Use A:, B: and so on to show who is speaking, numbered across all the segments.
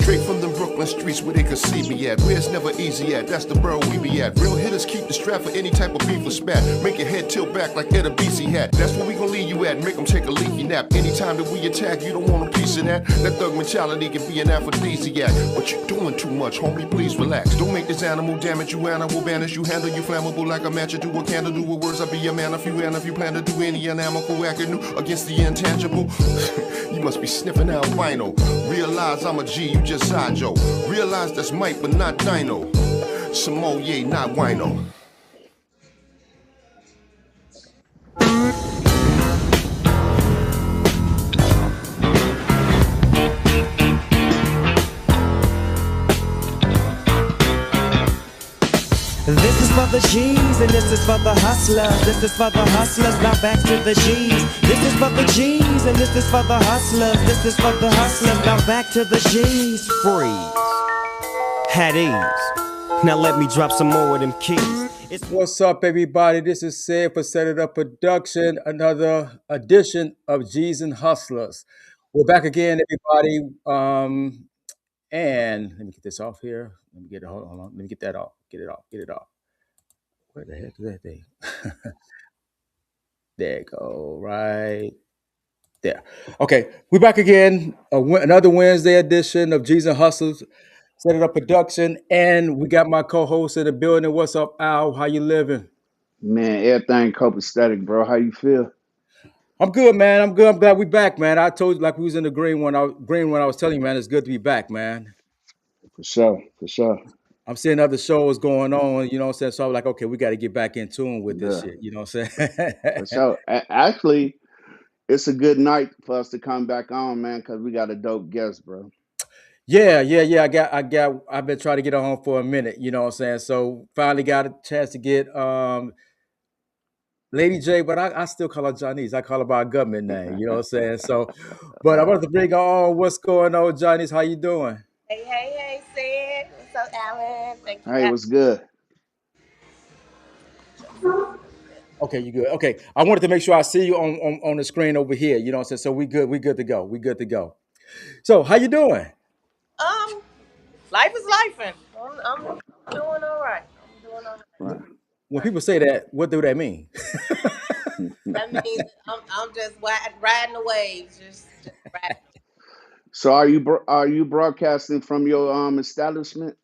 A: Straight from the Brooklyn streets where they could see me at. Where it's never easy at, that's the borough we be at. Real hitters keep the strap for any type of beef or spat. Make your head tilt back like Ed a BC hat. That's where we gon' leave you at, make them take a leaky nap. Anytime that we attack, you don't want a piece of that. That thug mentality can be an aphrodisiac. But you're doing too much, homie, please relax. Don't make this animal damage you, animal banish you. Handle you flammable like a match. You do a candle, do with words. I'll be your man if you plan to do any anamical avenue against the intangible. You must be sniffing albino. Realize I'm a G, you just Sajo. Realize that's Mike, but not Dino. Samoye, not Wino.
B: This is for the G's and this is for the hustlers. This is for the hustlers, now back to the G's. This is for the G's and this is for the hustlers. This is for the hustlers, now back to the G's. Freeze. Had ease. Now let me drop some more of them keys.
C: What's up, everybody? This is Sid for CedItUp Production, another edition of G's and Hustlers. We're back again, everybody. And let me get this off here. Let me get it. Hold on. Let me get that off. Get it off. Get it off. Where the heck is that thing? There it go. Right there. Okay, we're back again. Another Wednesday edition of G's and Hustlers, CedItUp Production, and we got my co-host in the building. What's up, Al? How you living?
D: Man, everything copacetic, bro. How you feel?
C: I'm good, man. I'm good. I'm glad we back, man. I told you like we was in the green when I was telling you, man, it's good to be back, man.
D: For sure, for sure.
C: I'm seeing other shows going on, you know what I'm saying? So I'm like, okay, we got to get back in tune with this
D: Yeah,
C: shit, you know what I'm saying?
D: for sure. Actually, it's a good night for us to come back on, man, because we got a dope guest, bro.
C: Yeah. I've been trying to get on for a minute, you know what I'm saying? So finally got a chance to get Lady J, but I still call her Johnny's. I call her by her government name, you know what I'm saying? So, but I wanted to bring her on. What's going on, Johnny's? How you doing?
E: Hey, Sid. What's up, Alan? Thank you.
D: Hey, what's good?
C: Okay, you good. Okay. I wanted to make sure I see you on the screen over here, you know what I'm saying? So we good to go. We good to go. So how you doing?
E: Um, Life is life, and I'm doing all right. I'm doing all right.
D: Right.
C: When people say that, what do that mean?
E: That means I'm just riding the waves, just riding.
D: So are you broadcasting from your establishment?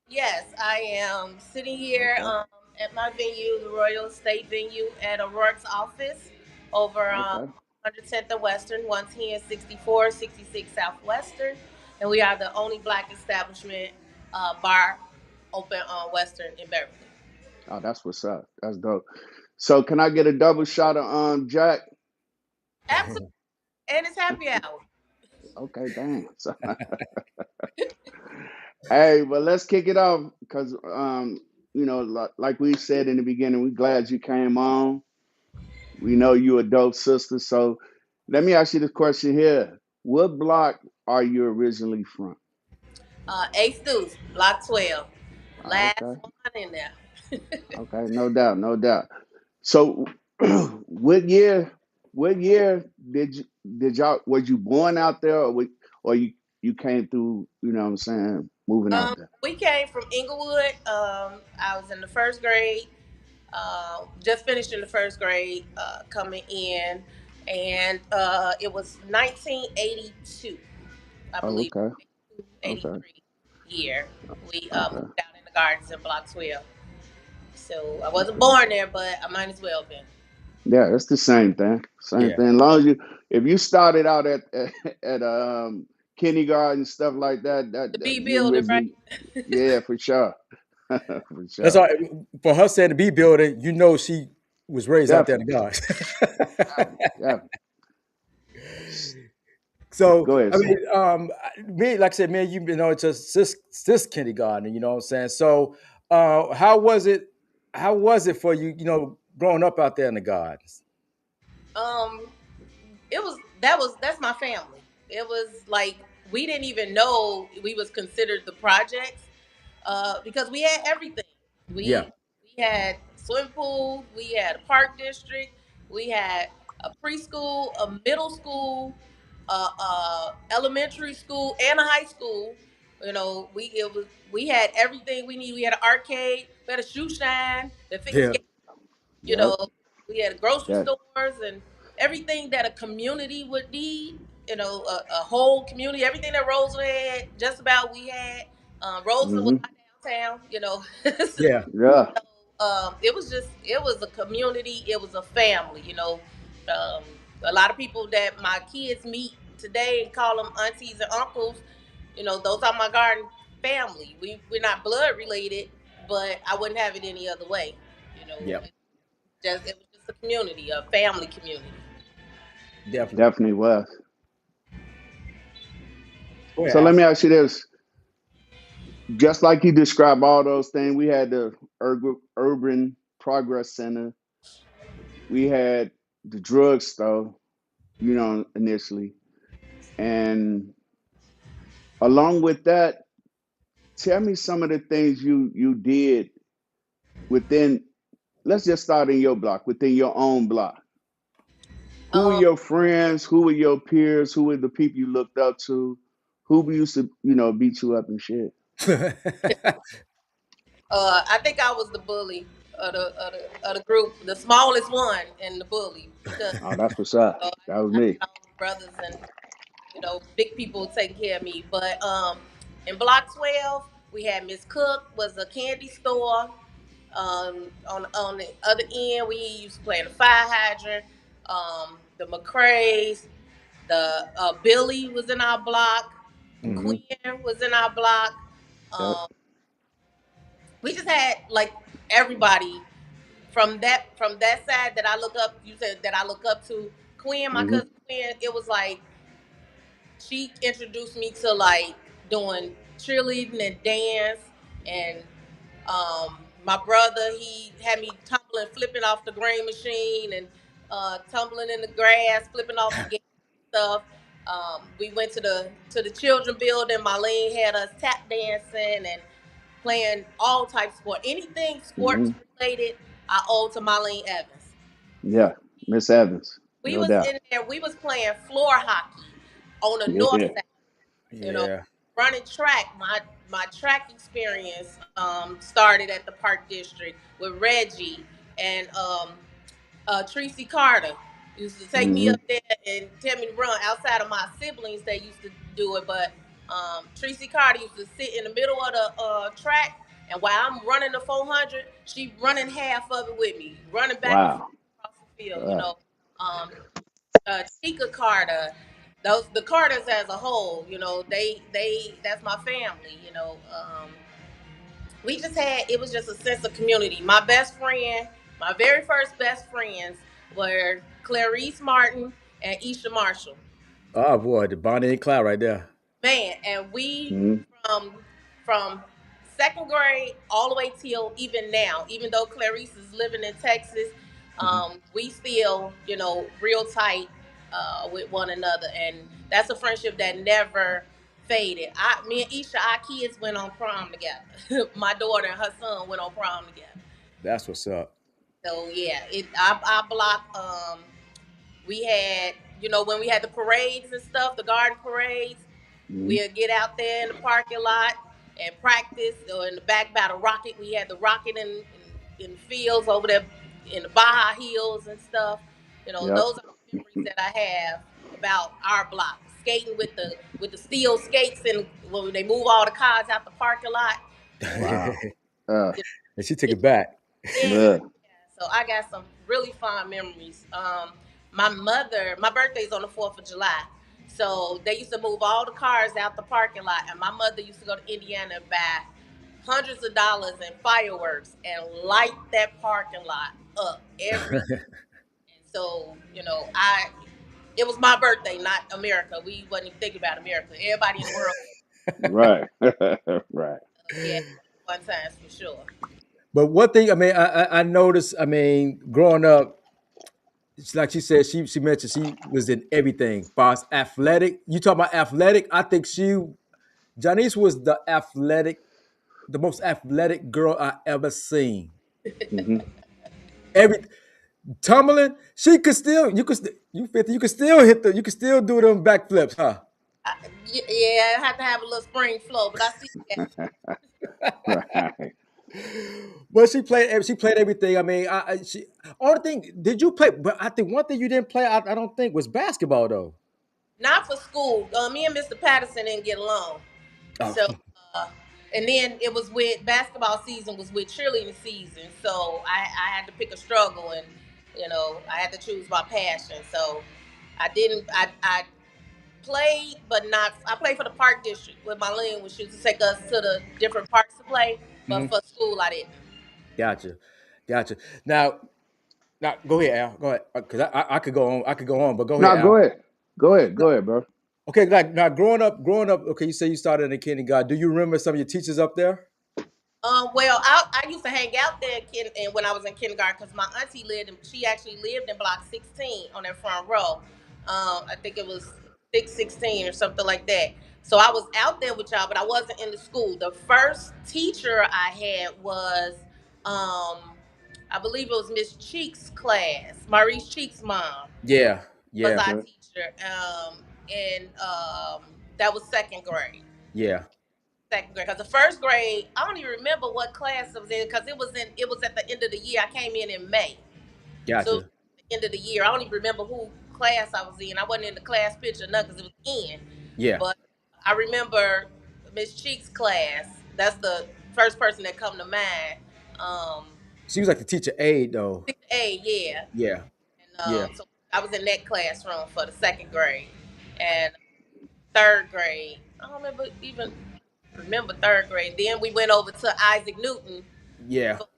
E: Yes, I am sitting here
D: Okay.
E: at my venue, the Royal Estate venue at O'Rourke's office over
D: Okay.
E: 110th and Western, 110 64 66 Southwestern, and we are the only black establishment bar open on Western in Beverly.
D: Oh, that's what's up. That's dope. So can I get a double shot of Jack?
E: Absolutely, and it's happy hour.
D: Okay, dang. So, hey, but let's kick it off because like we said in the beginning, we glad you came on. We know you a dope sister. So let me ask you this question here. What block are you originally from?
E: Ace Deuce, Block 12. Last
D: Okay,
E: one in there.
D: okay, no doubt, no doubt. So what year did y'all was you born out there or you came through, you know what I'm saying, moving out there?
E: We came from Inglewood. I was in the first grade, just finished in the first grade, coming in, and it was 1982, I
D: Oh,
E: believe,
D: okay, okay,
E: 83 year. We
D: okay.
E: moved out in the gardens in Block 12. So I wasn't born there, but I might as well have been.
D: Yeah, it's the same thing. Same
C: Yeah.
D: thing. As long as if you started out at at kindergarten stuff like that,
E: The
D: that
E: B
D: you
E: building, right?
D: originally, yeah, for sure, for
C: That's
D: sure.
C: all for her saying the B building, you know she was raised out there in the
D: Definitely,
C: guards.
D: definitely.
C: So
D: Go ahead,
C: I mean,
D: son.
C: me, like I said, man, you've been on just this kindergarten, you know what I'm saying? So how was it? How was it for you, you know, growing up out there in the gardens?
E: Um, that's my family. It was like we didn't even know we was considered the projects because we had everything.
C: Yeah.
E: We had swimming pool, we had a park district, we had a preschool, a middle school, elementary school, and a high school. You know, we had everything we need. We had an arcade, we had a shoe shine, the figure
C: Yeah.
E: skate. You
D: Yep.
E: know, we had grocery
D: That.
E: stores and everything that a community would need. You know, a whole community, everything that Roseland had, just about we had. Roseland was
D: Hmm.
E: our downtown. You know,
C: Yeah.
D: Yeah.
E: it was a community, it was a family. You know, um, a lot of people that my kids meet today and call them aunties and uncles. You know, those are my garden family. We're not blood related, but I wouldn't have it any other way. You know,
C: Yep.
E: it was just a community, a family community.
C: Definitely.
D: Definitely was.
C: Go
D: So
C: ahead,
D: let
C: Al.
D: me ask you this: just like you described all those things, we had the urban progress center. We had the drugstore. Initially, and along with that, tell me some of the things you did within. Let's just start in your block, within your own block. Who were
E: Um,
D: your friends? Who were your peers? Who were the people you looked up to? Who used to, beat you up and shit?
E: I think I was the bully of the group, the smallest one, and the bully because
D: Oh, that's what's up. That was
E: I
D: me.
E: had all the brothers and big people taking care of me. But in Block 12, we had Miss Cook was a candy store. On the other end, we used to play in the fire hydrant. The McCrays, the Billy was in our block.
C: Hmm.
E: Quinn was in our block.
D: Yep.
E: Um, we just had like everybody from that side that I look up. You said that I look up to Quinn, my
D: Hmm.
E: cousin Quinn. It was like she introduced me to like doing cheerleading and dance and my brother he had me tumbling flipping off the grain machine and tumbling in the grass flipping off the gas stuff. We went to the children building. Marlene had us tap dancing and playing all types of sport, anything sports
D: Hmm.
E: related. I owe to Marlene Evans.
D: Yeah. Miss Evans,
E: We
D: no
E: was
D: doubt.
E: in there, we was playing floor hockey on the north
D: Yeah.
E: side. You know,
C: Yeah.
E: running track. My track experience started at the Park District with Reggie and Tracy Carter. Used to take me
D: Hmm.
E: up there and tell me to run outside of my siblings. They used to do it, but Tracy Carter used to sit in the middle of the track, and while I'm running the 400, she running half of it with me, running back and forth
D: Wow.
E: across the field. Um, Tika Carter, those the Carters as a whole, they that's my family. We just had it was just a sense of community. My best friend, my very first best friends were Clarice Martin and Isha Marshall.
C: Oh boy, the Bonnie and Clyde right there.
E: Man, and we
D: Hmm.
E: from from second grade all the way till even now, even though Clarice is living in Texas,
C: Hmm.
E: we still, real tight with one another, and that's a friendship that never faded. Me and Isha, our kids went on prom together. My daughter and her son went on prom together.
C: That's what's up.
E: So yeah, our block. We had, when we had the parades and stuff, the garden parades,
D: Hmm.
E: we'll get out there in the parking lot and practice, or in the back by the rocket. We had the rocket in the fields over there in the Baja Hills and stuff.
D: Yep.
E: Those are the memories that I have about our block. Skating with the steel skates, and when they move all the cars out the parking lot.
D: Wow.
C: And
D: Uh,
C: she took
E: It,
C: it back.
E: yeah.
D: yeah.
E: So I got some really fond memories. My birthday's on the 4th of July. So they used to move all the cars out the parking lot, and my mother used to go to Indiana and buy hundreds of dollars in fireworks and light that parking lot up every. And so, it was my birthday, not America. We wasn't even thinking about America. Everybody in the world.
D: Right. Right.
E: Yeah, fun times for sure.
C: But one thing, I mean, I noticed, I mean, growing up, it's like she said, she mentioned she was in everything. Boss athletic. You talk about athletic. I think Janice was the most athletic girl I ever seen.
D: Hmm.
C: Every tumbling, she could still, you could, you 50, you could still you could still do them backflips, huh?
E: Yeah, I had to have a little spring flow, but I see that.
D: Right.
C: But she played everything. I mean, she only thing did you play? But I think one thing you didn't play, I don't think was basketball though.
E: Not for school. Me and Mr. Patterson didn't get along.
C: Oh,
E: So, uh, and then it was with basketball season was with cheerleading season. So I had to pick a struggle, and I had to choose my passion. So I didn't. I played, but not. I played for the park district with my lean, which used to take us to the different parks to play. But
C: mhm.
E: for school, I didn't.
C: Gotcha, gotcha. Now go ahead, Al. Go ahead, because I could go on. I could go on, but go ahead,
D: Now go
C: Al.
D: ahead. Go ahead. Go ahead, bro.
C: Okay, like now growing up. Okay, you say you started in kindergarten. Do you remember some of your teachers up there?
E: Well, I used to hang out there and when I was in kindergarten because my auntie she actually lived in block 16 on that front row. I think it was 616 or something like that. So I was out there with y'all, but I wasn't in the school. The first teacher I had was, I believe it was Miss Cheek's class, Maurice Cheek's mom
C: Yeah,
E: was
C: yeah,
E: our
D: Okay.
E: teacher. And that was second grade.
C: yeah.
E: Second grade, because the first grade I don't even remember what class it was in because it was at the end of the year. I came in May, so it was
C: Gotcha.
E: at the end of the year. I don't even remember who class I was in. I wasn't in the class picture nothing because it was in,
C: Yeah.
E: but I remember Miss Cheek's class. That's the first person that come to mind. um
C: She was like the teacher aide though.
E: yeah.
C: Yeah,
E: And
C: yeah,
E: so I was in that classroom for the second grade. And third grade, I don't remember third grade. Then we went over to Isaac Newton
C: yeah.
E: for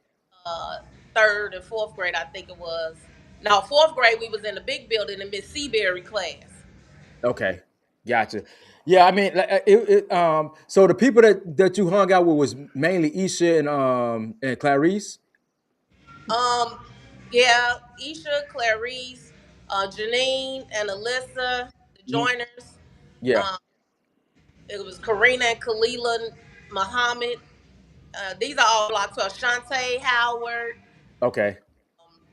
E: third and fourth grade, I think it was. No, fourth grade we was in the big building in Miss Seabury class.
C: Okay, gotcha. Yeah, I mean, like, so the people that you hung out with was mainly Isha and Clarice.
E: Um, yeah, Isha, Clarice, Janine, and Alyssa, the
C: Mhm.
E: joiners.
C: Yeah.
E: Um, it was Karina and Kalila Muhammad. These are all block 12. Shantae Howard,
C: Okay.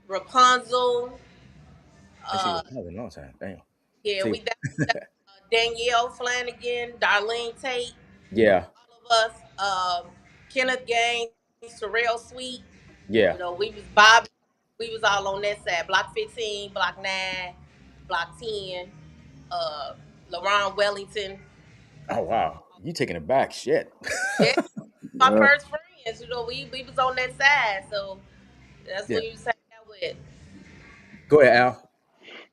E: Rapunzel.
C: I see
E: Uh,
C: what happened a long time. Damn.
E: yeah,
C: See.
E: Danielle Flanagan, Darlene Tate,
C: Yeah.
E: all of us. Kenneth Gaines, Terrell Sweet.
C: Yeah.
E: We was Bobby. We was all on that side. Block 15, Block 9, Block 10. Uh, LaRon Wellington.
C: Oh wow, you taking it back? Shit.
E: Yeah, my
D: Yeah.
E: first friends. We was on that side, so that's
C: Yeah.
E: what you was hanging out with.
C: Go ahead, Al.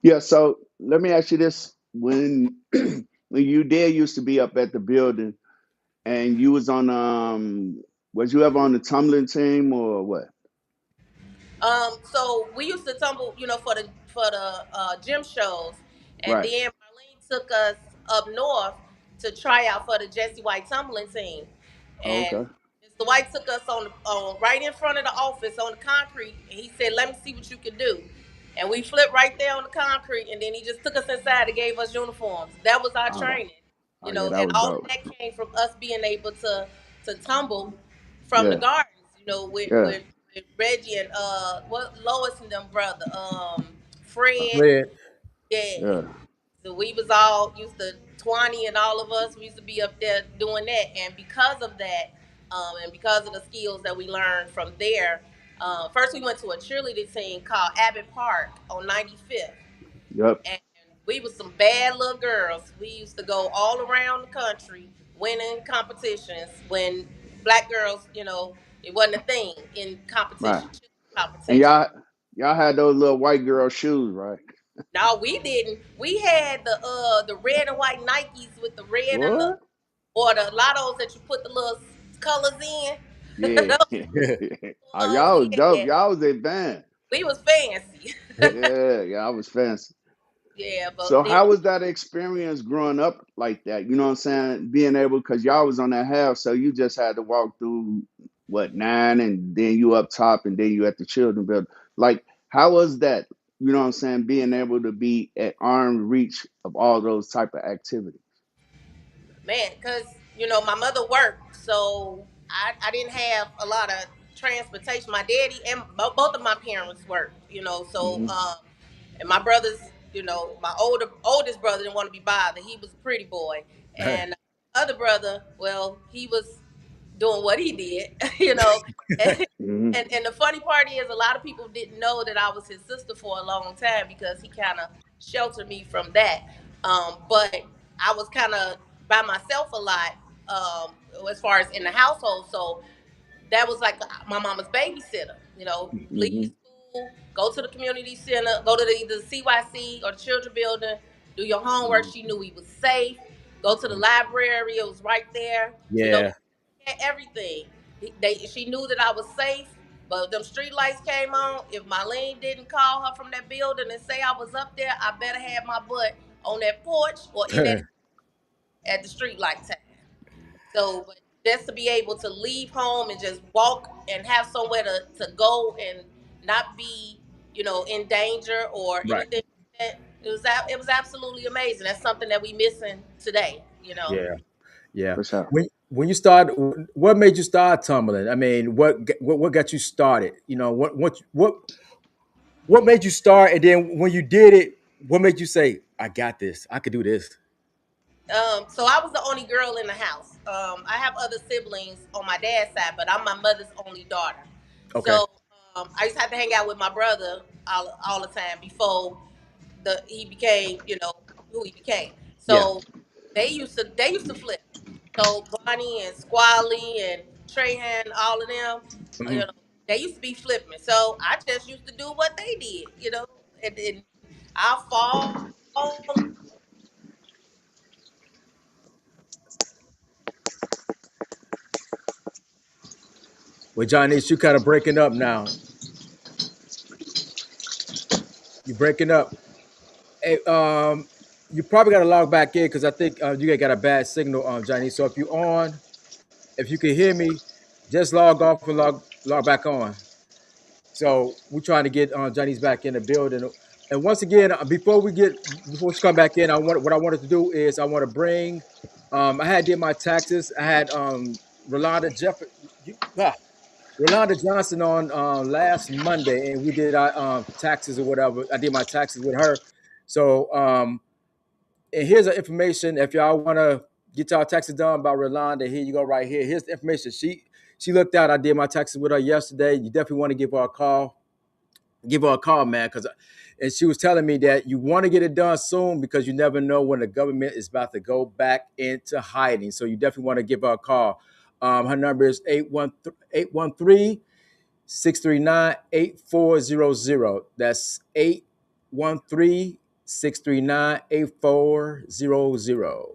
D: Yeah. So let me ask you this: when when you did used to be up at the building, and you was you ever on the tumbling team or what?
E: So we used to tumble, for the gym shows, and
D: Right.
E: then Marlene took us up north to try out for the Jesse White tumbling team,
D: Oh,
E: and
D: okay.
E: Mr. White took us on right in front of the office on the concrete, and he said, "Let me see what you can do." And we flipped right there on the concrete, and then he just took us inside and gave us uniforms. That was our
D: Oh, that.
E: training,
D: Oh yeah, that
E: and
D: was
E: all of
D: dope.
E: that came from us being able to tumble from the
D: Yeah.
E: gardens,
D: Yeah.
E: with Reggie and what Lois and them brother, Fred,
C: Fred.
E: yeah.
D: Yeah.
E: So we was all used to 20 and all of us. We used to be up there doing that, and because of that, and because of the skills that we learned from there, first we went to a cheerleading team called Abbott Park on 95th,
D: Yep.
E: and we was some bad little girls. We used to go all around the country winning competitions when black girls, it wasn't a thing in
D: Right.
E: competition,
D: And
E: competition.
D: y'all had those little white girl shoes, right?
E: No, we didn't. We had the red and white Nikes with the red and the
D: What?
E: or the lottos that you put the little colors in.
D: Yeah.
E: Those
D: Oh,
E: ones
D: y'all
E: we
D: was dope.
E: had.
D: Y'all was advanced.
E: We was fancy.
D: Yeah, y'all was fancy.
E: Yeah, but
D: So
E: then
D: how was that experience growing up like that? You know what I'm saying? Being able, because y'all was on that half, so you just had to walk through what, nine, and then you up top, and then you at the children building. Like, how was that? You know what I'm saying? Being able to be at arm reach of all those type of activities.
E: man, because my mother worked, so I didn't have a lot of transportation. My daddy and both of my parents worked, so
D: Hmm.
E: and my brothers. my oldest brother didn't want to be bothered. He was a pretty boy, and other brother, well, he was doing what he did, And,
D: Hmm.
E: and the funny part is, a lot of people didn't know that I was his sister for a long time because he kind of sheltered me from that. But I was kind of by myself a lot, as far as in the household. So that was like my mama's babysitter. Leave
D: Hmm.
E: school, go to the community center, go to either the CYC or the children building, do your homework. She knew we was safe. Go to the library; it was right there.
C: Yeah.
E: Everything. She knew that I was safe. But them street lights came on. If Marlene didn't call her from that building and say I was up there, I better have my butt on that porch or in that at the street light time. So, but just to be able to leave home and just walk and have somewhere to go and not be, in danger or
C: Right.
E: anything like that, it was absolutely amazing. That's something that we missing today.
C: Yeah. Yeah.
D: For sure.
C: When you started, what made you start tumbling? I mean, what got you started? What made you start? And then when you did it, what made you say, "I got this. I could do this"?
E: So I was the only girl in the house. I have other siblings on my dad's side, but I'm my mother's only daughter.
C: Okay.
E: So I used to have to hang out with my brother all the time before he became, who he became.
C: Yeah.
E: So they used to flip. So Bonnie and Squally and Trahan, all of them, you
C: Hmm.
E: know, they used to be flipping. So I just used to do what they did. And I'll fall.
C: Well, Johnny, you kind of breaking up now. You're breaking up. Hey, you probably got to log back in because I think you got a bad signal, Johnny. So if you can hear me, just log off and log back on. So we're trying to get Johnny's back in the building. And once again, before she come back in, what I wanted to do is I want to bring. I had did my taxes. I had Rolanda Jeff, Rolanda Johnson on last Monday, and we did our taxes or whatever. I did my taxes with her. So and here's the information. If y'all want to get y'all taxes done by Rolanda, here you go right here. Here's the information. She looked out. I did my taxes with her yesterday. You definitely want to give her a call. Give her a call, man, because and she was telling me that you want to get it done soon because you never know when the government is about to go back into hiding. So you definitely want to give her a call. Her number is 813-639-8400. That's 813-639-8400.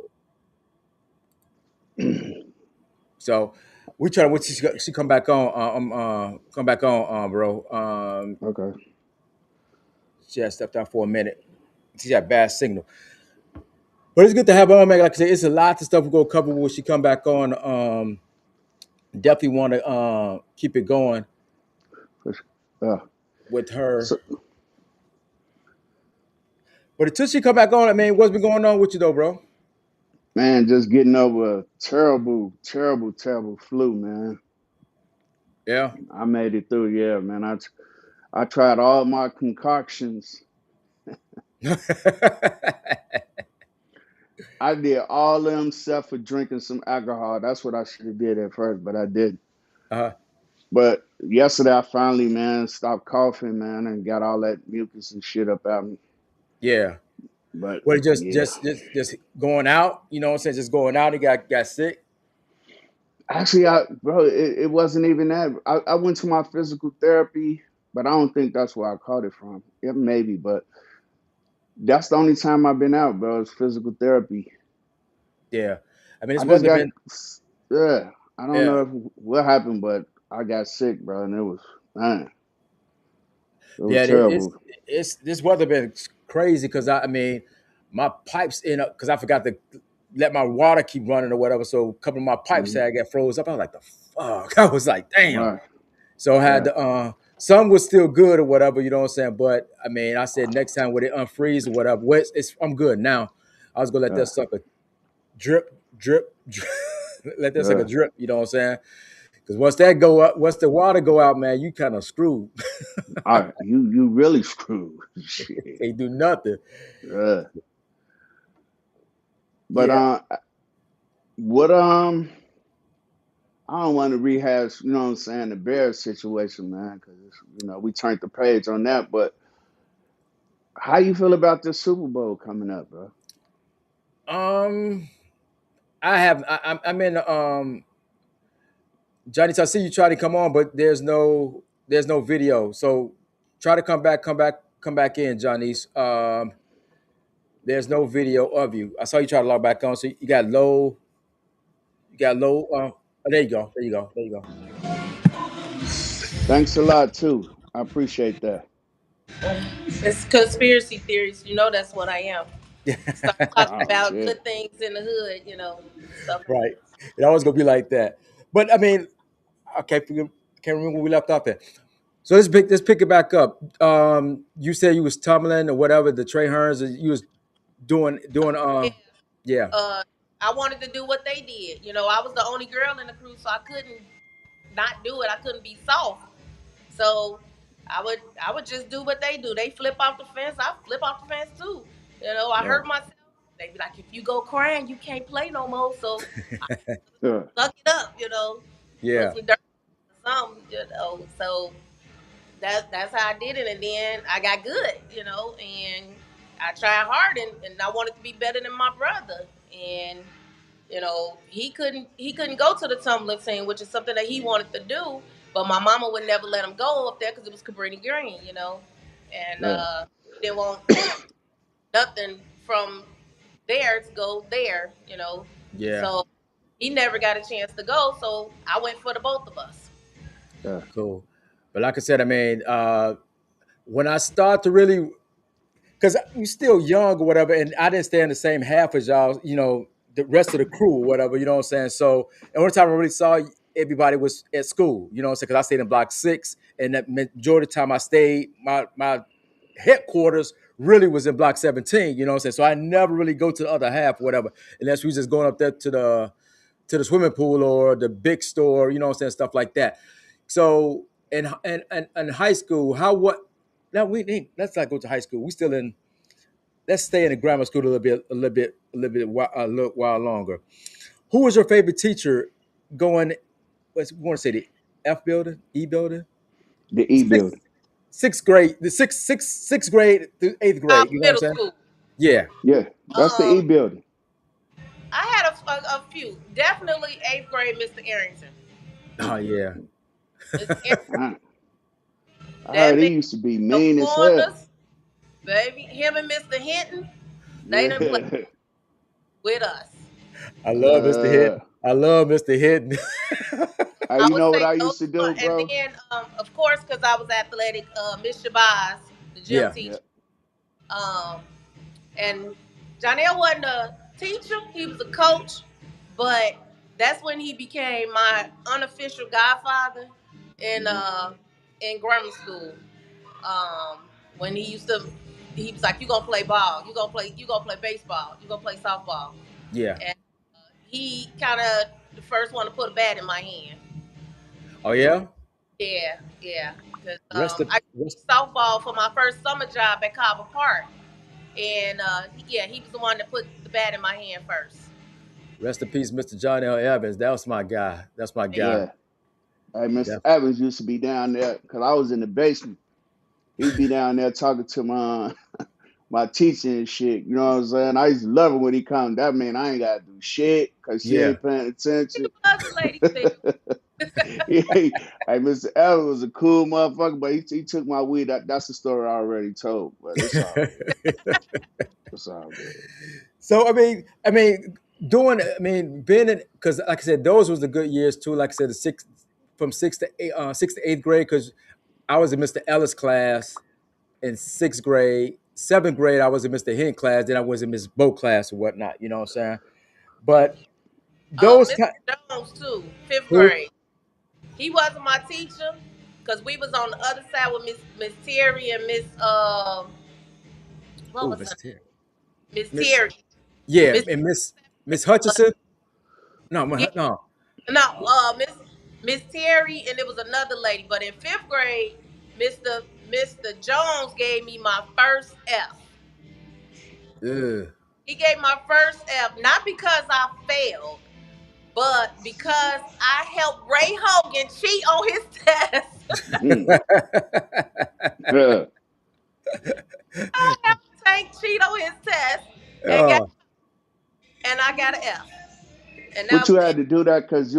C: So we try to wait till she come back on. Come back on, bro.
D: Okay.
C: She had stepped out for a minute. She got bad signal, but it's good to have her on, man. Like I said, it's a lot of stuff we're gonna cover when she come back on. Definitely want to keep it going
D: For sure. Yeah.
C: with her.
D: So,
C: But until she come back on, I mean, what's been going on with you though, bro?
D: man, just getting over a terrible, terrible, terrible flu, man.
C: Yeah.
D: I made it through. Yeah, man. I tried all my concoctions. I did all of them except for drinking some alcohol. That's what I should have did at first, but I didn't.
C: uh,
D: But yesterday I finally, man, stopped coughing, man, and got all that mucus and shit up out me.
C: yeah.
D: But
C: What just
D: yeah,
C: just just just going out? You know what I'm saying? Just going out. He got sick.
D: actually, bro, it wasn't even that. I went to my physical therapy, but I don't think that's where I caught it from. Yeah, maybe, but that's the only time I've been out, bro. Is physical therapy.
C: Yeah. I mean,
D: I
C: this
D: just
C: weather
D: got,
C: been.
D: yeah. I don't
C: Yeah.
D: know what happened, but I got sick, bro, and it was, man, it was
C: Yeah,
D: terrible.
C: it's this weather been crazy because I mean my pipes in up because I forgot to let my water keep running or whatever. So a couple of my pipes
D: Hmm.
C: had got froze up. I was like, the fuck. I was like, damn.
D: Right.
C: So I had
D: Yeah.
C: to some was still good or whatever, you know what I'm saying? But I mean, I said next time when it unfreeze or whatever, I'm good now. I was gonna let that
D: Yeah.
C: sucker drip, drip, drip. Let that sucker
D: Yeah.
C: drip, you know what I'm saying? Because once that go up, once the water go out, man, you kind of screwed.
D: All right, you really screwed. Shit.
C: Can't do nothing.
D: Uh, but
C: Yeah.
D: what I don't want to rehash, you know what I'm saying, the Bears situation, man, because we turned the page on that. But how you feel about this Super Bowl coming up, bro?
C: Um, I'm in Johnny. I see you try to come on, but there's no video. So try to come back in, Johnny's. There's no video of you. I saw you try to log back on. So you got low. Oh, there you go. There you go. There you go.
D: Thanks a lot too. I appreciate that.
E: It's conspiracy theories. You know that's what I am. Start talking
D: Oh
E: about
D: shit.
E: good things in the hood. Stuff.
C: Right. It always gonna be like that. But I mean, I can't remember where we left off at. So let's pick it back up. You said you was tumbling or whatever, the Trey Hearns, you was doing
E: Yeah.
C: yeah.
E: Uh, I wanted to do what they did. I was the only girl in the crew, so I couldn't not do it. I couldn't be soft. So I would just do what they do. They flip off the fence. I flip off the fence too. I
C: Yeah.
E: hurt myself. They be like, if you go crying, you can't play no more. So I
D: Yeah.
E: suck it up. Put
C: Yeah.
E: some dirt or something. So that's how I did it. And then I got good. And I tried hard, and I wanted to be better than my brother. And he couldn't go to the tumbling scene, which is something that he wanted to do. But my mama would never let him go up there because it was Cabrini Green. And
D: Yeah.
E: he didn't want nothing from there to go there.
C: Yeah.
E: So he never got a chance to go. So I went for the both of us.
D: Yeah.
C: Cool. But like I said, I mean, when I start to really, because you still young or whatever, and I didn't stay in the same half as y'all, the rest of the crew or whatever, you know what I'm saying? So, and one time I really saw everybody was at school, you know what I'm saying? Because I stayed in block 6, and that majority of the time I stayed, my headquarters really was in block 17, you know what I'm saying? So I never really go to the other half or whatever, unless we just going up there to the swimming pool or the big store, you know what I'm saying, stuff like that. So in high school, how what now we ain't, let's not go to high school. We still in let's stay in the grammar school a little while longer. Who was your favorite teacher going we want to say the F building, E building?
D: The E
C: Sixth
D: building.
C: sixth grade, the sixth grade through eighth grade, you know what I'm
E: Middle
C: saying?
E: school.
C: Yeah.
D: Yeah, that's the E
E: Um,
D: building.
E: I had a few. Definitely eighth grade, Mr. Arrington.
C: Oh yeah.
E: Mr. Arrington,
D: I, I
E: that
D: heard he
E: man,
D: used to be
E: them
D: mean as hell.
E: corners, baby. Him and Mr. Hinton, they didn't play
D: Yeah.
E: with us.
C: I love Mr.
D: Uh,
C: Hinton. I love Mr. Hinton.
E: I
D: you
E: would
D: know what
E: say
D: I
E: those
D: used to
E: one,
D: do,
E: and
D: bro?
E: then of course, because I was athletic, Miss Shabazz, the gym
C: Yeah.
D: Yeah.
E: teacher, um, and Jonell wasn't a teacher; he was a coach. But that's when he became my unofficial godfather in
D: Hmm.
E: grammar school. Um, when he was like, "You gonna play ball? You gonna play baseball? You gonna play softball?"
C: Yeah.
E: And he kind of the first one to put a bat in my hand.
C: Oh yeah.
E: Yeah, yeah. Because
C: Rest of
E: I
C: rest
E: played softball for my first summer job at Carver Park, and yeah, he was the one that put the bat in my hand first.
C: Rest in peace, Mr. John L. Evans. That was my guy. That's my guy.
D: Yeah. Hey, Mr.
C: That,
D: Evans used to be down there because I was in the basement. He'd be down there talking to my teacher and shit. You know what I'm saying? I used to love it when he come. That man, I ain't gotta do shit because she
C: yeah.
D: ain't paying
E: He
D: attention.
E: was a lady thing.
D: Hey, Mr. Evans was a cool motherfucker, but he took my weed. That's the story I already told, but it's all good. It's all good.
C: So being in, because like I said, those was the good years too. Like I said, from sixth to eighth grade, because I was in Mr. Ellis class in sixth grade. Seventh grade, I was in Mr. Hen class. Then I was in Miss Bo class or whatnot. You know what I'm saying? But those
E: Mr.
C: kind
E: Jones too, fifth
C: who?
E: grade. He wasn't my teacher because we was on the other side with Miss Terry and Miss what
C: Oh,
E: was
C: Miss
E: her
C: Terry.
E: Miss
C: Miss
E: Terry.
C: Yeah,
E: Miss
C: and Miss Hutchison. No,
E: yeah,
C: no.
E: no, Miss Miss Terry, and it was another lady. But in fifth grade, Mr. Jones gave me my first F.
C: Ugh.
E: He gave my first F, not because I failed, but because I helped Ray Hogan cheat on his test.
D: Mm. Yeah.
E: I helped Tank cheat on his test and got
C: Oh,
E: and I got an F. And
D: What
E: now
D: you had to do that because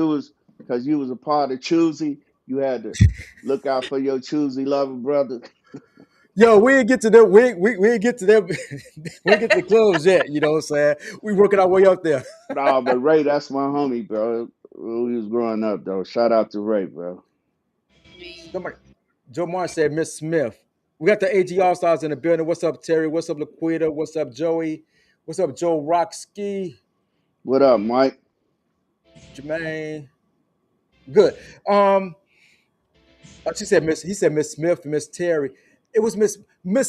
D: you was a part of Choosy. You had to look out for your Choosy lover brother.
C: yo, we didn't get to them. We didn't get to them. We didn't get to the clubs yet. You know what I'm saying? We working our way up there.
D: Nah, but Ray, that's my homie, bro. When we was growing up, though. Shout out to Ray, bro.
C: Somebody, Joe Martin said, Miss Smith. We got the AG All Stars in the building. What's up, Terry? What's up, Laquita? What's up, Joey? What's up, Joe Rockski?
D: What up, Mike?
C: Jermaine? Good. Um, she said Miss. He said Miss Smith, Miss Terry. It was Miss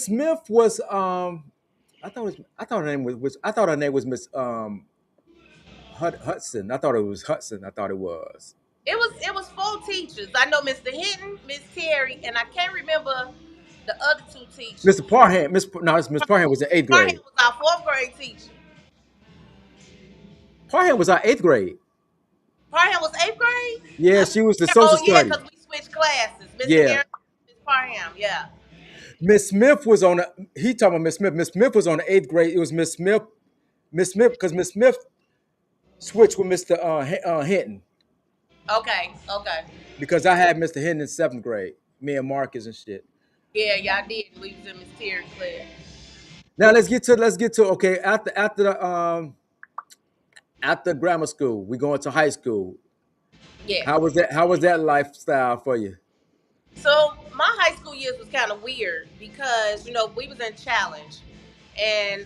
C: Smith was I thought her name was I thought her name was Miss Hudson. I thought it was Hudson. I thought it was
E: It was four teachers. I know Mr. Hinton, Miss Terry, and I can't remember the other two teachers.
C: Mr. Parham. Miss Parham was in eighth
E: Parham
C: grade.
E: was our fourth grade teacher.
C: Parham was our eighth grade.
E: Parham was eighth grade.
C: Yeah, she was the social
E: Oh yeah,
C: studies.
E: because we switched classes. Mr.
C: Yeah,
E: Aaron, Miss Parham. Yeah.
C: Miss Smith was on. He talking about Miss Smith. Miss Smith was on the eighth grade. It was Miss Smith. Miss Smith because Miss Smith switched with Mr. Hinton
E: Okay. Okay.
C: because I had Mr. Hinton in seventh grade. Me and Marcus and shit.
E: Yeah, y'all did. We was in Miss Terry's class.
C: Now let's get to okay after grammar school we going to high school.
E: Yeah.
C: How was that lifestyle for you?
E: So my high school years was kind of weird because we was in challenge, and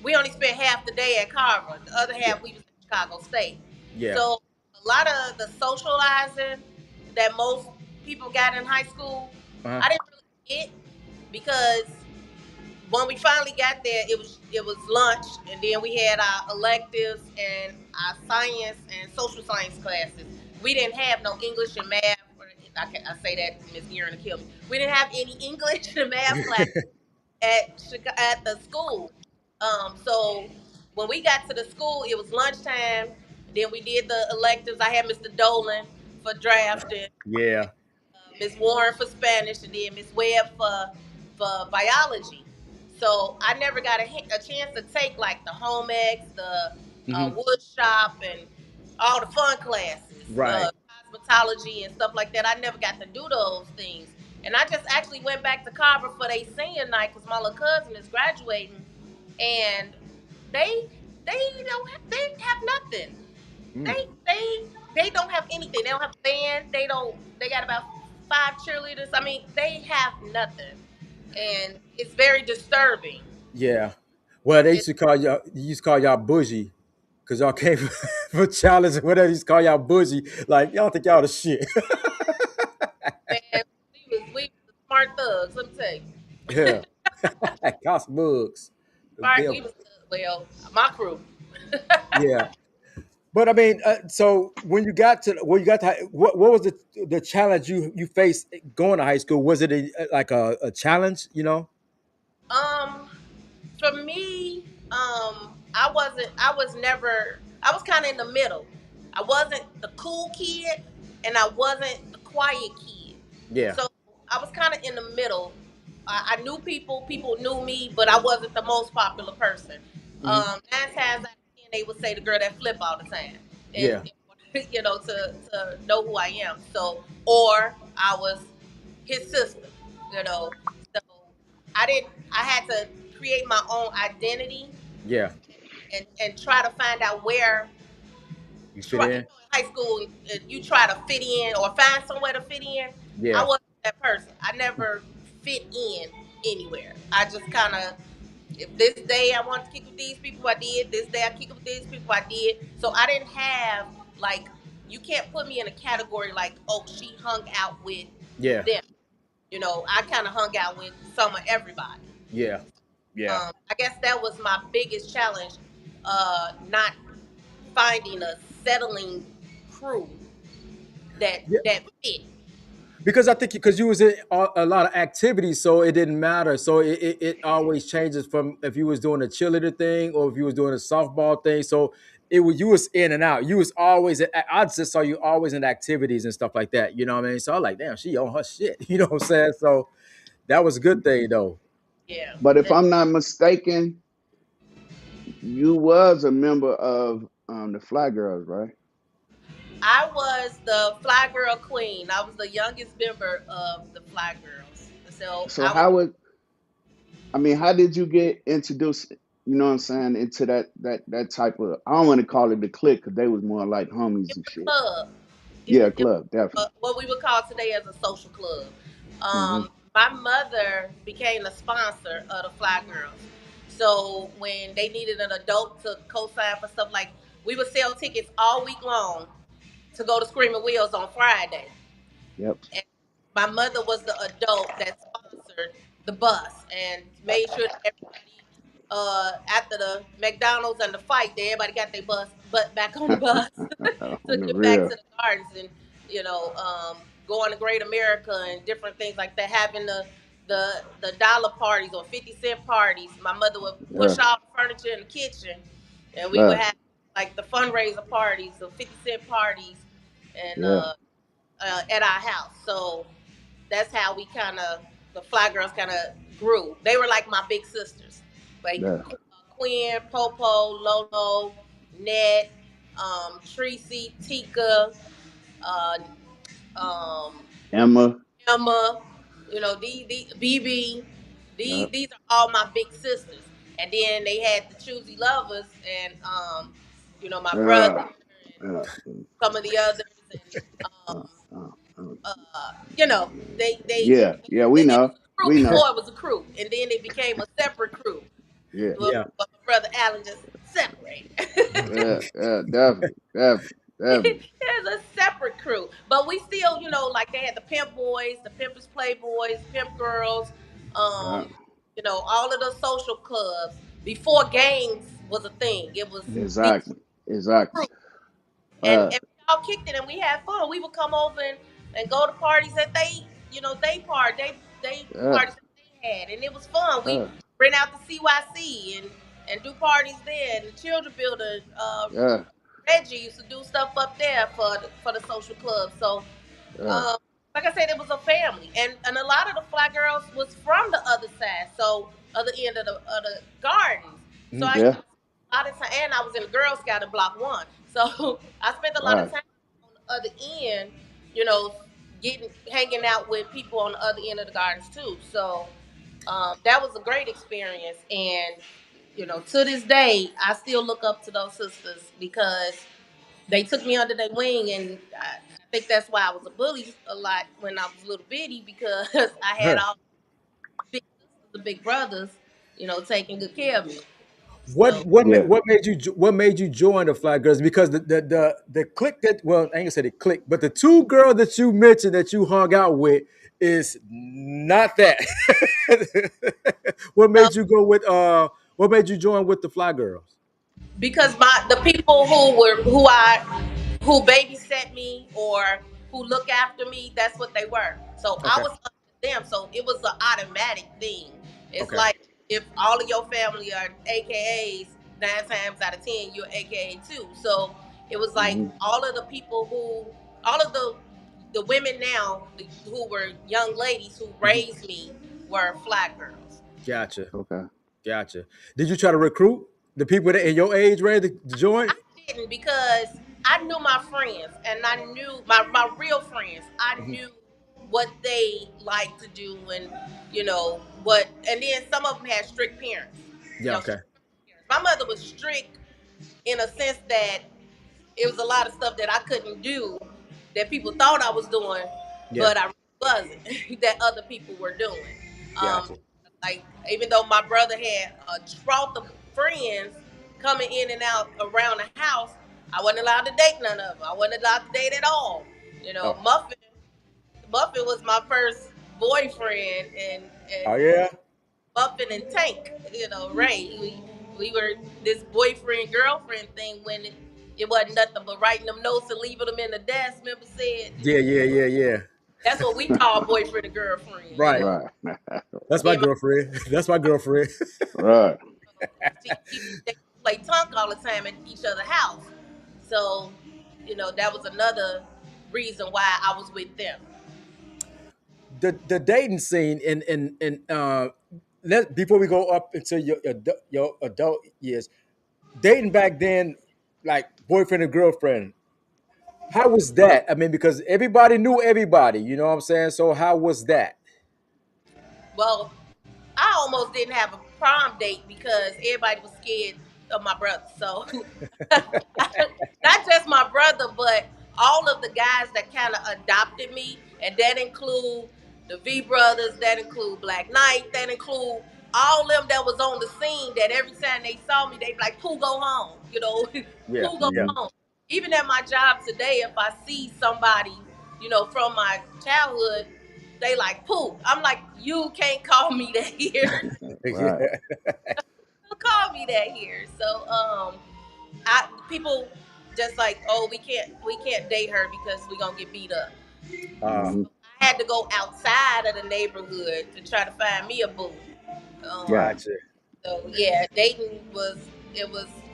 E: we only spent half the day at Carver. The other
C: Yeah,
E: half we was in Chicago State.
C: yeah,
E: So a lot of the socializing that most people got in high school,
C: uh-huh.
E: I didn't really get because when we finally got there, it was lunch, and then we had our electives and our science and social science classes. We didn't have no English and math. I say that Miss Gearing to kill me. We didn't have any English and math class at the school. So when we got to the school, it was lunchtime. Then we did the electives. I had Mr. Dolan for drafting,
C: Yeah.
E: Miss Warren for Spanish, and then Miss Webb for biology. So I never got a chance to take like the home ec, the
C: Hmm.
E: wood shop, and all the fun classes,
C: Right.
E: cosmetology and stuff like that. I never got to do those things. And I just actually went back to Carver for their senior night because my little cousin is graduating, and they they have nothing.
C: Mm.
E: They don't have anything. They don't have a band. They got about five cheerleaders. I mean, they have nothing, and it's very disturbing.
C: Yeah. Well, they used
E: It,
C: to call y'all. You used to call y'all bougie because y'all came for challenge or whatever. You used to call y'all bougie. Like y'all think y'all the shit.
E: man, we was the smart thugs. Let me tell you.
C: Yeah. Cost bugs. The
E: Right, we
C: devil.
E: was well, my crew.
C: Yeah. But I mean, so what was the challenge you faced going to high school? Was it like a challenge? You know?
E: Um, for me, I was never. I was kind of in the middle. I wasn't the cool kid, and I wasn't the quiet kid.
C: Yeah.
E: So I was kind of in the middle. I knew people. People knew me, but I wasn't the most popular person.
C: Hmm.
E: 9 times out of 10, they would say the girl that flip all the time, and
C: Yeah.
E: to know who I am. So, or I was his sister. So I didn't. I had to create my own identity
C: Yeah.
E: and try to find out where.
C: You fit
E: Try,
C: in.
E: in high school, you try to fit in or find somewhere to fit in. I
C: Yeah.
E: wasn't that person. I never fit in anywhere. I just kind of, if this day I wanted to kick with these people, I did. This day I kick with these people, I did. So I didn't have like, you can't put me in a category like, oh, she hung out with
C: Yeah.
E: them. I kind of hung out with some of everybody.
C: Yeah. Yeah.
E: I guess that was my biggest challenge, not finding a settling crew that
C: Yeah,
E: that fit.
C: because I think because you was in a lot of activities, so it didn't matter. So it always changes from if you was doing a cheerleader thing or if you was doing a softball thing. So it was you was in and out. You was always I just saw you always in activities and stuff like that. You know what I mean? So I like, damn, she on her shit. You know what I'm saying? So that was a good thing though.
E: Yeah.
D: But if I'm not mistaken, you was a member of the Fly Girls, right?
E: I was the Fly Girl Queen. I was the youngest member of the Fly Girls. So
D: So
E: I was
D: how would I mean, how did you get introduced? You know what I'm saying, into that type of, I don't want to call it the clique because they was more like homies
E: in
D: and
E: the
D: shit.
E: club.
D: Yeah,
E: It
D: club,
E: was
D: definitely.
E: what we would call today as a social club.
D: Hmm.
E: My mother became a sponsor of the Fly Girls. So when they needed an adult to co-sign for stuff like, we would sell tickets all week long to go to Screaming Wheels on Friday.
D: Yep.
E: And my mother was the adult that sponsored the bus and made sure that everybody, after the McDonald's and the fight, that everybody got their bus but back on the bus to
D: On the
E: get back
D: real.
E: to the gardens and you know going to Great America and different things like that. Having the dollar parties or 50-cent parties. My mother would
D: Yeah,
E: push all the furniture in the kitchen, and we would
D: yeah,
E: have like the fundraiser parties, the 50-cent parties, and
D: yeah,
E: at our house. So that's how we kind of, the Fly Girls kind of grew. They were like my big sisters, like
D: yeah.
E: Quinn, Popo, Lolo, Ned, Tracy, Tika, uh, um,
D: Emma.
E: Emma. You know, the BB.
D: Yeah,
E: These are all my big sisters. And then they had the Choosy Lovers and you know, my brother
D: yeah,
E: and
D: yeah.
E: some of the others and
D: Uh,
E: um
D: uh, uh,
E: you know,
D: yeah, yeah. We
E: it was
D: know.
E: a crew
D: We know.
E: before it was a crew, and then it became a separate crew.
D: Yeah,
E: What
C: Yeah.
E: my brother Allen just separated.
D: yeah, yeah. Definitely, definitely, definitely.
E: It's a separate crew, but we still, you know, like they had the Pimp Boys, the Pimpers Playboys, Pimp Girls,
D: Yeah,
E: you know, all of the social clubs before gangs was a thing. It was these
D: exactly, exactly.
E: crews.
D: Uh,
E: And we all kicked it and we had fun. We would come over and go to parties that they, you know, they
D: yeah,
E: parties that they had, and it was fun. We
D: yeah,
E: rent out the CYC and do parties there. And the Children Builder,
D: yeah,
E: Reggie used to do stuff up there for the social club. So
D: yeah.
E: um, like I said, it was a family, and a lot of the Fly Girls was from the other side, so other end of the gardens. So
C: Mhm.
E: I
D: Yeah.
E: a lot of time, and I was in the Girl Scout in Block One, so I spent a lot of
D: Right.
E: time on the other end, you know, getting hanging out with people on the other end of the gardens too. So that was a great experience, and you know, to this day, I still look up to those sisters because they took me under their wing, and I think that's why I was a bully a lot when I was a little bitty because I had all big sisters and big brothers, you know, taking good care of me. So
D: Yeah.
C: What made you join the Fly Girls? Because the clique that, well, I ain't gonna say the clique, but the two girls that you mentioned that you hung out with is not that. What
E: uh,
C: made you go with what made you join with the Fly Girls?
E: because the people who babysat me or who look after me, that's what they were. So I
C: Okay.
E: was up to them. So it was an automatic thing. It's
C: Okay.
E: like if all of your family are AKAs, 9 times out of 10 you're AKA too. So it was like
D: Hmm.
E: all of the women now who were young ladies who
D: Hmm.
E: raised me were Fly Girls.
C: Gotcha.
D: Okay.
C: Gotcha. Did you try to recruit the people that in your age range to join?
E: I didn't because I knew my friends and I knew my real friends. I
C: Mhm.
E: knew what they like to do and you know what. And then some of them had strict parents. You
C: Yeah.
E: know,
C: Okay.
E: strict parents. My mother was strict in a sense that it was a lot of stuff that I couldn't do that people thought I was doing,
C: Yeah.
E: but I wasn't. That other people were doing. Um,
C: Gotcha.
E: like even though my brother had a trough of friends coming in and out around the house, I wasn't allowed to date none of them. I wasn't allowed to date at all. You know,
C: Oh.
E: Muffin was my first boyfriend, and
C: Oh yeah.
E: Muffin and Tank. You know, Ray. We were this boyfriend girlfriend thing when it wasn't nothing but writing them notes and leaving them in the desk. Remember said
C: Yeah, yeah, yeah, yeah.
E: that's what we call boyfriend and girlfriend. You
C: Right.
E: know,
D: Right.
C: That's
E: me
C: my
E: and my
C: girlfriend. That's my girlfriend.
D: Right.
E: they play tongue all the time at each other's house. So, that was another reason why I was with them.
C: The dating scene in let before we go up into your adult years, dating back then, like boyfriend and girlfriend. How was that? I mean, because everybody knew everybody, you know what I'm saying? So how was that?
E: Well, I almost didn't have a prom date because everybody was scared of my brother. So, not just my brother, but all of the guys that kind of adopted me, and that include the V brothers, that include Black Knight, that include all them that was on the scene. That every time they saw me, they be like, "Pooh, go home,"
C: Yeah,
E: "Pooh, go
C: yeah.
D: Hmm.
E: home." Even at my job today, if I see somebody, from my childhood, they like Pooh. I'm like, you can't call me that here.
D: Right.
C: Yeah.
E: You call me that here. So I people just like, oh, we can't date her because we're gonna get beat up.
C: Uh,
D: Hmm.
E: I had to go outside of the neighborhood to try to find me a boo. Um,
D: Right.
C: gotcha,
E: so yeah, dating was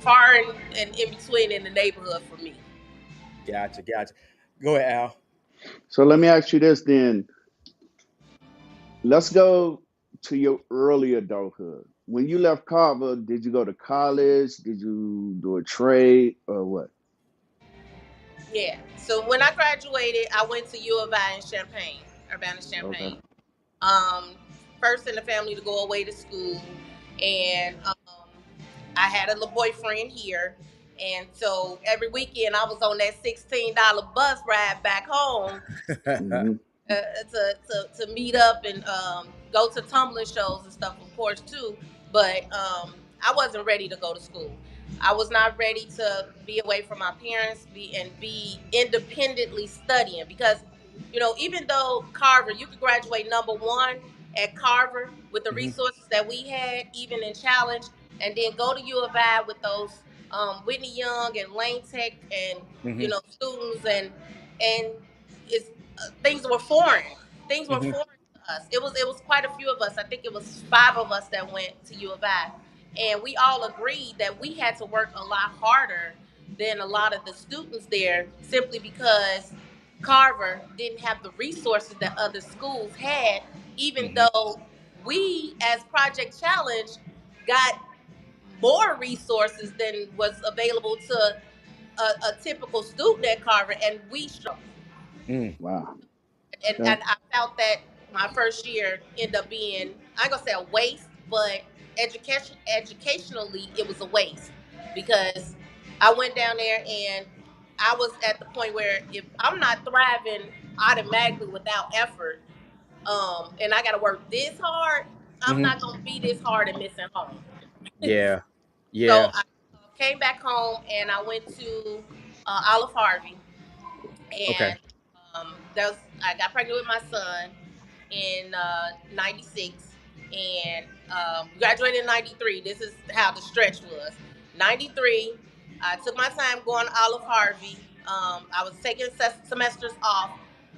E: far and in between in the neighborhood for me.
C: gotcha. Go ahead, Al.
D: So let me ask you this then. Let's go to your early adulthood. When you left Carver, did you go to college? Did you do a trade or what?
E: Yeah. So when I graduated, I went to U of I in Champaign, Urbana
D: Okay.
E: Champaign. Um, First in the family to go away to school, and I had a little boyfriend here, and so every weekend I was on that $16 bus ride back home
D: Hmm.
E: to meet up and go to tumbling shows and stuff, of course, too. But I wasn't ready to go to school. I was not ready to be away from my parents, be independently studying because, even though Carver, you could graduate number one at Carver with the
C: Hmm.
E: resources that we had, even in Challenge, and then go to U of I with those Whitney Young and Lane Tech and
C: Hmm.
E: students and it's things were foreign. Things were
C: Hmm.
E: foreign to us. It was quite a few of us. I think it was five of us that went to U of I, and we all agreed that we had to work a lot harder than a lot of the students there, simply because Carver didn't have the resources that other schools had. Even
C: Hmm.
E: though we, as Project Challenge, got more resources than was available to a typical student at Carver, and we struggled.
C: Mm.
D: Wow.
E: And
D: Okay.
E: I felt that my first year ended up being, I ain't gonna say a waste, but educationally it was a waste because I went down there and I was at the point where if I'm not thriving automatically without effort, and I gotta work this hard, I'm
C: Hmm.
E: not gonna be this hard and missing home.
C: Yeah,
E: So
C: yeah.
E: I came back home and I went to Olive Harvey,
C: Okay.
E: and I got pregnant with my son in '96, and graduated in '93. This is how the stretch was. '93, I took my time going to Olive Harvey. I was taking semesters off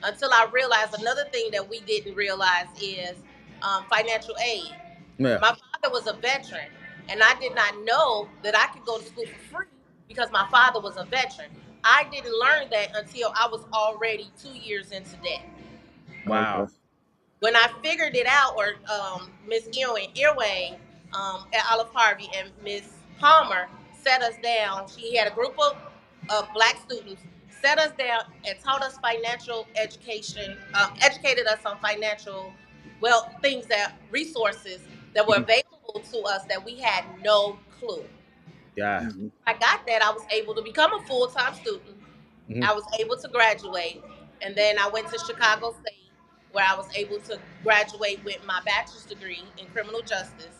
E: until I realized another thing that we didn't realize is financial aid.
C: Yeah.
E: My father was a veteran, and I did not know that I could go to school for free because my father was a veteran. I didn't learn that until I was already 2 years into debt.
C: Wow.
D: Okay.
E: When I figured it out, or Miss Earway at Olive Harvey and Miss Palmer set us down. She had a group of black students, set us down and taught us financial education, educated us on financial, well, things that resources that were
C: Hmm.
E: available to us that we had no clue.
C: Yeah.
D: Hmm.
E: I got that, I was able to become a full time student.
C: Hmm.
E: I was able to graduate, and then I went to Chicago State, where I was able to graduate with my bachelor's degree in criminal justice.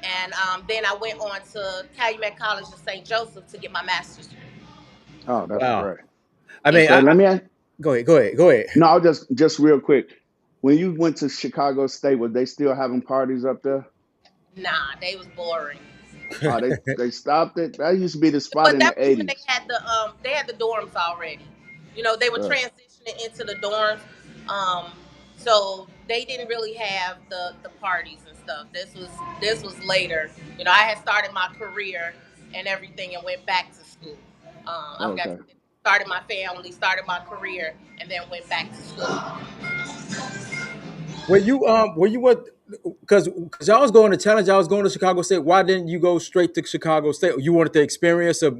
E: And then I went on to Calumet College in St. Joseph to get my master's degree.
D: Oh, that's
C: Wow.
D: great.
C: I
E: Yeah.
C: mean,
D: So let me ask,
C: go ahead. Go ahead. Go ahead.
D: no, I'll just real quick. When you went to Chicago State, were they still having parties up there?
E: Nah, they was boring.
D: Oh, they stopped it. That used to be the spot
E: But
D: in
E: that
D: the
E: was when they
D: '80s.
E: had they had the dorms already. You know, they were
D: Right.
E: transitioning into the dorms. Um, so they didn't really have the parties and stuff. This was later. You know, I had started my career and everything and went back to school. I forgot to
D: Okay.
E: say, started my family, started my career, and then went back to school.
C: Were you what? Because I was going to challenge. I was going to Chicago State. Why didn't you go straight to Chicago State? You wanted the experience of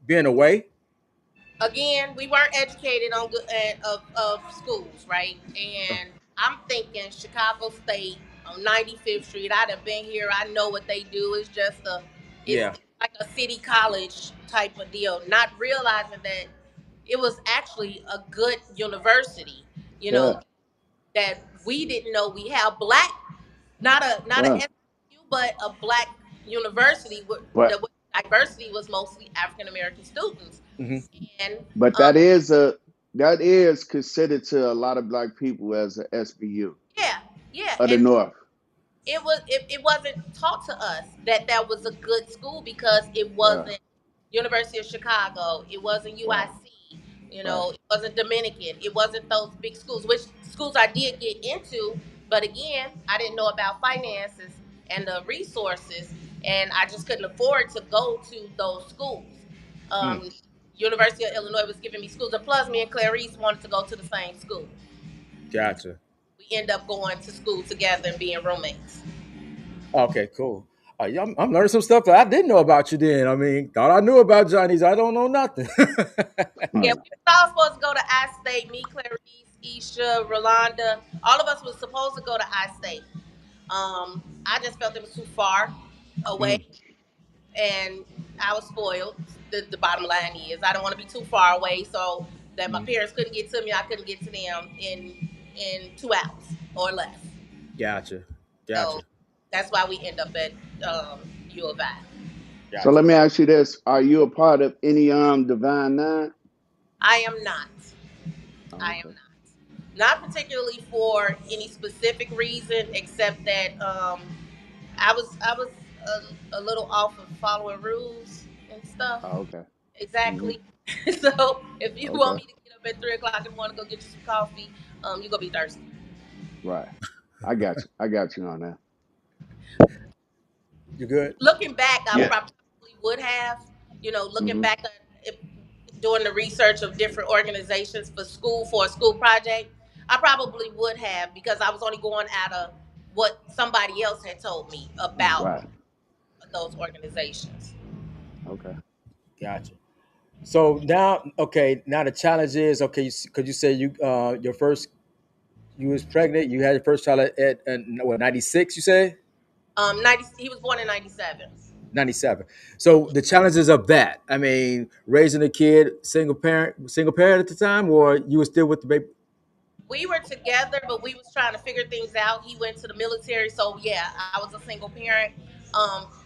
C: being away.
E: Again, we weren't educated on good of schools, right? And I'm thinking Chicago State on 95th Street. I'd have been here. I know what they do. It's
C: Yeah.
E: like a city college type of deal. Not realizing that it was actually a good university. You know
D: Yeah.
E: that we didn't know we have black, not a
D: Right.
E: SU, but a black university where
D: But
E: the diversity was mostly African American students,
C: Hmm.
E: and
D: but
E: um,
D: that is considered to a lot of black people as a SBU
E: yeah, yeah,
D: of the
E: and
D: North.
E: it wasn't taught to us that that was a good school because it
D: Right.
E: wasn't University of Chicago, it wasn't
D: Right.
E: UIC, you
D: Right.
E: know, it wasn't Dominican, it wasn't those big schools, which schools I did get into, but again, I didn't know about finances and the resources, and I just couldn't afford to go to those schools.
C: Mm,
E: Um, University of Illinois was giving me schools, and plus, me and Clarice wanted to go to the same school.
C: gotcha.
E: We end up going to school together and being roommates.
C: Okay, cool. Yeah, I'm learning some stuff that I didn't know about you. Then I mean, thought I knew about Johnny's. I don't know nothing.
E: Yeah,
D: Right.
E: we was all supposed to go to I State. Me, Clarice, Isha, Rolanda. All of us was supposed to go to I State. I just felt it was too far away,
C: Mhm.
E: and I was spoiled. The bottom line is, I don't want to be too far away, so that my
C: Mhm.
E: parents couldn't get to me. I couldn't get to them in 2 hours or less.
C: Gotcha,
E: So
C: gotcha,
E: that's why we end up at U of I.
D: So
C: gotcha.
D: let me ask you this: Are you a part of any Divine Nine?
E: I am not.
D: Oh,
E: I am
D: okay.
E: not. Not particularly for any specific reason, except that I was a little off of following rules and stuff.
D: Oh, okay. Hmm.
E: Exactly. So if you want
D: Okay.
E: me to get up at 3 o'clock and want to go get you some coffee, you gonna be thirsty.
D: Right. I got you. I got you on that.
C: You good?
E: Looking back,
D: Yeah.
E: probably would have. You know, looking
D: Hmm.
E: back at if, doing the research of different organizations for a school project, I probably would have because I was only going out of what somebody else had told me about
D: Right.
E: those organizations.
D: Okay.
C: Gotcha. So now, okay, now the challenge is okay. Could you say you your first you was pregnant? You had your first child at what 96? You say
E: 90. He was born in '97.
C: 97. So the challenges of that. I mean, raising a kid, single parent at the time, or you were still with the baby.
E: We were together, but we was trying to figure things out. He went to the military, so yeah, I was a single parent.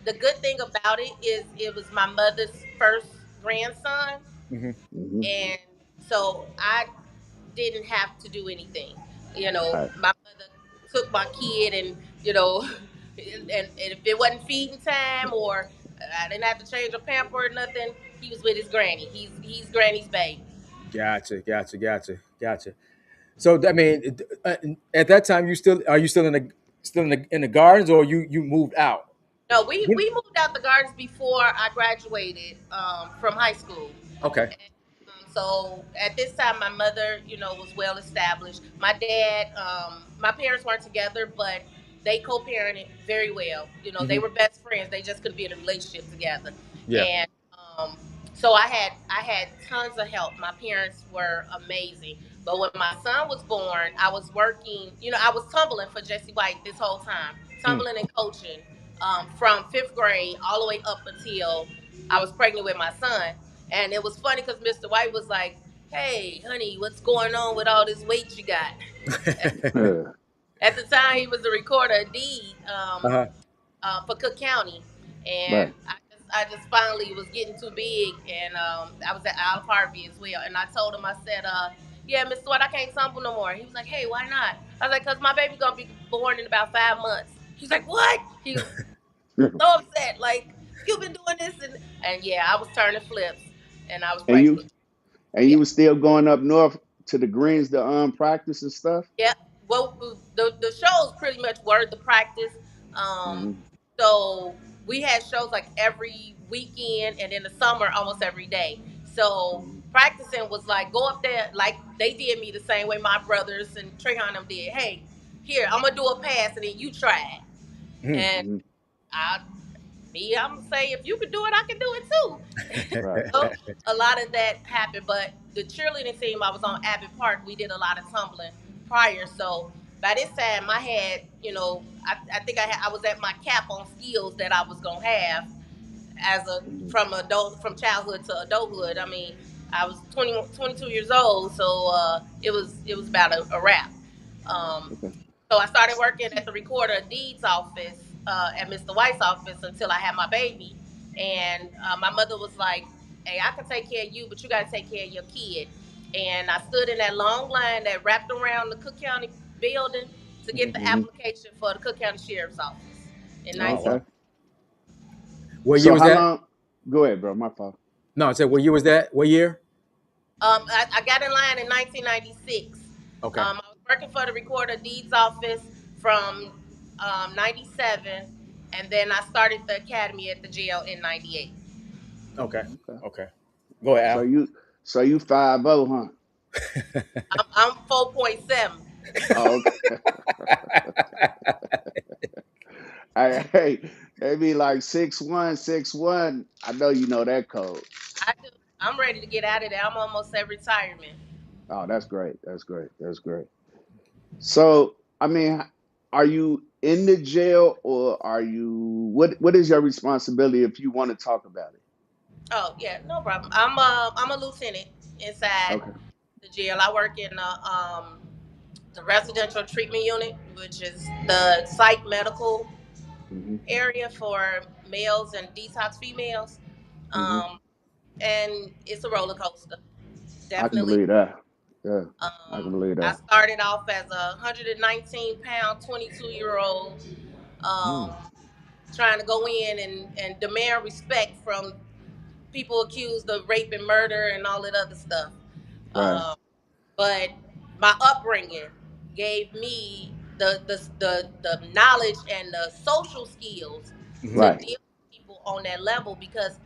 E: The good thing about it is it was my mother's first grandson,
C: Hmm.
D: Hmm.
E: and so I didn't have to do anything. You know,
D: Right.
E: my mother took my kid, and and if it wasn't feeding time or I didn't have to change a pamper or nothing, he was with his granny. He's granny's baby.
C: Gotcha, gotcha, gotcha, gotcha. So I mean, at that time, you still in the gardens, or you moved out?
E: No, we
C: When-
E: we moved out the gardens before I graduated from high school.
C: Okay.
E: So at this time, my mother, was well established. My dad, my parents weren't together, but they co-parented very well. They
C: Hmm.
E: were best friends. They just couldn't be in a relationship together.
C: Yeah.
E: And so I had tons of help. My parents were amazing. But when my son was born, I was working. I was tumbling for Jesse White this whole time,
C: Mm.
E: tumbling and coaching from fifth grade all the way up until I was pregnant with my son. And it was funny because Mr. White was like, "Hey, honey, what's going on with all this weight you got?"
D: Yeah.
E: At the time, he was the recorder of deed
C: Uh-huh.
E: for Cook County, and
D: Right.
E: I just finally was getting too big, and I was at Olive Harvey as well. And I told him, I said, "Yeah, Mr. White, I can't tumble no more." He was like, "Hey, why not?" I was like, "Cause my baby gonna be born in about 5 months." He's like, "What?" He was so upset, like, "You've been doing this," and yeah, I was turning flips. and I was
D: And you
E: pregnant.
D: and
E: Yeah.
D: you was still going up north to the greens to practice and stuff.
E: Yeah. Well, the shows pretty much were the practice. Um,
D: Hmm.
E: so we had shows like every weekend, and in the summer, almost every day. So
D: Hmm.
E: practicing was like go up there, like they did me the same way my brothers and Trehan them did. Hey, here I'm gonna do a pass, and then you try it.
C: Mhm.
E: And
D: Hmm.
E: I, I'm gonna say if you can do it, I can do it too.
D: Right.
E: So a lot of that happened, but the cheerleading team I was on Abbott Park, we did a lot of tumbling prior. So by this time, I had, I think I was at my cap on skills that I was gonna have as a
D: Hmm.
E: from childhood to adulthood. I mean, I was 22 years old, so it was about a wrap. Um,
D: Okay.
E: so I started working at the recorder of deeds office at Mr. White's office until I had my baby, and my mother was like, "Hey, I can take care of you, but you got to take care of your kid." And I stood in that long line that wrapped around the Cook County building to get
C: Mhm.
E: the
D: Hmm.
E: application for the Cook County Sheriff's Office in
C: Oh wow.
D: Okay.
E: 19.
C: What year
D: So
C: was
D: how
C: that?
D: long? Go ahead, bro. My fault.
C: No, I said what year was that? What year?
E: I got in line in 1996.
C: Okay.
E: I was working for the Recorder Deeds Office from 97, and then I started the academy at the jail in 98.
C: Okay.
D: Okay.
C: Okay. Go
D: So
C: ahead,
D: you 5-0, huh?
C: Al.
E: I'm 4.7.
D: Oh, okay. Hey, they be like 6'1", 6'1". I know you know that code.
E: I do. I'm ready to get out of there. I'm almost at retirement.
D: Oh, that's great. That's great. That's great. So, I mean, are you in the jail or are you? What is your responsibility if you want to talk about it?
E: Oh yeah, no problem. I'm a lieutenant inside
D: Okay.
E: the jail. I work in the residential treatment unit, which is the psych medical
D: Hmm.
E: area for males and detox females.
D: Hmm.
E: Um, and it's a roller coaster,
D: I can
E: definitely.
D: believe that. Yeah, I can believe
E: I
D: that.
E: started off as a 119-pound, 22-year-old,
D: Mm.
E: um, trying to go in and demand respect from people accused of rape and murder and all that other stuff.
D: Right.
E: Um, but my upbringing gave me the knowledge and the social skills to
C: Mhm.
D: Right.
E: deal with people on that level because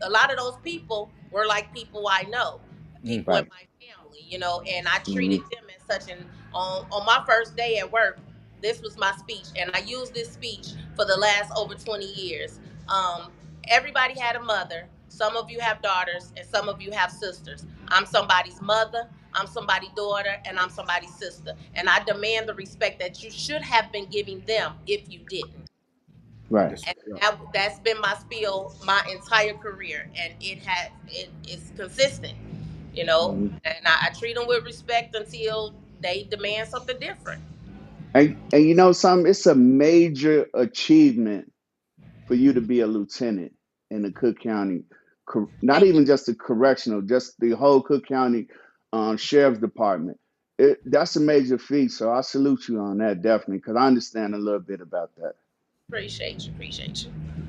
E: a lot of those people were like people I know,
C: Mhm.
E: people in
D: Right.
E: my family, and I
D: Hmm.
E: treated them as such. And on my first day at work, this was my speech, and I used this speech for the last over 20 years. Um, Everybody had a mother. Some of you have daughters, and some of you have sisters. I'm somebody's mother. I'm somebody's daughter, and I'm somebody's sister. And I demand the respect that you should have been giving them if you didn't.
D: Right.
C: Yes.
E: And
C: Yeah.
E: that's been my spiel my entire career, and it's consistent,
D: Hmm.
E: and I treat them with respect until they demand something different.
D: And you know something? It's a major achievement for you to be a lieutenant in the Cook County, not
E: Thank you.
D: even just the correctional, just the whole Cook County Sheriff's Department. That's a major feat, so I salute you on that definitely because I understand a little bit about that,
E: Appreciate you.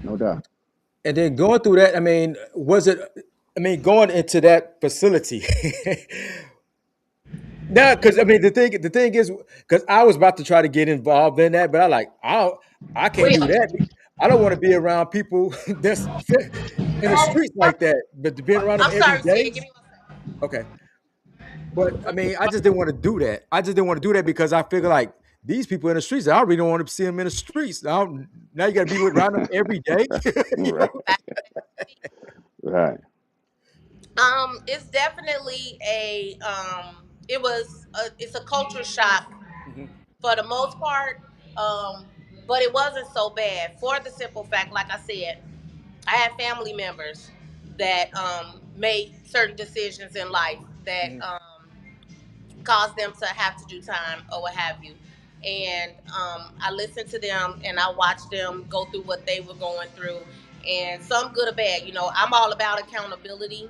D: no doubt.
C: And then going through that, I mean, was it? I mean, going into that facility. No, because I mean, the thing is, because I was about to try to get involved in that, but I can't do
E: Really?
C: that. I don't want to be around people that's in the streets like that. But to be around them
E: I'm
C: every
E: sorry,
C: day,
E: Sid. Give me 1 second.
C: okay. But I mean, I just didn't want to do that. I just didn't want to do that because I figure like these people in the streets, I really don't want to see them in the streets. Now you got to be around them every day. You
D: Right,
C: know?
D: right.
E: It's definitely it's a culture shock
C: Mhm.
E: for the most part. Um, but it wasn't so bad for the simple fact, like I said, I had family members that made certain decisions in life that
C: Mhm.
E: caused them to have to do time or what have you. And I listened to them and I watched them go through what they were going through, and some good or bad. I'm all about accountability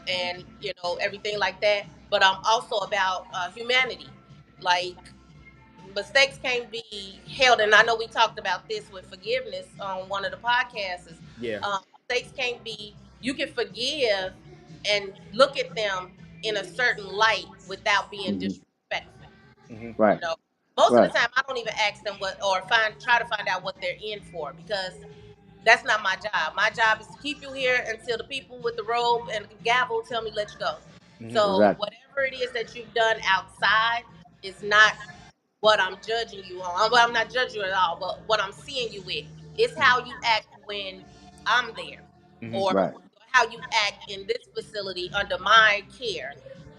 E: and everything like that. But I'm also about humanity. Like mistakes can't be held, and I know we talked about this with forgiveness on one of the podcasts.
C: Yeah.
E: Mistakes can't be. You can forgive, and look at them in a certain light without being
D: Hmm.
E: disrespectful.
C: Hmm.
E: You
D: Right.
E: know, most of the
D: Right.
E: time I don't even ask them what or try to find out what they're in for, because that's not my job. My job is to keep you here until the people with the robe and the gavel tell me let you go.
C: Hmm.
E: So
D: Exactly.
E: whatever it is that you've done outside is not what I'm judging you on. Well, I'm not judging you at all, but what I'm seeing you with is how you act when I'm there,
C: Hmm.
E: or
D: Right.
E: how you act in this facility under my care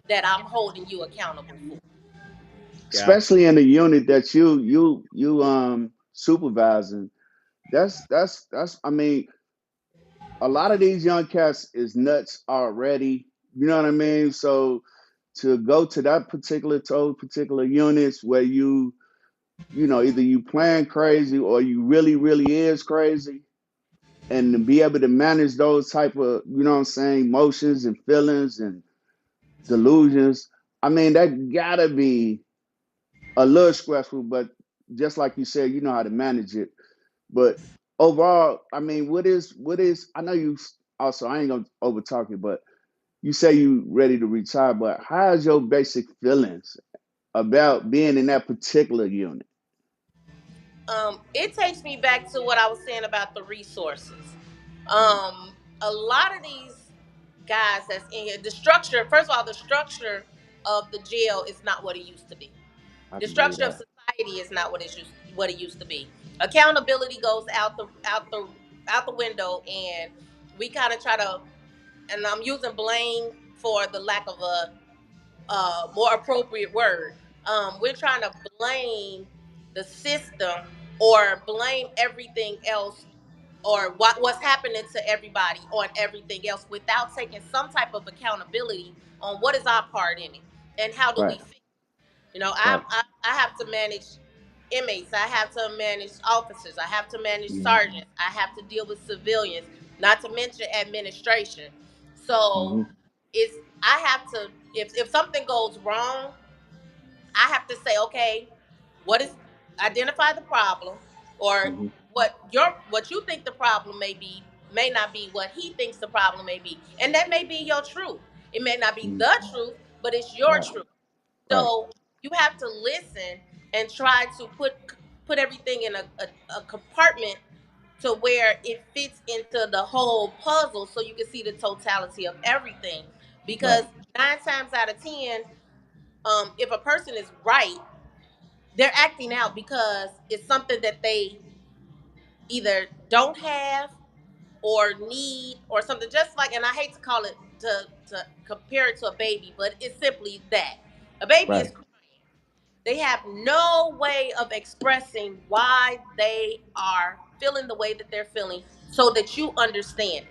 E: that I'm holding you accountable for.
C: Gotcha.
D: Especially in the unit that you supervising. That's. I mean, a lot of these young cats is nuts already. You know what I mean? So to go to that particular units where you know either you playing crazy or you really is crazy, and to be able to manage those type of, you know what I'm saying, emotions and feelings and delusions. I mean, that gotta be a little stressful, but just like you said, you know how to manage it. But overall, I mean, what is I know you also, I ain't gonna over talk you, but you say you ready to retire, but how's your basic feelings about being in that particular unit?
E: It takes me back to what I was saying about the resources.
D: Mhm.
E: A lot of these guys that's in here, the structure, first of all, the structure of the jail is not what it used to be.
D: I
E: The
D: can believe
E: structure of
D: that.
E: society is not what it used to be. Accountability goes out the window, and we kind of try to, and I'm using blame for the lack of a more appropriate word. We're trying to blame the system or blame everything else, or what's happening to everybody on everything else, without taking some type of accountability on what is our part in it and how do we
D: Right.
E: fix it. You know,
D: Right.
E: I have to manage inmates, I have to manage officers, I have to manage
D: Hmm.
E: sergeants, I have to deal with civilians, not to mention administration. So
D: Hmm.
E: it's I have to, if something goes wrong, I have to say, okay, what is identify the problem, or
D: Hmm.
E: what you think the problem may not be what he thinks the problem may be, and that may be your truth. It may not be
D: Hmm.
E: the truth, but it's your
D: Right.
E: truth.
D: Right.
E: So you have to listen and try to put everything in a compartment to where it fits into the whole puzzle, so you can see the totality of everything.
D: Right.
E: Because 9 times out of 10, if a person is right, they're acting out because it's something that they either don't have or need or something. Just like, and I hate to call it, to compare it to a baby, but it's simply that a baby is
D: Right.
E: crying. They have no way of expressing why they are feeling the way that they're feeling, so that you understand.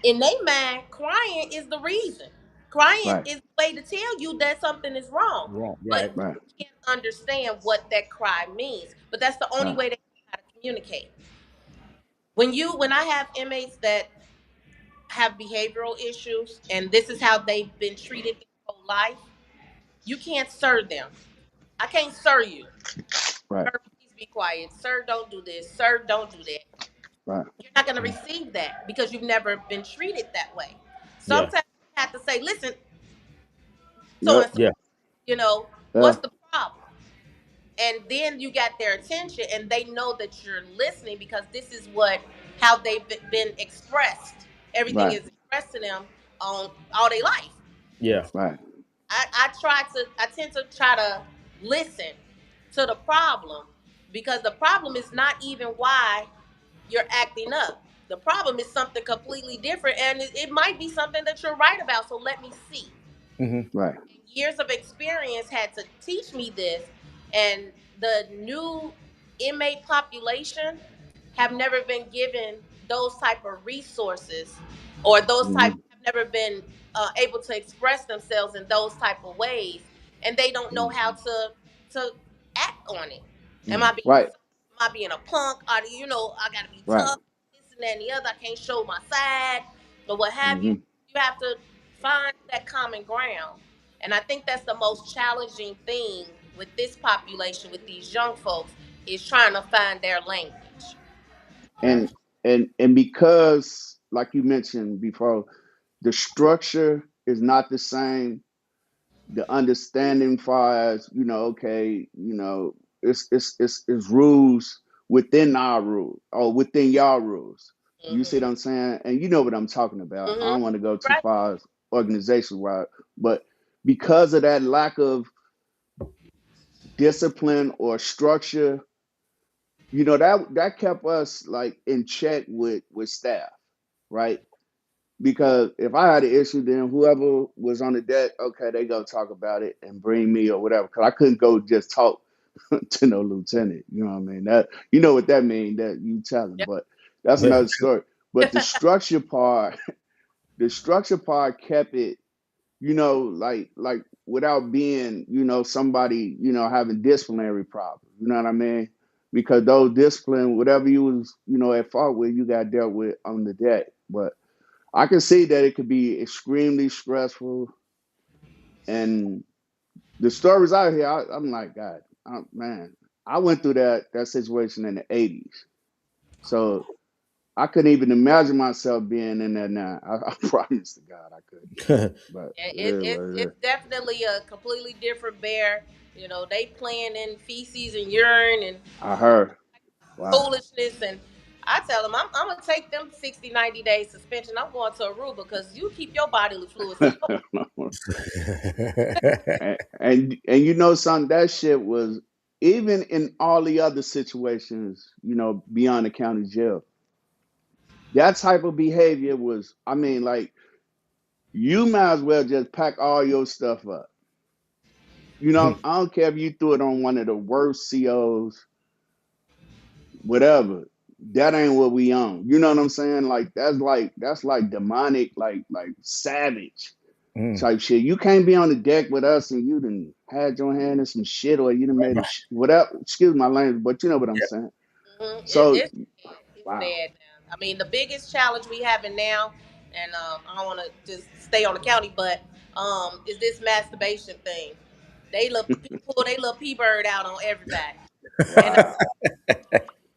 E: In their mind, crying is the reason. Crying
D: Right.
E: is the way to tell you that something is wrong.
C: Wrong.
E: But
C: Right.
D: Right.
E: you can't understand what that cry means. But that's the only
D: Right.
E: way they know how to communicate. When I have inmates that have behavioral issues, and this is how they've been treated their whole life, you can't serve them. I can't serve you.
D: Right.
E: Sir, please be quiet. Sir, don't do this. Sir, don't do that.
D: Right.
E: You're not going to receive that because you've never been treated that way.
C: Yeah.
E: Sometimes you have to say, listen, so
D: Yep.
E: and so,
C: Yeah.
E: what's
D: Yeah.
E: the problem? And then you got their attention, and they know that you're listening, because this is how they've been expressed. Everything
D: Right.
E: is expressed to them on all their life.
C: Yeah.
D: Right.
E: I tend to try to listen to the problem, because the problem is not even why you're acting up. The problem is something completely different, and it might be something that you're right about. So let me see.
C: Hmm.
D: Right.
E: And years of experience had to teach me this, and the new inmate population have never been given those type of resources, or those type
D: Hmm.
E: have never been able to express themselves in those type of ways, and they don't know how to act on it. Am I being
D: Right.
E: am I being a punk? I gotta be
D: Right.
E: tough, this and that and the other. I can't show my side, but what have you.
D: Hmm.
E: You have to find that common ground. And I think that's the most challenging thing with this population, with these young folks, is trying to find their language.
D: And
C: Gotcha.
D: and because, like you mentioned before, The structure is not the same. The understanding far as, okay, it's rules within our rules or within y'all rules. You see what
E: Mhm.
D: I'm saying? And you know what I'm talking about. I
E: Mhm.
D: don't want to go too
E: Right.
D: far as organization wide, but because of that lack of discipline or structure, that kept us like in check with staff, right? Because if I had an issue, then whoever was on the deck, okay, they go talk about it and bring me or whatever. Because I couldn't go just talk to no lieutenant. You know what I mean? That you know what that means, that you tell him.
E: Yep.
D: But that's
C: Yeah.
D: another story. But the structure part, the structure part kept it, like without being, somebody, having disciplinary problems. You know what I mean? Because those discipline, whatever you was, at fault with, you got dealt with on the deck. But I can see that it could be extremely stressful. And the stories out here, I'm like, God, man, I went through that situation in the '80s, so I couldn't even imagine myself being in there now. I promise to God, I couldn't. But
E: Yeah,
D: yeah,
E: it's definitely a completely different bear. They playing in feces and urine and
D: I heard. Wow.
E: foolishness, and I tell them I'm gonna take them 60, 90 days suspension. I'm going to Aruba because you keep your bodily fluids to your.
D: and something, that shit was, even in all the other situations, beyond the county jail, that type of behavior was, I mean, like, you might as well just pack all your stuff up. I don't care if you threw it on one of the worst COs, whatever. That ain't what we own. You know what I'm saying? Like that's like demonic, like savage
C: Mm.
D: type shit. You can't be on the deck with us and you done had your hand in some shit, or you done made a whatever. Excuse my language, but you know what I'm
C: Yeah.
D: saying.
E: Mhm.
D: So
E: It's bad. It's
D: wow,
E: bad now. I mean, the biggest challenge we having now, and I don't want to just stay on the county, but is this masturbation thing. They look pull they little P bird out on everybody, and
D: wow,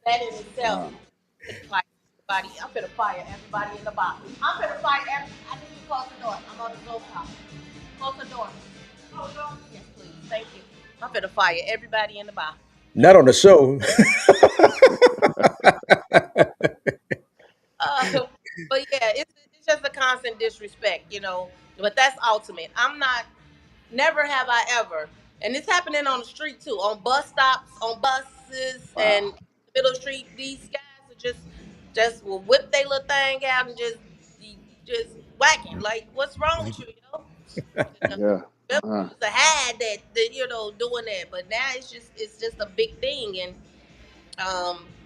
E: that in itself
D: wow.
E: is fire everybody. I'm finna fire everybody in the box. I'm finna fire every. I need you to close the door. I'm on the door top. Close the door. Close the door. Yes, please. Thank you. I'm finna fire everybody in the box.
C: Not on the show.
E: Uh, but yeah, it's just a constant disrespect. But that's ultimate. I'm not. Never have I ever, and it's happening on the street too, on bus stops, on buses, and
D: Wow.
E: middle of the street. These guys are just will whip their little thing out and just whack it. Like, what's wrong with you, yo? You know,
D: Yeah.
E: remember we
D: Uh,
E: used to hide that doing that, but now it's just a big thing, and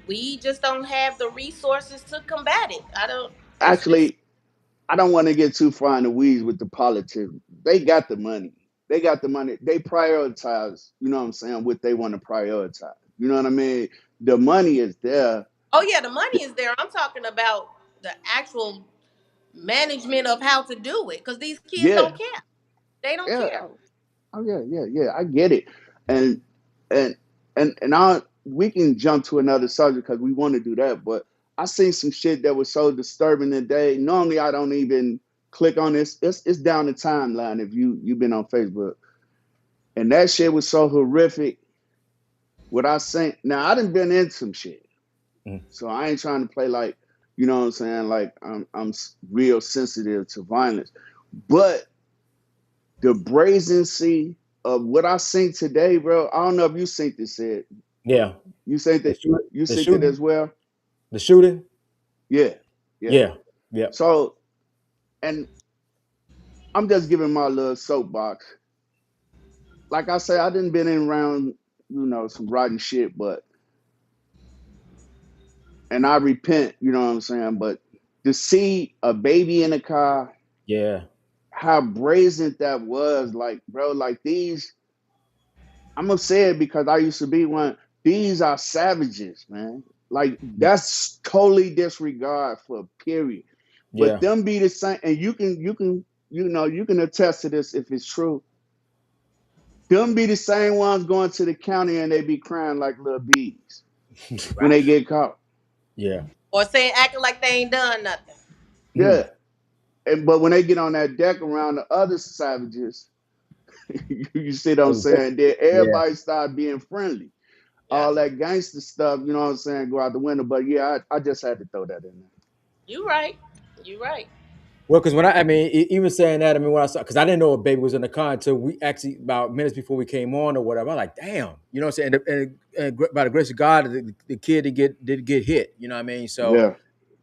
E: we just don't have the resources to combat it. I don't. It's
D: Actually, I don't want to get too far in the weeds with the politics. They got the money. They got the money. They prioritize, you know what I'm saying, what they want to prioritize. You know what I mean? The money is there.
E: Oh yeah, the money is there. I'm talking about the actual management of how to do it because these kids
D: Yeah.
E: don't care. They don't
D: Yeah.
E: care.
D: Oh yeah, yeah, yeah. I get it. And and and we can jump to another subject because we want to do that. But I seen some shit that was so disturbing today. Normally I don't even click on this. It's down the timeline if you've been on Facebook. And that shit was so horrific. What I seen, now I done been in some shit.
C: Mm.
D: So I ain't trying to play like, you know what I'm saying, like I'm real sensitive to violence. But the brazency of what I seen today, bro. I don't know if you seen this. Said
C: Yeah.
D: you seen
C: The
D: that?
C: shoot,
D: You
C: the
D: seen it
C: shooting,
D: as well?
C: the shooting.
D: Yeah, yeah.
C: Yeah. Yeah.
D: So, and I'm just giving my little soapbox. Like I say, I didn't been in around, some rotten shit, but and I repent. You know what I'm saying? But to see a baby in a car,
C: Yeah.
D: how brazen that was, like, bro, like these. I'm gonna say it because I used to be one. These are savages, man. Like that's totally disregard for period. But
C: Yeah.
D: them be the same, and you can attest to this if it's true. Them be the same ones going to the county and they be crying like little bees when they get caught.
C: Yeah.
E: Or saying acting like they ain't done nothing.
C: Mm.
D: Yeah, And but when they get on that deck around the other savages, you see what I'm saying? Then
C: Yeah.
D: everybody start being friendly.
E: Yeah,
D: All that gangster stuff, you know what I'm saying, go out the window. But yeah, I just had to throw that in there.
E: you right. You right.
C: Well, because I mean, even saying that, I mean, when I saw, because I didn't know a baby was in the car until we actually about minutes before we came on or whatever. I'm like, damn, you know what I'm saying? And by the grace of God, the kid did get hit. You know what I mean? So
D: Yeah, yeah.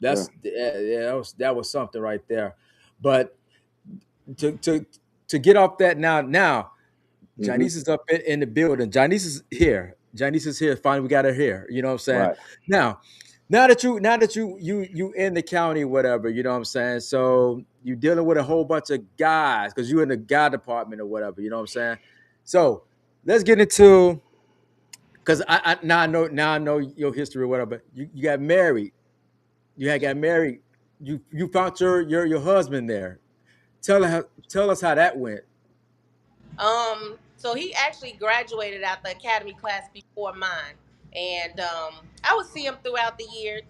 C: that's yeah, that was something right there. But to to to get off that now,
D: Hmm.
C: Janice is up in the building. Janice is here. Janice is here. Finally, we got her here. You know what I'm saying?
D: Right.
C: Now, now that you in the county, whatever, you know what I'm saying? So you dealing with a whole bunch of guys because you're in the guy department or whatever, you know what I'm saying? So let's get into because I know your history or whatever. You got married. You had got married. You found your husband there. Tell us how that went.
E: So he actually graduated out the academy class before mine, and I would see him throughout the years.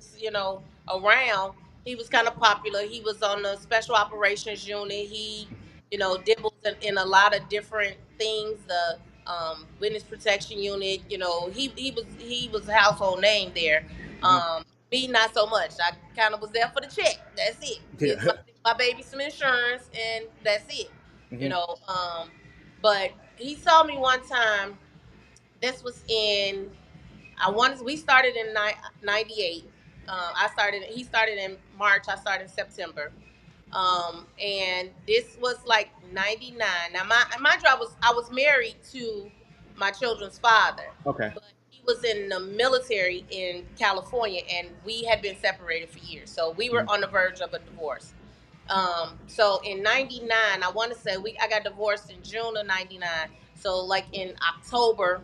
E: Around. He was kind of popular. He was on the special operations unit. He, dibbles in a lot of different things. The witness protection unit. He was a household name there.
C: Mhm.
E: Me not so much. I kind of was there for the check. That's it. Get
C: Yeah.
E: my baby some insurance, and that's it. You
C: Mhm.
E: know. But he saw me one time. This was in we started in 98. He started in March. I started in September. And this was like 99. Now my job was I was married to my children's father,
C: Okay.
E: but he was in the military in California, and we had been separated for years. So we were
C: Mhm.
E: on the verge of a divorce. So in '99, I want to say I got divorced in June of '99. So like in October,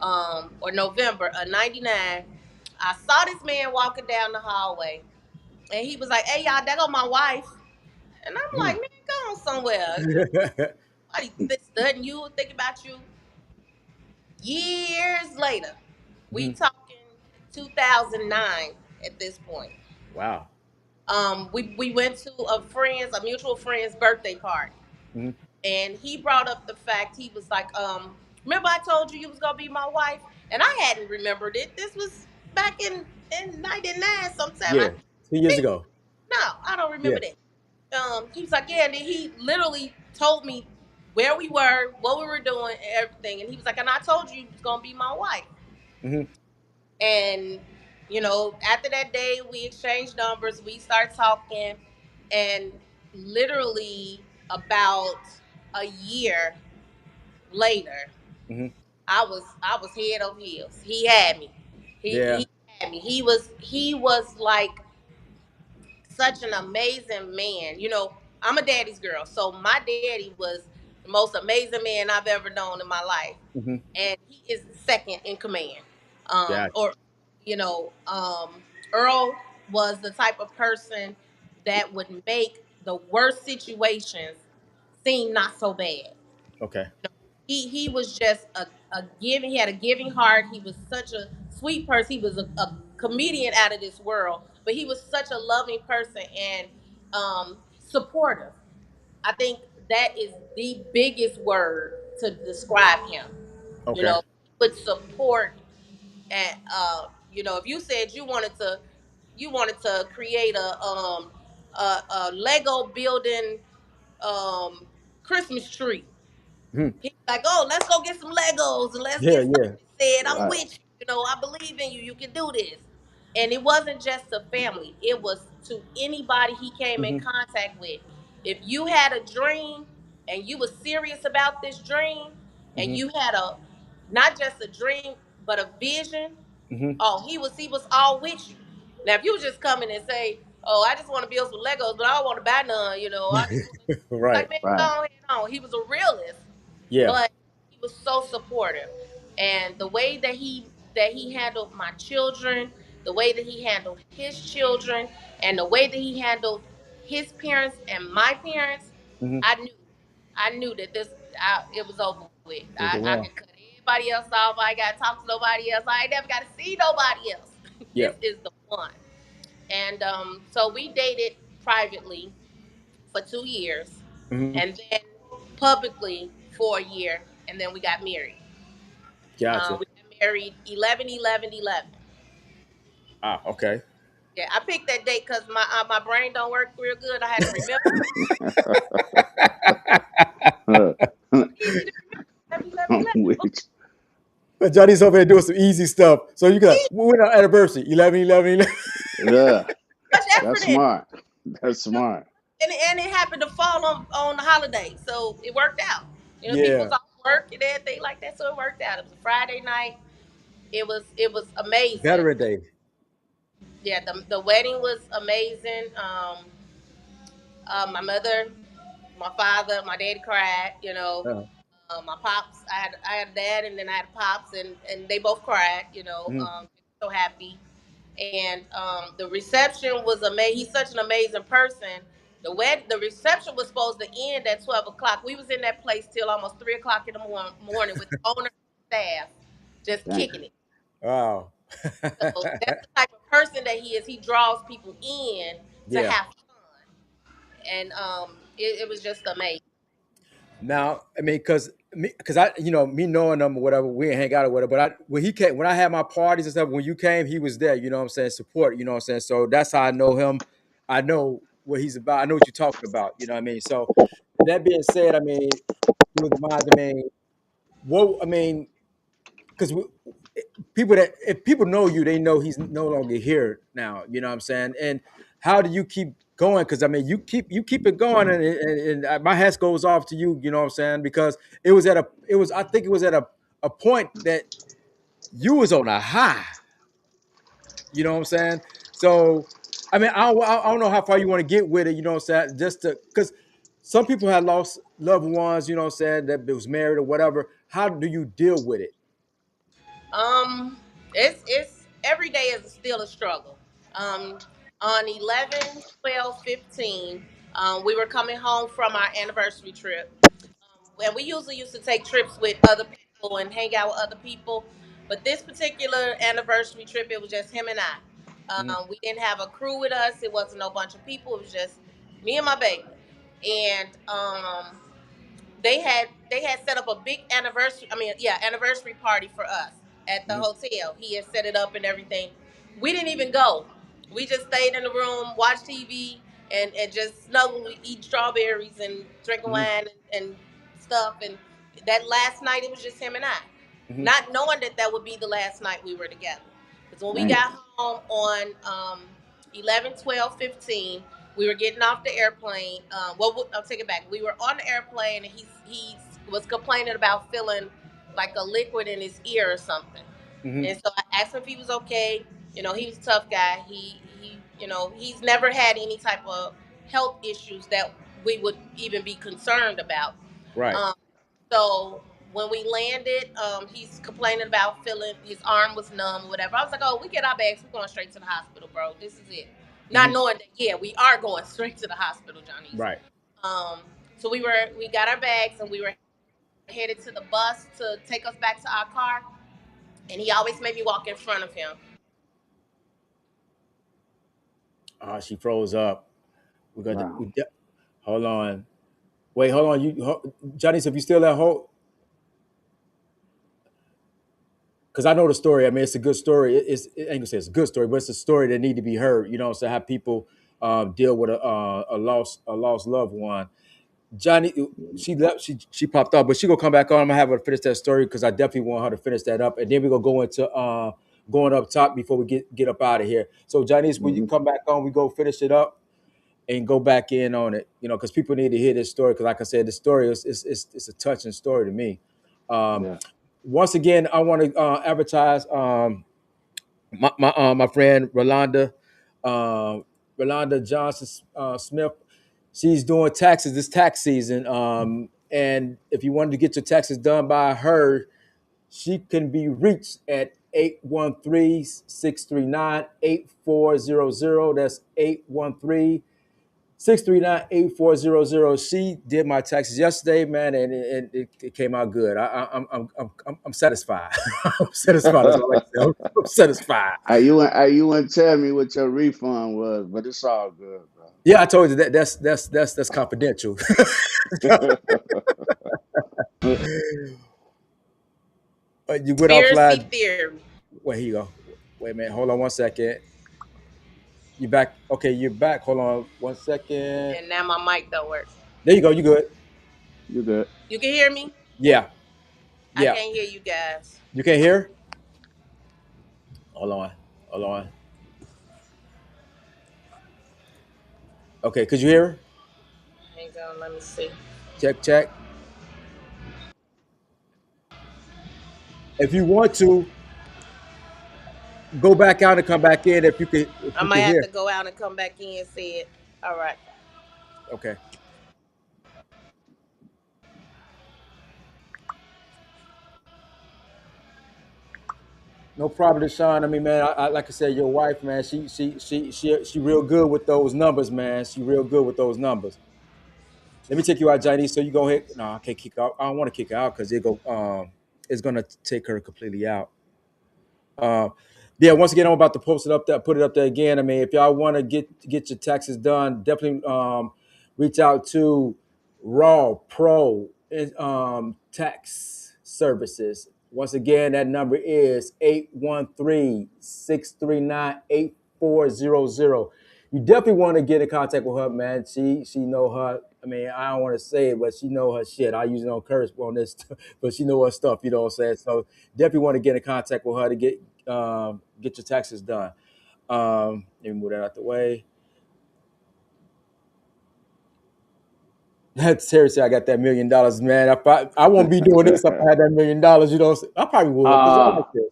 E: or November of '99, I saw this man walking down the hallway, and he was like, "Hey y'all, that go my wife." And I'm like,
C: Mhm.
E: "Man, go on somewhere. Nobody studying you, think about you." Years later, we
C: Mhm.
E: talking 2009 at this point.
C: Wow.
E: We went to a mutual friend's birthday party,
C: Mhm.
E: and he brought up the fact. He was like, remember I told you was gonna be my wife, and I hadn't remembered it. This was back in '99 sometime.
C: Yeah. 2 years
E: He,
C: ago.
E: no, I don't
C: Yeah.
E: remember that. He was like, yeah, and then he literally told me where we were, what we were doing, and everything. And he was like, and I told you was gonna be my wife.
C: Mhm.
E: And after that day, we exchanged numbers. We started talking, and literally about a year later,
C: Mhm.
E: I was head over heels. He had me. He
C: Yeah.
E: he had me. He was like such an amazing man. I'm a daddy's girl, so my daddy was the most amazing man I've ever known in my life,
C: Mhm.
E: and he is second in command.
C: Gotcha.
E: Or, you know, Earl was the type of person that would make the worst situations seem not so bad.
C: Okay.
E: He was just a giving. He had a giving heart. He was such a sweet person. He was a comedian out of this world, but he was such a loving person and supportive. I think that is the biggest word to describe him.
C: Okay.
E: He would support, and if you said you wanted to create a Lego building um Christmas tree.
C: Mhm.
E: He's like, oh, let's go get some Legos and let's
C: Yeah.
E: get
C: Yeah.
E: started. Said, I'm
D: Right.
E: with you. I believe in you. You can do this. And it wasn't just to family, it was to anybody he came in
C: Mhm.
E: contact with. If you had a dream and you were serious about this dream, and
C: Mhm.
E: you had not just a dream, but a vision,
C: Mhm.
E: oh, he was all with you. Now, if you just come in and say, oh, I just want to build some Legos, but I don't want to buy none, I just want to,
C: Right.
E: like, man, go
D: Right.
E: ahead on. He was a realist,
C: Yeah.
E: but he was so supportive, and the way that he handled my children, the way that he handled his children, and the way that he handled his parents and my parents,
C: Mhm.
E: I knew that it was over with.
C: It was the
E: I
C: one.
E: could cut everybody else off. I ain't got to talk to nobody else. I ain't never got to see nobody else.
C: Yeah.
E: This is the one. And so we dated privately, for 2 years,
C: Hmm.
E: and then publicly for a year, and then we got married.
C: Gotcha.
E: We got married 11/11/11.
C: Ah, okay.
E: Yeah, I picked that date because my brain don't work real good. I had to remember. Easy to remember. 11/11/11. Oh,
D: Which,
C: But Johnny's over here doing some easy stuff. So you got,
E: easy.
C: we're our anniversary, 11/11/11.
D: yeah,
E: Much
D: that's
E: effort in it.
D: smart. That's smart.
E: And it happened to fall on the holiday, so it worked out. People was
C: Yeah.
E: off work and everything like that, so it worked out. It was a Friday night. It was amazing.
C: Veteran Day.
E: Yeah, the wedding was amazing. My mother, my father, my daddy cried.
C: Uh,
E: My pops. I had a dad, and then I had pops, and they both cried.
C: mhm.
E: So happy. And the reception was amazing. He's such an amazing person. The reception was supposed to end at 12 o'clock. We was in that place till almost 3 o'clock in the morning with the owner and staff, just
D: Dang.
E: kicking it.
C: Wow.
E: So that's the type of person that he is. He draws people in to
C: Yeah.
E: have fun, and it was just amazing.
C: Now, I mean, because I, me knowing him or whatever, we didn't hang out or whatever. But when I had my parties and stuff, when you came, he was there. You know what I'm saying? Support. You know what I'm saying? So that's how I know him. I know what he's about. I know what you're talking about. You know what I mean? So that being said, I mean, through the minds, I mean, what I mean, because people that if people know you, they know he's no longer here now. You know what I'm saying? And how do you keep going? Because I mean, you keep it going, and my hat goes off to you. You know what I'm saying? Because I think it was at a point that you was on a high. You know what I'm saying? So I mean, I don't know how far you want to get with it. You know what I'm saying? Just to because some people had lost loved ones. You know what I'm saying? That was married or whatever. How do you deal with it?
E: Um, it's every day is still a struggle. Um, on 11/12/15, we were coming home from our anniversary trip, and we usually used to take trips with other people and hang out with other people. But this particular anniversary trip, it was just him and I.
C: Mhm.
E: We didn't have a crew with us. It wasn't no bunch of people. It was just me and my baby. And they had set up a big anniversary party for us at the
C: Mhm.
E: hotel. He had set it up and everything. We didn't even go. We just stayed in the room, watched TV, and just snuggle. We eat strawberries and drink
C: Mhm.
E: wine and stuff. And that last night, it was just him and I,
C: Mhm.
E: not knowing that would be the last night we were together. Because when we
D: Dang.
E: got home on 11/12/15, we were getting off the airplane. I'll take it back. We were on the airplane, and he was complaining about feeling like a liquid in his ear or something.
C: Mhm.
E: And so I asked him if he was okay. He was a tough guy. He's never had any type of health issues that we would even be concerned about.
C: Right.
E: Um, so when we landed, he's complaining about feeling his arm was numb or whatever. I was like, "Oh, we get our bags. We're going straight to the hospital, bro. This is it." Not
C: Mhm.
E: knowing that, yeah, we are going straight to the hospital, Johnny's.
C: Right.
E: Um, so we got our bags and we were headed to the bus to take us back to our car. And he always made me walk in front of him.
C: She froze up. We got the,
D: Wow.
C: hold on. Wait, hold on. Johnny, so if you still at home, because I know the story. I mean, it's a good story. I ain't gonna say it's a good story, but it's a story that need to be heard. You know, so how people deal with a lost loved one. Johnny, she left. She popped up, but she gonna come back on. I'm gonna have her finish that story because I definitely want her to finish that up, and then we gonna go into going up top before we get up out of here. So, Johnny's, when you
D: Hmm.
C: come back on, we go finish it up and go back in on it, because people need to hear this story. Because, like I said, the story is a touching story to me. Um,
D: Yeah.
C: Once again, I want to advertise my friend Rolanda Johnson Smith. She's doing taxes this tax season, and if you wanted to get your taxes done by her, she can be reached at 813-639-8400. That's 813-639-8400. She did my taxes yesterday, man, and it came out good. I'm satisfied. I'm satisfied. That's all I can say. I'm satisfied.
D: You wouldn't tell me what your refund was, but it's all good, bro.
C: Yeah, I told you that that's confidential. You went
E: Conspiracy
C: offline.
E: theory.
C: Wait, here you go. Wait a minute. Hold on one second. You back? Okay, you're back. Hold on one second.
E: And now my mic don't work.
C: There you go. You good?
D: You good?
E: You can hear me?
C: Yeah,
E: I
C: yeah.
E: can't hear you guys.
C: You can't hear? Hold on. Hold on. Okay, could you hear?
E: Hang on, let me see.
C: Check, check. If you want to go back out and come back in, if
E: I
C: you
E: might
C: can
E: have to
C: hear.
E: go out and come back in and see it. All right.
C: Okay. No problem, Deshaun. I mean, man, like I said, your wife, man, she real good with those numbers, man. She real good with those numbers. Let me take you out, Johnny. So you go ahead. No, I can't kick her out. I don't want to kick her out because it's gonna take her completely out. Uh, yeah, once again, I'm about to post it up there, put it up there again. I mean, if y'all want to get your taxes done, definitely reach out to Raw Pro Tax Services. Once again, that number is 813-639-8400. You definitely want to get in contact with her, man. She know her. I mean, I don't want to say it, but she know her shit. I usually don't curse on this, but she know her stuff. You know what I'm saying? So definitely want to get in contact with her to get your taxes done. Let me move that out the way. Seriously, I got that $1 million, man. I won't be doing this if I had that $1 million. You know, I probably would because I like
D: Ah,
C: this.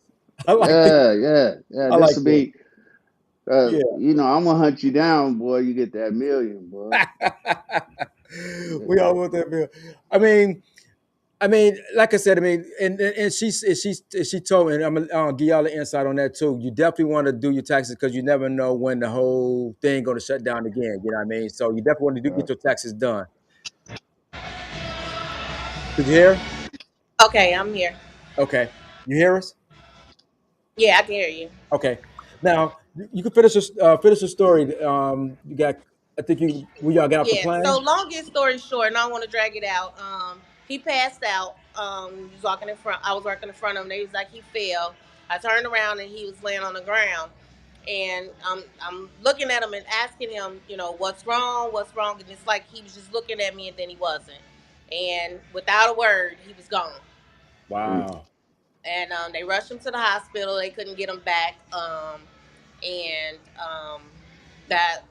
C: I like this.
D: yeah, yeah, yeah.
C: I
D: This
C: like
D: will
C: this.
D: be,
C: Yeah.
D: I'm gonna hunt you down, boy. You get that million, boy.
C: We all want that bill. I mean, like I said, I mean, and she told me, and I'm gonna give y'all the insight on that too. You definitely want to do your taxes because you never know when the whole thing going to shut down again. You know what I mean? So you definitely want to
D: Uh,
C: get your taxes done. Could you hear?
E: Okay, I'm here.
C: Okay, you hear us?
E: Yeah, I can hear you.
C: Okay. Now you can finish your story. You got. I think we all got off the
E: Yeah. So
C: plane.
E: longest story short, and I don't want to drag it out. He passed out. He was walking in front. I was working in front of him. They was like he fell. I turned around and he was laying on the ground. And I'm looking at him and asking him, what's wrong? What's wrong? And it's like he was just looking at me and then he wasn't. And without a word, he was gone.
D: mm,
C: Wow.
E: And they rushed him to the hospital. They couldn't get him back. And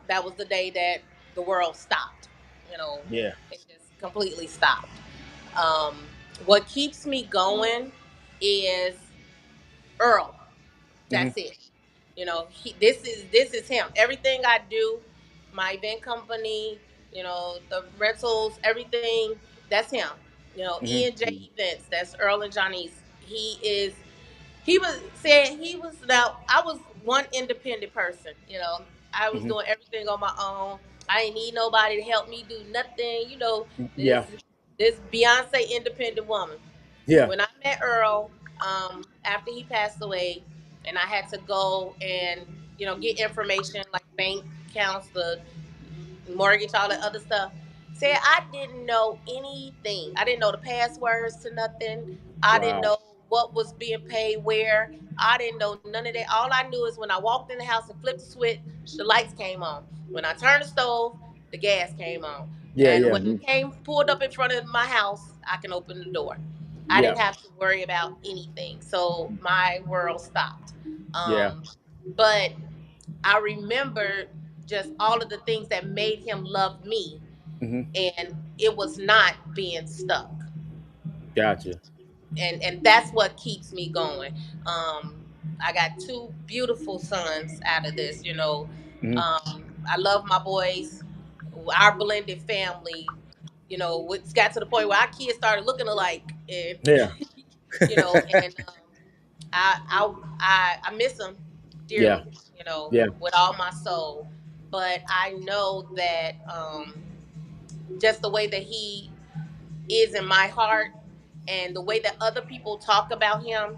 E: that was the day that the world stopped. You know,
C: Yeah.
E: it just completely stopped. Um, what keeps me going is Earl.
C: Hmm.
E: That's it. This is him. Everything I do, my event company, the rentals, everything. That's him.
C: Hmm.
E: E&J
D: mm,
E: Events. That's Earl and Johnny's. He is he was said he was now I was one independent person. I was
C: Hmm.
E: doing everything on my own. I didn't need nobody to help me do nothing. This
C: Yeah.
E: this Beyonce independent woman.
C: Yeah.
E: When I met Earl, after he passed away, and I had to go and get information like bank accounts, the mortgage, all that other stuff. Said I didn't know anything. I didn't know the passwords to nothing. I didn't
C: Wow.
E: know what was being paid where. I didn't know none of that. All I knew is when I walked in the house and flipped the switch, the lights came on. When I turned the stove, the gas came on.
C: Yeah.
E: And
C: Yeah.
E: when
D: mm,
E: I pulled up in front of my house, I can open the door. I
C: Yeah.
E: didn't have to worry about anything. So my world stopped.
C: Yeah.
E: But I remember just all of the things that made him love me,
C: Hmm.
E: and it was not being stuck.
C: Gotcha.
E: And that's what keeps me going. I got two beautiful sons out of this.
C: Hmm.
E: I love my boys. Our blended family. It's got to the point where our kids started looking alike, and
C: Yeah.
E: and I miss him
C: Yeah.
E: dearly,
C: Yeah.
E: with all my soul. But I know that just the way that he is in my heart, and the way that other people talk about him,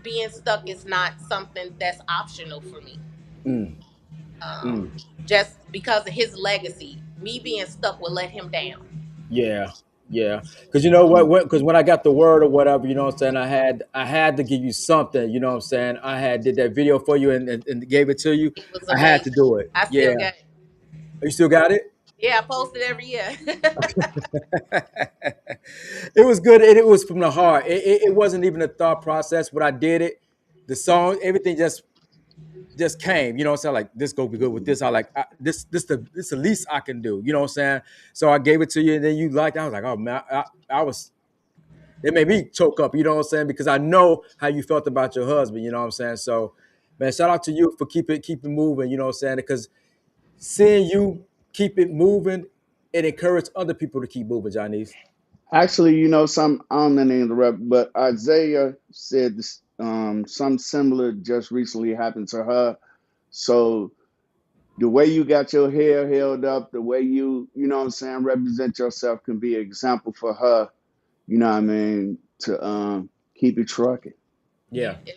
E: being stuck is not something that's optional for me.
C: Mm.
E: Um,
C: Mm.
E: just because of his legacy. Me being stuck would let him down.
C: Yeah, yeah. Because you know what? Because when I got the word or whatever, you know what I'm saying, I had to give you something. You know what I'm saying. I had did that video for you and gave it to you.
E: It was
C: I had to
E: amazing.
C: do it.
E: I
C: Yeah.
E: still got it.
C: You still got it?
E: Yeah, I post it every year.
C: It was good. And it was from the heart. It wasn't even a thought process. But I did it. The song, everything just came. You know what I'm saying? Like this go be good with this. This the least I can do. You know what I'm saying? So I gave it to you, and then you liked it. I was like, oh man, I was. It made me choke up. You know what I'm saying? Because I know how you felt about your husband. You know what I'm saying? So, man, shout out to you for keep it moving. You know what I'm saying? Because seeing you keep it moving, it encourages other people to keep moving, Johnny's.
D: Actually, you know, some I don't mean to interrupt, but Isaiah said this, something similar just recently happened to her. So the way you got your hair held up, the way you know what I'm saying, represent yourself can be an example for her, you know what I mean, to keep it trucking.
E: Yeah,
C: Yeah.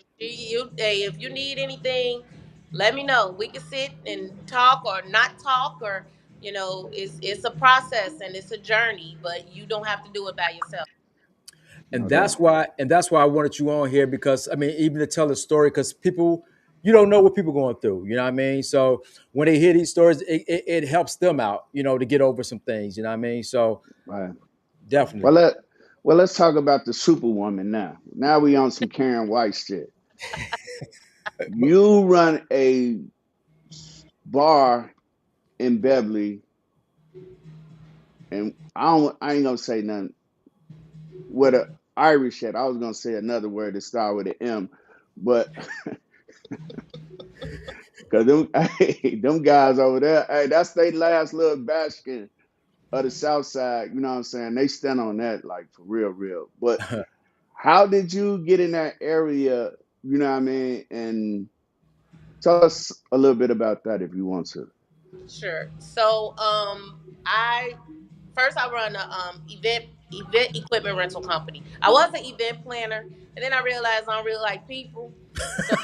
E: hey, if you need anything, let me know. We can sit and talk or not talk, or it's a process and it's a journey, but you don't have to do it by yourself.
C: And
D: No
C: that's
D: doubt.
C: why, I wanted you on here because I mean, even to tell the story, because people, you don't know what people going through. You know what I mean? So when they hear these stories, it helps them out, to get over some things. You know what I mean? So
D: Right. Well
C: definitely.
D: let well let's talk about the superwoman now. Now we on some Karen White shit. You run a bar in Beverly, and I ain't gonna say nothing with a Irish hat. I was gonna say another word that start with an M, but because them, hey, them guys over there, hey, that's they last little bastion of the South Side. You know what I'm saying? They stand on that like for real, real. But how did you get in that area? You know what I mean? And tell us a little bit about that if you want to.
E: Sure. So, I first I run a event equipment rental company. I was an event planner, and then I realized I don't really like people, so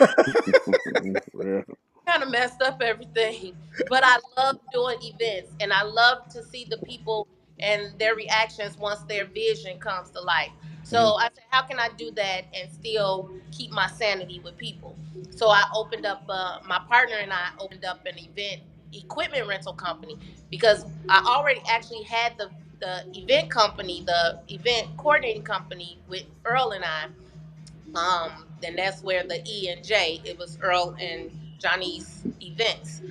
D: Well,
E: kind of messed up everything. But I love doing events, and I love to see the people and their reactions once their vision comes to life.
C: Mhm.
E: So I said, how can I do that and still keep my sanity with people? So I opened up. My partner and I opened up an event equipment rental company because I already actually had the event company, the event coordinating company with Earl and I. Then that's where the E and J, it was Earl and Johnny's events.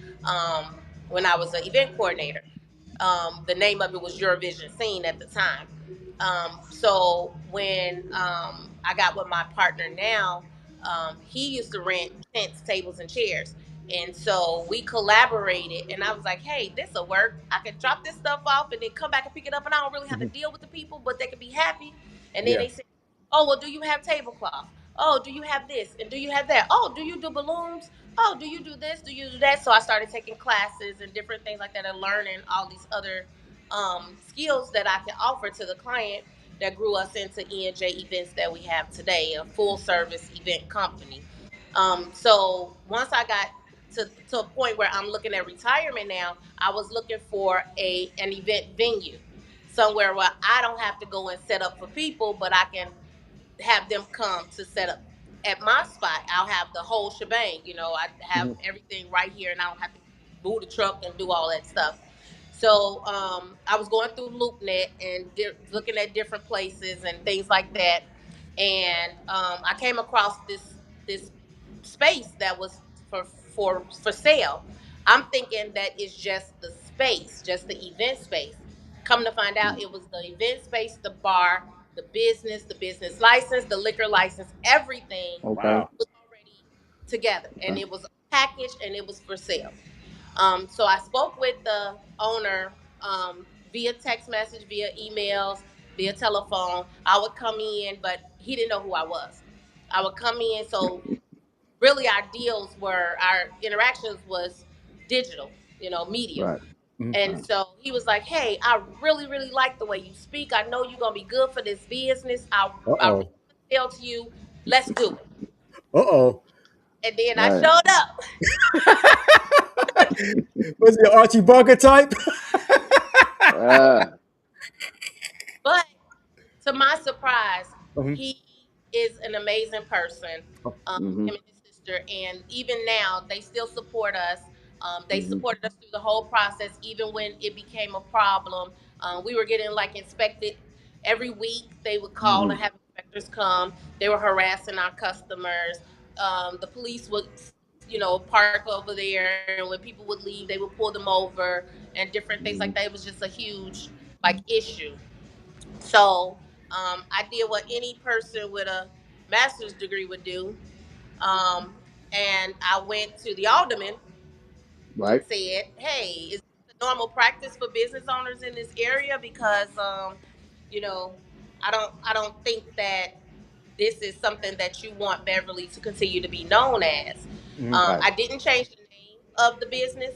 E: When I was an event coordinator, the name of it was Your Vision Scene at the time. So when I got with my partner now, he used to rent tents, tables, and chairs. And so we collaborated, and I was like, hey, this will work. I can drop this stuff off and then come back and pick it up, and I don't really have to
C: Mhm.
E: deal with the people, but they can be happy. And then
C: Yeah.
E: they said, oh, well, do you have tablecloth? Oh, do you have this? And do you have that? Oh, do you do balloons? Oh, do you do this? Do you do that? So I started taking classes and different things like that and learning all these other skills that I can offer to the client that grew us into E&J events that we have today, a full service event company. So once I got to a point where I'm looking at retirement now, I was looking for an event venue, somewhere where I don't have to go and set up for people, but I can have them come to set up at my spot. I'll have the whole shebang. I have
C: Mhm.
E: everything right here, and I don't have to move the truck and do all that stuff. So I was going through LoopNet and looking at different places and things like that, and I came across this space that was for sale. I'm thinking that it's just the space, just the event space. Come to find out, it was the event space, the bar, the business license, the liquor license, everything
D: okay,
C: Wow.
E: was already together, and
D: okay,
E: it was packaged and it was for sale. So I spoke with the owner via text message, via emails, via telephone. I would come in, but he didn't know who I was. I would come in, so really our interactions was digital, media.
D: right,
C: Mhm.
E: And
D: right.
E: so he was like, hey, I really, really like the way you speak. I know you're gonna be good for this business. I really
C: Uh-oh.
E: want to sell to you. Let's do it.
C: Uh-oh.
E: And then I
D: Right.
E: showed up.
C: Was he Archie Bunker type?
D: Ah,
E: But to my surprise,
C: Mhm.
E: he is an amazing person.
D: mm-hmm,
E: Him and his sister, and even now they still support us. They
D: mm-hmm,
E: supported us through the whole process, even when it became a problem. We were getting like inspected every week. They would call
D: mm-hmm,
E: and have inspectors come. They were harassing our customers. The police would, park over there, and when people would leave, they would pull them over and different things like
D: mm-hmm.
E: that. It was just a huge like issue. So I did what any person with a master's degree would do. Um, and I went to the alderman and
D: Right.
E: said, "Hey, is this a normal practice for business owners in this area? Because you know, I don't think that this is something that you want Beverly to continue to be known as."
C: Mhm.
D: Right.
E: I didn't change the name of the business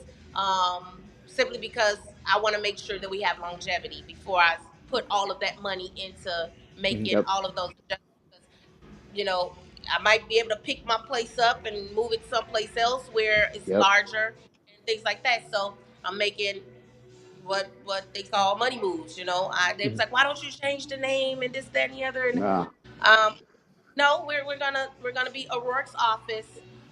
E: simply because I want to make sure that we have longevity before I put all of that money into
C: Mhm.
E: making
D: Yep.
E: all of those adjustments. You know, I might be able to pick my place up and move it someplace else where it's
D: Yep.
E: larger and things like that. So I'm making what they call money moves. They was
C: Mhm.
E: like, why don't you change the name and this, that, and the other? And
D: Nah.
E: no, we're gonna be O'Rourke's office.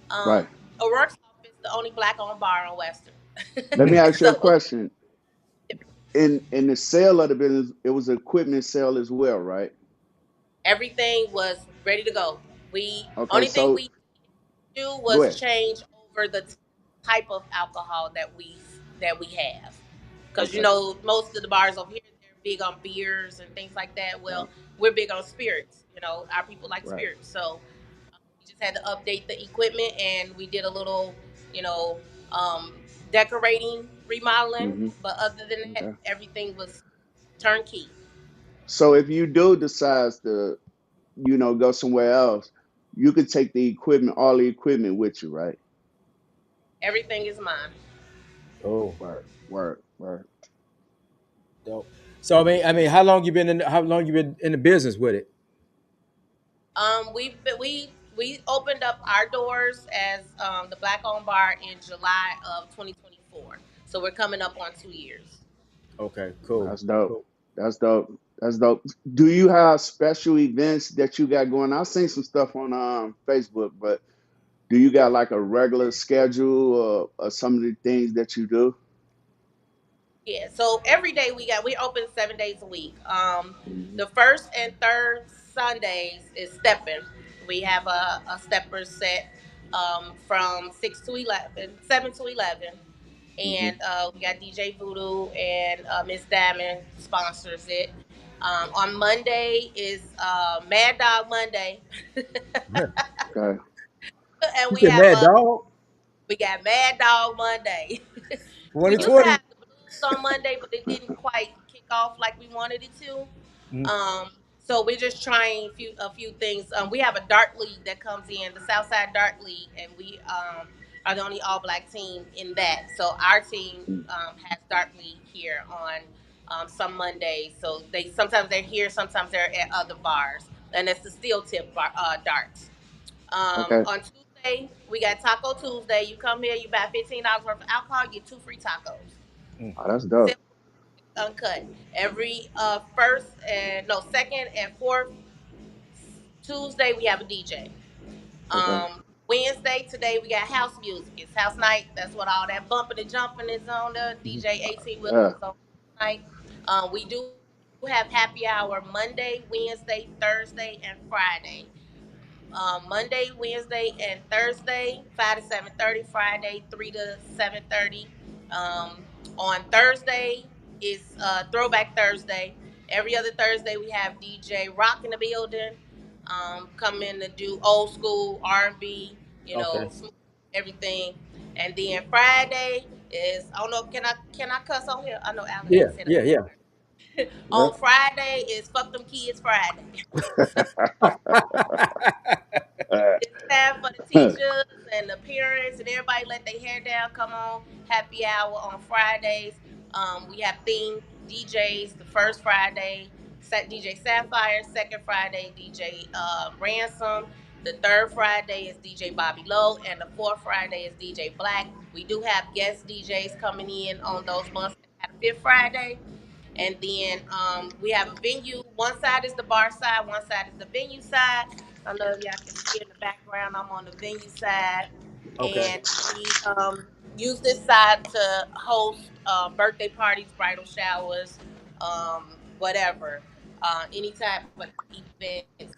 D: Right.
E: O'Rourke's office, the only black-owned bar on Western.
D: Let me ask you a
E: So
D: question. In the sale of the business, it was equipment sale as well, right?
E: everything was ready to go. We
D: Okay.
E: only thing
D: So
E: we do
D: go
E: was
D: ahead.
E: change over the type of alcohol that we have, because
D: Okay.
E: most of the bars over here they're big on beers and things like that.
D: Right.
E: Well, we're big on spirits. Our people like
D: Right.
E: spirits, so we just had to update the equipment, and we did a little, you know, um, decorating, remodeling.
D: Mm-hmm.
E: But other than that,
D: Okay.
E: everything was turnkey.
D: So if you do decide to, go somewhere else, you could take the equipment, all the equipment with you, right?
E: Everything is mine.
C: Oh,
D: Word. Word. Word.
C: dope. So how long you been in the business with it?
E: We opened up our doors as the Black Owned Bar in July of 2024. So we're coming up on 2 years.
C: Okay, cool,
D: That's dope.
C: cool.
D: That's dope. That's dope. Do you have special events that you got going? I've seen some stuff on Facebook, but do you got like a regular schedule or some of the things that you do?
E: Yeah. So every day we're open 7 days a week.
D: Hmm.
E: The first and third Sundays is stepping. We have a stepper set from 7 to 11,
D: Hmm.
E: and we got DJ Voodoo and Miss Diamond sponsors it. On Monday is Mad Dog Monday,
D: Okay.
E: and
C: You said Mad Dog
E: we got Mad Dog Monday. We used to
C: 2020.
E: have the blues on Monday, but it didn't quite kick off like we wanted it to.
C: Mhm.
E: So we're just trying a few things. We have a dart league that comes in, the Southside Dart League, and we are the only all black team in that. So our team has dart league here on some Mondays. So sometimes they're here, sometimes they're at other bars, and it's the steel tip darts.
D: Okay.
E: On Tuesday, we got Taco Tuesday. You come here, you buy $15 worth of alcohol, you get two free tacos.
C: Mm.
D: Oh, that's dope.
E: Simple, uncut. Every first and no second and fourth Tuesday, we have a DJ.
D: Okay.
E: Wednesday, today we got house music. It's house night. That's what all that bumping and jumping is on there.
C: Mhm.
E: DJ 18 Wheeler
D: Yeah.
E: is on tonight. We do have happy hour Monday, Wednesday, Thursday, and Friday. Monday, Wednesday, and Thursday, 5 to 7:30. Friday, 3 to 7:30. On Thursday is Throwback Thursday. Every other Thursday we have DJ Rock in the building. Come in to do old school R&B,
C: Okay.
E: smooth everything. And then Friday is I don't know can I cuss on here? I know Alan
C: Yeah,
E: ain't said
C: yeah, yeah.
E: it.
D: Yeah.
E: On Friday is Fuck Them Kids Friday. It's time for the teachers and the parents and everybody let their hair down. Come on, happy hour on Fridays. We have themed DJs. The first Friday, DJ Sapphire. Second Friday, DJ Ransom. The third Friday is DJ Bobby Lowe, and the fourth Friday is DJ Black. We do have guest DJs coming in on those months. At the fifth Friday, and then we have a venue. One side is the bar side, one side is the venue side. I don't know if y'all can see in the background. I'm on the venue side,
C: Okay.
E: and we use this side to host birthday parties, bridal showers, whatever, any type of events.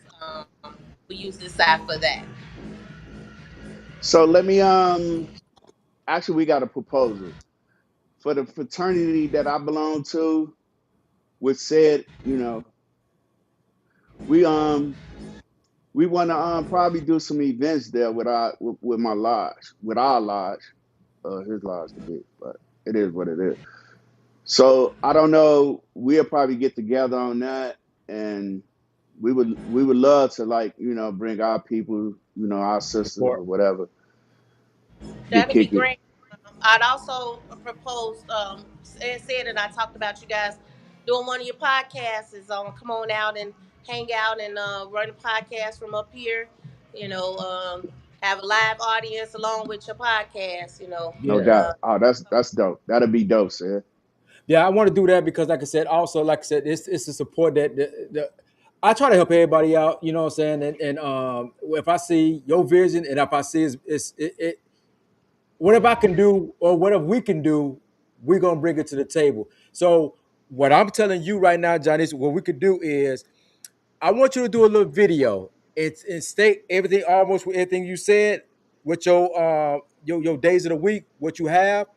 E: We use this side for that.
D: So let me actually we got a proposal for the fraternity that I belong to. Which said, we we want to probably do some events there with my lodge, with our lodge, his lodge to be, but it is what it is. So I don't know. We'll probably get together on that, and we would love to, like, bring our people, our sisters or
C: Support.
D: whatever to
E: That'll be
D: kick it.
E: great. I'd also propose, said, and I talked about you guys doing one of your podcasts. Is come on out and hang out and run a podcast from up here. You know, have a live audience along with your podcast.
D: No
C: Yeah.
E: Uh,
D: doubt. Oh, that's dope. That'll be dope, sir.
C: Yeah, I want to do that because, like I said, also, like I said, it's the support that I try to help everybody out. You know what I'm saying? And if I see your vision, and if I see whatever I can do or whatever we can do, we're gonna bring it to the table. So what I'm telling you right now, Johnny, is what we could do is I want you to do a little video. It's state everything, almost with everything you said, with your days of the week, what you have.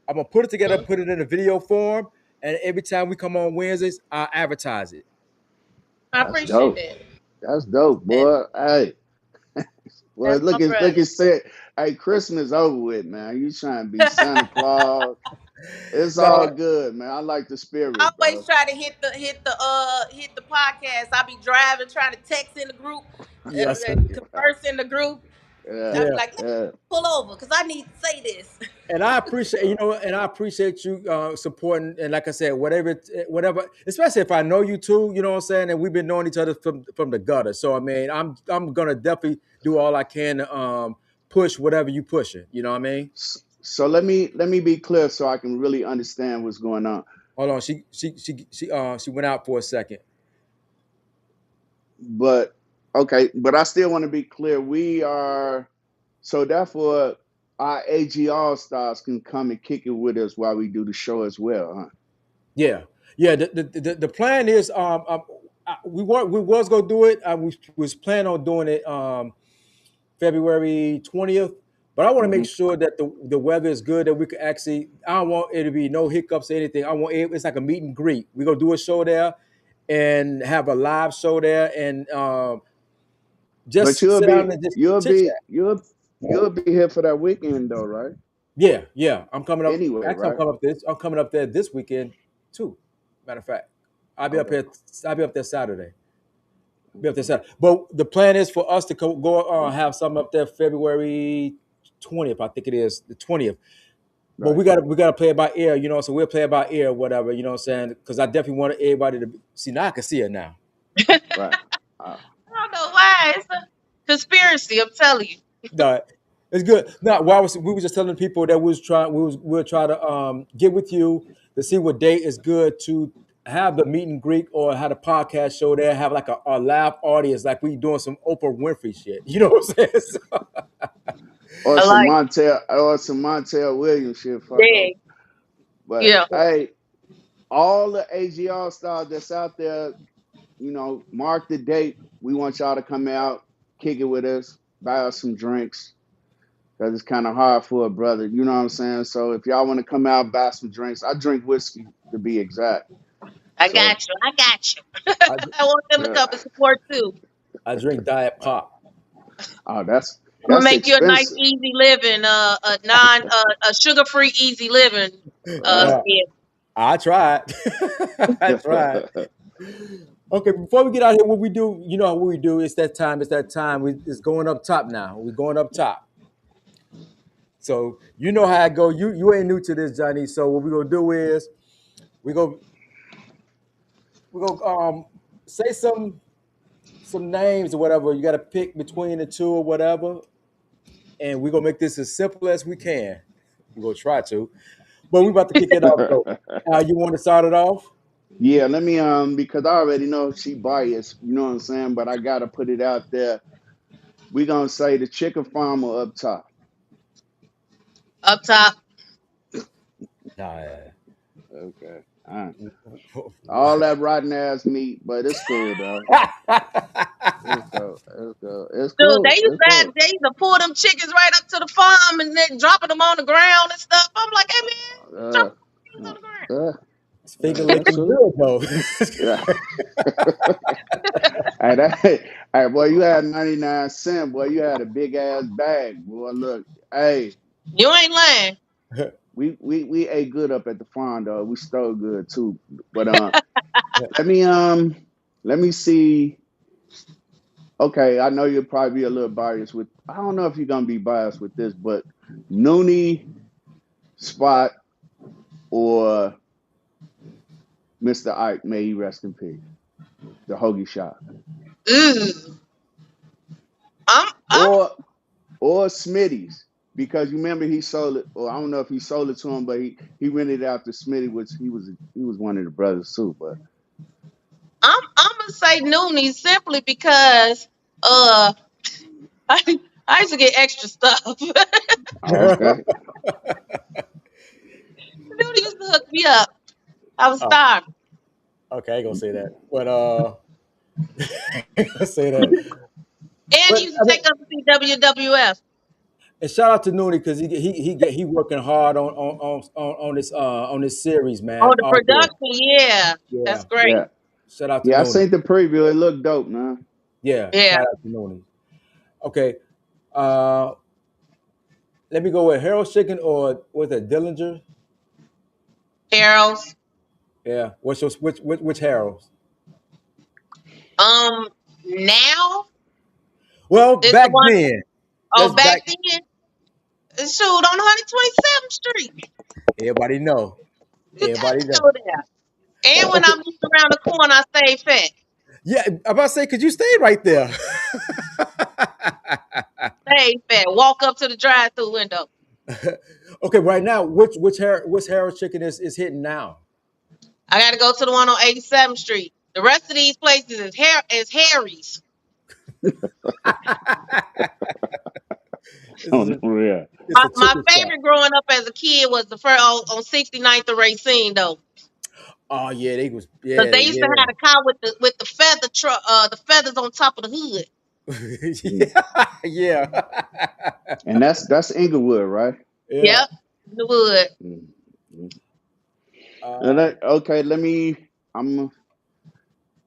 C: I'm gonna put it together,
E: mhm.
C: put it in a video form, and every time we come on Wednesdays, I advertise it.
E: I
D: That's
E: appreciate
D: dope.
E: that.
D: That's dope,
E: And
D: boy. Hey, well,
E: that's my
D: look
E: brother.
D: at said. Hey, Christmas over with, man. You trying to be Santa Claus? It's all
C: No,
D: good, man. I like the
E: I
D: spirit,
E: always
D: bro.
E: try to hit the podcast. I be driving, trying to text in the group,
C: yes, sir.
E: converse in the group.
D: Yeah,
E: I be
C: Yeah.
E: like, let me
D: yeah.
E: pull over because I need to say this.
C: And I appreciate, and I appreciate you supporting. And like I said, whatever, especially if I know you too, you know what I'm saying. And we've been knowing each other from the gutter. So I mean, I'm gonna definitely do all I can to push whatever you pushing. You know what I mean?
D: So let me be clear so I can really understand what's going on.
C: Hold on, she went out for a second.
D: But okay, but I still want to be clear. We are so therefore our AG All Stars can come and kick it with us while we do the show as well, huh?
C: Yeah, yeah. The plan is we was gonna do it. We was planning on doing it February 20th. But I want to make
D: Hmm.
C: sure that the weather is good that we can actually. I don't want it to be no hiccups or anything. I want it's like a meet and greet. We're gonna do a show there and have a live show there and
D: But
C: just sit down and just chit chat.
D: you'll be here for that weekend though, right?
C: Yeah, yeah. I'm coming up.
D: Anyway,
C: Actually,
D: right?
C: I'm coming up there this weekend too. Matter of fact, I'll be up
D: Okay.
C: here. I'll be up there Saturday. Be up there Saturday. But the plan is for us to go have something up there February 20th. I think it is the 20th. But
D: Right,
C: we gotta play it by ear, so we'll play it by ear, or whatever, you know what I'm saying? Because I definitely want everybody to see. Now I can see it now.
D: right. Uh,
F: I don't know why. It's a conspiracy, I'm telling you.
C: No, it's good. No, we were just telling people that we'll try to get with you to see what date is good to have the meet and greet or have a podcast show there, have like a live audience, like we doing some Oprah Winfrey shit. You know what I'm saying? So,
D: or
F: I
D: some
F: like
D: Montel Williams shit, fuck over.
F: that.
D: But
F: Yeah.
D: hey, all the AG All Stars that's out there, mark the date. We want y'all to come out, kick it with us, buy us some drinks. Cause it's kind of hard for a brother, you know what I'm saying? So if y'all want to come out, buy some drinks. I drink whiskey to be exact.
F: I
D: So
F: got you. I got you.
C: I,
F: I want them to
D: yeah.
F: come and support too.
C: I drink Diet Pop.
D: Oh, that's
F: I'm gonna
D: that's
F: make you a nice
D: expensive.
F: easy living, a non a sugar free easy living
D: Right.
F: skit.
C: I tried. I tried. Okay, before we get out here, what we do, what we do. It's that time. It's that time. It's going up top now. We're going up top. So you know how I go. You ain't new to this, Johnny. So what we're gonna do is we go we go say some some names or whatever. You got to pick between the two or whatever, and we're gonna make this as simple as we can. We're gonna try to, but we about to kick it off though. You want to start it off?
D: Yeah, let me because I already know she biased, you know what I'm saying, but I gotta put it out there. We gonna say the chicken farmer up top.
F: Up top.
C: Nah.
D: Okay. All that rotten ass meat, but it's cool though. It's cool. It's cool. It's
F: Dude,
D: cool. It's cool.
F: they used to pull them chickens right up to the farm and then dropping them on the ground and stuff. I'm like, hey man, drop
D: Uh,
F: the chickens on the ground.
D: uh,
C: It's finger
D: that's
C: licking
D: true.
C: good though.
D: Yeah. Hey, boy, you had 99 cents, boy. You had a big ass bag, boy. Look, hey,
F: You ain't lying.
D: we ate good up at the farm, though. We stole good too. But let me let me see. Okay, I know you'll probably be a little biased with. I don't know if you're gonna be biased with this, but Noonie Spot or Mr. Ike, may he rest in peace. The hoagie shop.
F: Ooh. I'm
D: Or Smitty's, because you remember he sold it, or I don't know if he sold it to him, but he rented it out to Smitty, which he was one of the brothers too. But
F: gonna say Noonie simply because I, I used to get extra stuff. Noonie
D: okay,
F: used to hook me up. I was
C: Oh,
F: starving.
C: okay, I ain't gonna say that, but I ain't gonna say that.
F: And
C: But
F: he used to
C: I mean,
F: take us to see WWF.
C: and shout out to Noonie because he working hard on this series,
F: Oh,
C: man.
F: the
C: All good.
F: production, yeah.
C: Yeah,
F: That's great.
D: yeah,
C: shout out to
D: yeah. I
C: Noonie.
D: seen the preview. It looked dope, man.
C: Yeah,
F: Yeah.
C: shout out to Noonie. Okay, uh, let me go with Harold Chicken or was it Dillinger?
F: Harold's.
C: Yeah, which Harold's?
F: Now
C: Well,
F: is the
C: back
F: one,
C: then.
F: oh,
C: Let's
F: back
C: back.
F: then, shoot, on 127th Street.
C: Everybody know.
F: You got
C: Everybody
F: to
C: know.
F: go there. And when
C: Okay.
F: I moved around the corner, I stayed fat.
C: Yeah, I'm about to say, could you stay right there?
F: Stayed fat. Walk up to the drive-through window.
C: Okay, right now, which Harold Chicken is hitting now?
F: I got to go to the one on 87th Street. The rest of these places is Harry's.
C: This is
D: Yeah.
C: it's
F: My,
C: a
F: my
C: chicken shop.
F: favorite growing up as a kid was the first on 69th and Racine though,
C: Oh yeah, they was
F: because
C: yeah
F: they used to have
C: yeah
F: the car with the feather truck, the feathers on top of the hood.
D: Mm.
C: yeah yeah
D: And that's Inglewood, right?
C: yeah.
F: Yep, in the wood.
D: Mm. Mm.
C: Uh,
D: Okay, let me. I'm.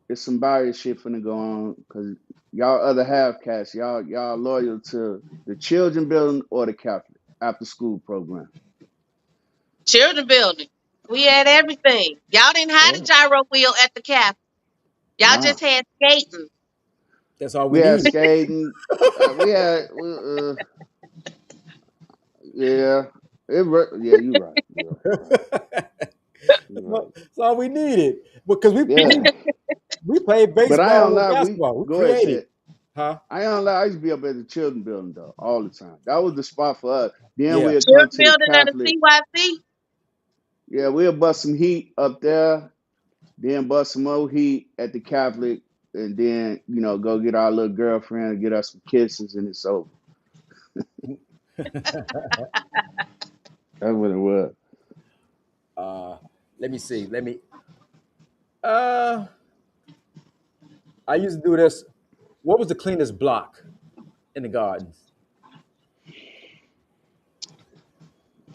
D: It's some bias shit finna go on because y'all other half cast, y'all loyal to the children building or the Catholic after school program.
F: Children building. We had everything. Y'all didn't have a
D: Yeah.
F: gyro wheel at the cap. Y'all
D: Nah.
F: just had skating.
C: that's all we
D: We had
C: needed.
D: skating. We had. Yeah. Yeah. You right. You right. You right.
C: That's all we needed because
D: Yeah.
C: we played
D: But I don't
C: baseball and
D: lie. We
C: basketball. We
D: go ahead,
C: created,
D: said.
C: huh?
D: I don't lie. I used to be up at the children building though all the time. That was the spot for us. Then
C: Yeah.
D: we'd come
F: Children
D: to the
F: building at a
D: Catholic.
F: CYC.
D: Yeah, we'll bust some heat up there. Then bust some more heat at the Catholic, and then go get our little girlfriend and get us some kisses, and it's over. That's what it was.
C: Uh, let me see. Let me. Uh, I used to do this. What was the cleanest block in the gardens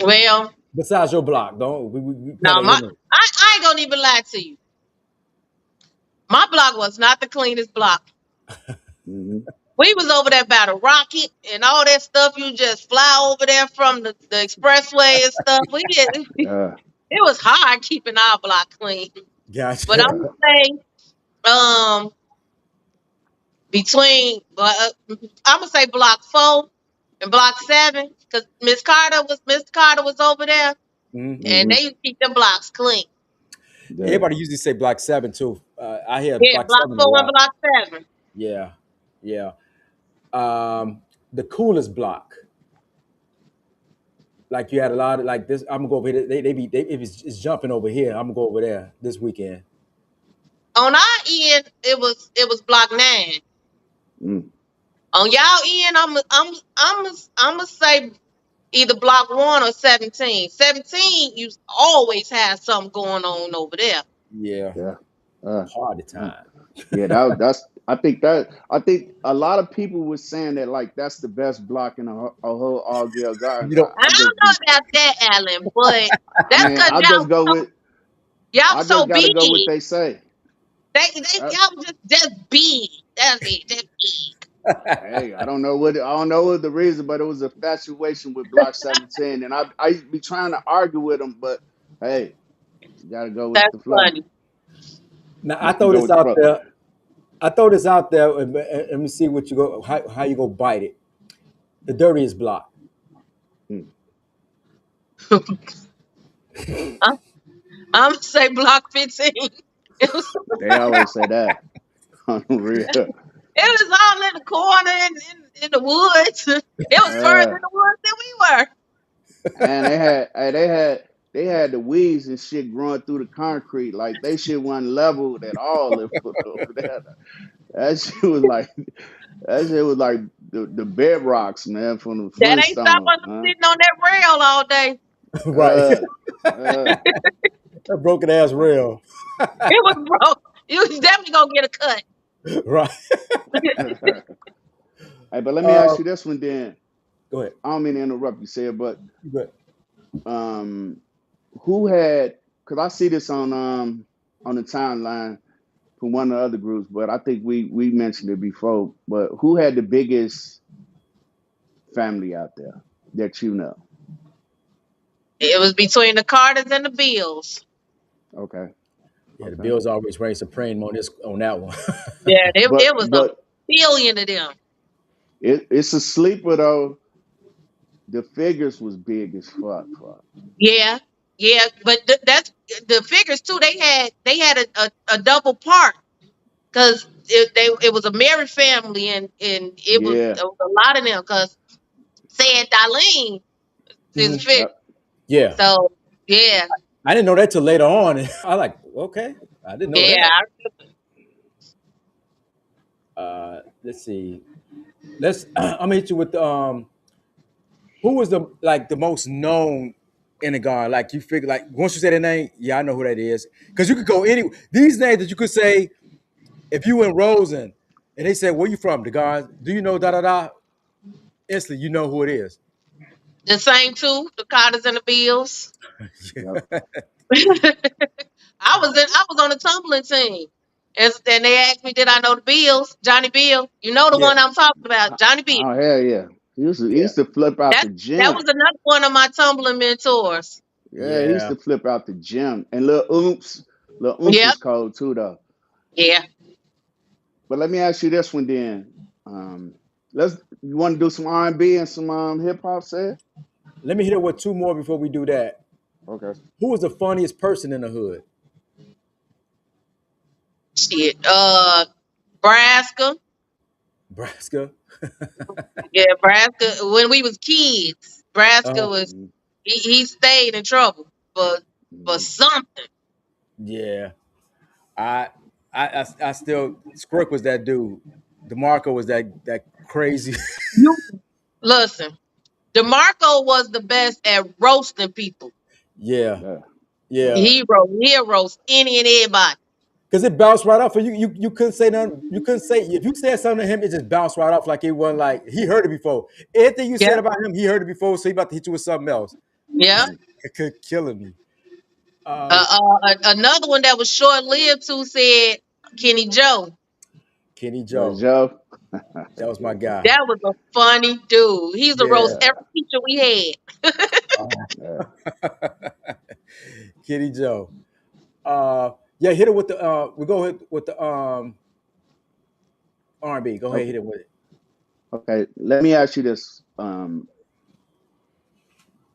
F: Well,
C: besides your block? Don't we kind
F: now
C: of
F: my
C: limit?
F: I ain't gonna even lie to you. My block was not the cleanest block.
D: Hmm.
F: We was over there by the rocket and all that stuff. You just fly over there from the expressway and stuff. We did.
D: Uh,
F: It was hard keeping our block clean. But I'm
C: Gotcha.
D: uh,
F: gonna say, between I'm gonna say block 4 and block 7, because Mr. Carter was over there,
C: Hmm.
F: and
D: hmm
F: they used to keep them blocks clean.
D: yeah.
C: Everybody usually say block 7 too. I hear
F: Yeah,
C: block
F: block
C: 7 a
F: 4 and
C: lot.
F: block 7.
C: Yeah, yeah. The coolest block. Like you had a lot of like this. I'm gonna go over here. It's jumping over here. I'm gonna go over there this weekend.
F: On our end, it was block 9.
D: Mm,
F: On y'all end, I'm gonna say either block 1 or 17. 17, you always have something going on over there.
C: Yeah,
D: yeah. Uh,
C: party
D: uh,
C: time.
D: yeah, that's I think a lot of people were saying that like that's the best block in a whole all Gale
C: You
D: Gardens.
C: know,
F: I
D: I just be
F: don't know about that, Alan, but that's
D: man,
F: because y'all
D: I
F: was so
D: just gotta
F: big.
D: go what they say. Uh,
F: Y'all was just big. That's it. Just big.
D: hey, I don't know what the reason, but it was a infatuation with Block 17. And I used to be trying to argue with them, but hey, you gotta go with
F: That's
D: the flow.
F: funny.
C: now
D: You
C: I
D: gotta
C: throw
D: go
C: this
D: with the
C: out
D: flow.
C: there. I throw this out there, and let me see what you go how you go bite it. The dirtiest block.
D: Hmm.
F: I'm, I'm gonna say block 15. It was
D: They always say that. On the real.
F: it was all in the corner in the woods. It was further
D: Uh,
F: in the woods than we were.
D: and they had the weeds and shit growing through the concrete. Like they shit wasn't leveled at all over there. That shit was like that shit was like the bedrocks, man, from the
F: That ain't stop
D: Flintstones,
F: us from
D: huh?
F: sitting on that rail all day.
C: Right.
D: Uh, uh.
C: That broken ass rail.
F: It was broke. You was definitely gonna get a cut.
C: Right.
D: Hey, but let me
C: Uh,
D: ask you this one then.
C: go ahead.
D: I don't mean to interrupt you, said, but
C: Go ahead.
D: um, who had? Because I see this on the timeline from one of the other groups, but I think we mentioned it before. But who had the biggest family out there that you know?
F: It was between the Carters and the Bills.
D: Okay,
C: Yeah, the
D: okay.
C: Bills always reign supreme on that one.
F: Yeah, it was a
D: But
F: billion of them.
D: it's a sleeper though. The figures was big as fuck. Fuck.
F: Yeah, yeah, but that's the figures too. They had a double part because it was a married family and
D: Yeah.
F: it was a lot of them because said Darlene is a
C: Mhm.
F: figure.
D: Yep.
C: Yeah,
F: So yeah,
C: I didn't know that till later on. I like okay, I didn't know
F: yeah.
C: that. Let's see. I'm gonna hit you with who was the most known in the guard? Like you figure like once you say the name, yeah, I know who that is. Because you could go any these names that you could say if you in Rosen and they say where you from, the guard, do you know da da da? Instantly you know who it is.
F: The same too. The Carters and the Bills.
D: Yep.
F: I was on the tumbling team. And they asked me, did I know the Bills? Johnny Bill. You know the
C: Yeah,
F: one I'm talking about, Johnny Bill.
D: Oh hell yeah. He
C: yeah,
D: used to flip out
F: That
D: the
F: that
D: gym.
F: was another one of my tumbling mentors.
D: Yeah, he used
C: yeah.
D: to flip out the gym. And Lil Oomps
F: Yep.
D: was cold too though.
F: Yeah.
D: But let me ask you this one then. Let's you want to do some R&B and some hip hop, said?
C: Let me hit it with two more before we do that.
D: Okay.
C: Who was the funniest person in the hood?
F: Shit. Braska.
C: Braska.
F: Yeah, Braska. When we was kids, Braska
C: Uh,
F: was
D: Mhm,
F: he stayed in trouble for
D: mhm.
F: something.
C: yeah. I I still Scrick was that dude. DeMarco was that crazy.
F: You listen. DeMarco was the best at roasting people.
C: Yeah,
D: Yeah. Yeah.
C: yeah.
F: He'll roast any and everybody.
C: Because it bounced right off. And you couldn't say nothing. You couldn't say if you said something to him, it just bounced right off like it wasn't like he heard it before. Anything you
F: Yeah.
C: said about him, he heard it before, so he about to hit you with something else.
F: Yeah.
D: Mhm.
C: It could killing me. Um,
F: Another one that was short lived too said Kenny Joe.
C: Kenny
D: But
C: Joe,
D: Joe,
C: that was my guy.
F: That was a funny dude. He's a roast
C: Yeah.
D: yeah,
F: every teacher we had.
D: yeah.
C: Kenny Joe. Yeah, hit it with the we go hit with the R&B. Go ahead,
D: Okay.
C: hit it with it.
D: Okay. Let me ask you this.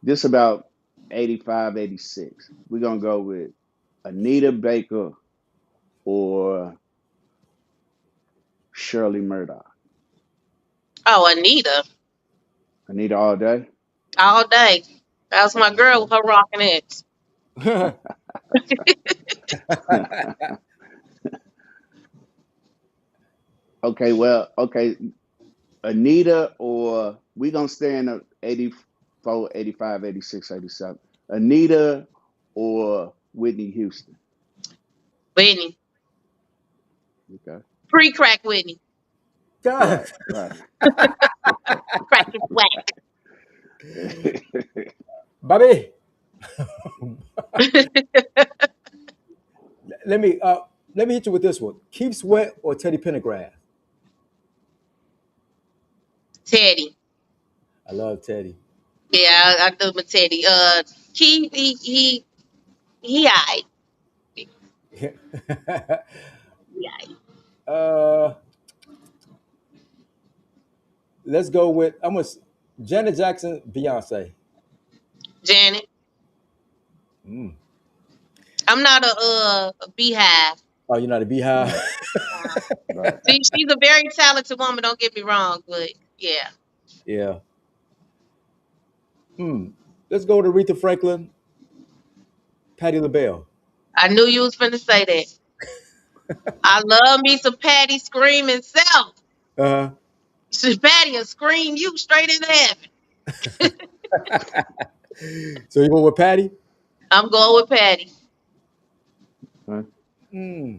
D: This about 85, 86. We're gonna go with Anita Baker or Shirley Murdoch.
F: Oh, Anita,
D: Anita all day.
F: all day. That was my girl
D: Okay.
F: with her rocking ex.
D: Okay. Well. Okay. Anita, or we gonna stay in the 84, 85, 86, 87. Anita or Whitney Houston.
F: Whitney,
D: Okay.
F: pre-crack Whitney,
C: God,
D: Right. Right.
F: crack is whack.
C: Bobby, let me uh let me hit you with this one. Keep Sweat or Teddy Pendergrass?
F: Teddy,
C: I love Teddy.
F: yeah, I do my Teddy. Keith, he, alright. He alright.
C: uh, let's go with Janet Jackson, Beyonce.
F: Janet,
C: Mm.
F: I'm not a beehive.
C: Oh, you're not a Beehive.
D: Right. Right.
F: She's a very talented woman. Don't get me wrong, but yeah,
C: Yeah. Hmm. Let's go to Aretha Franklin, Patti LaBelle.
F: I knew you was finna say that. I love me some Patty screaming self.
C: Uh
F: Patty will scream you straight into heaven.
C: So you go with Patty?
F: I'm going with Patty.
D: Right.
C: Hmm.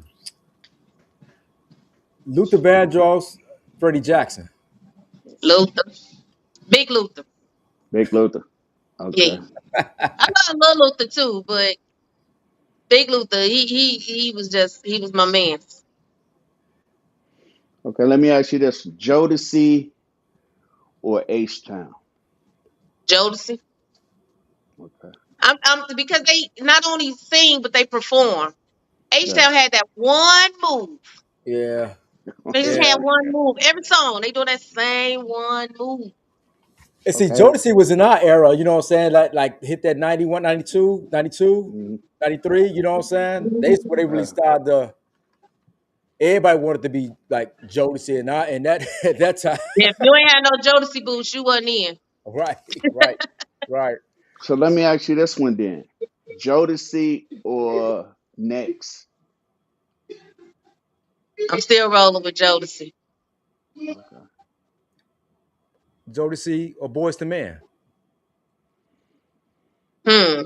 C: Luther Vandross, Freddie Jackson.
F: Luther, Big Luther.
D: Big Luther.
F: Yeah,
D: Okay.
F: I love Little Luther too, but Big Luther, he was my man.
D: Okay. Let me ask you this: Jodeci or H Town?
F: Jodeci.
D: Okay.
F: I'm because they not only sing but they perform. H
D: Yeah.
F: Town had that one move.
C: Yeah.
F: They just
C: Yeah.
F: had one move. Every song they do that same one move.
C: And see,
D: Okay.
C: Jodeci was in our era, you know what I'm saying? Like hit that 91, 92, 92,
D: Mhm.
C: 93. You know what I'm saying? That's where they really
D: Yeah.
C: started everybody wanted to be like Jodeci and that at that time.
F: If you ain't had no Jodeci boots, you wasn't in.
C: Right, right, right.
D: So let me ask you this one then: Jodeci or Next?
F: I'm still rolling with Jodeci.
D: Okay.
C: Jodeci or Boys to Man.
F: Hmm.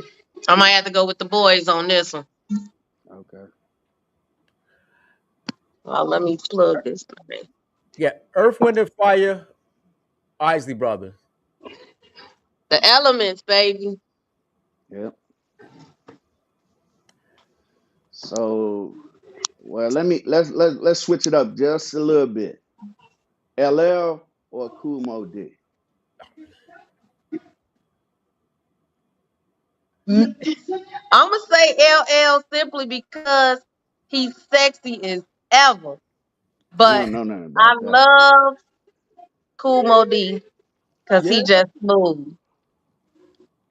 F: I might have to go with the boys on this one.
D: Okay.
F: Well, let me plug this thing.
C: Yeah, Earth, Wind, and Fire, Isley Brothers.
F: The elements, baby.
D: Yep. So, well, let's switch it up just a little bit. LL or Cool Mo D?
F: I'm gonna say LL simply because he's sexy as ever.
D: We
F: But
D: don't know nothing
F: I
D: about that.
F: love Cool Mo D because
C: Yeah,
F: he just smooth.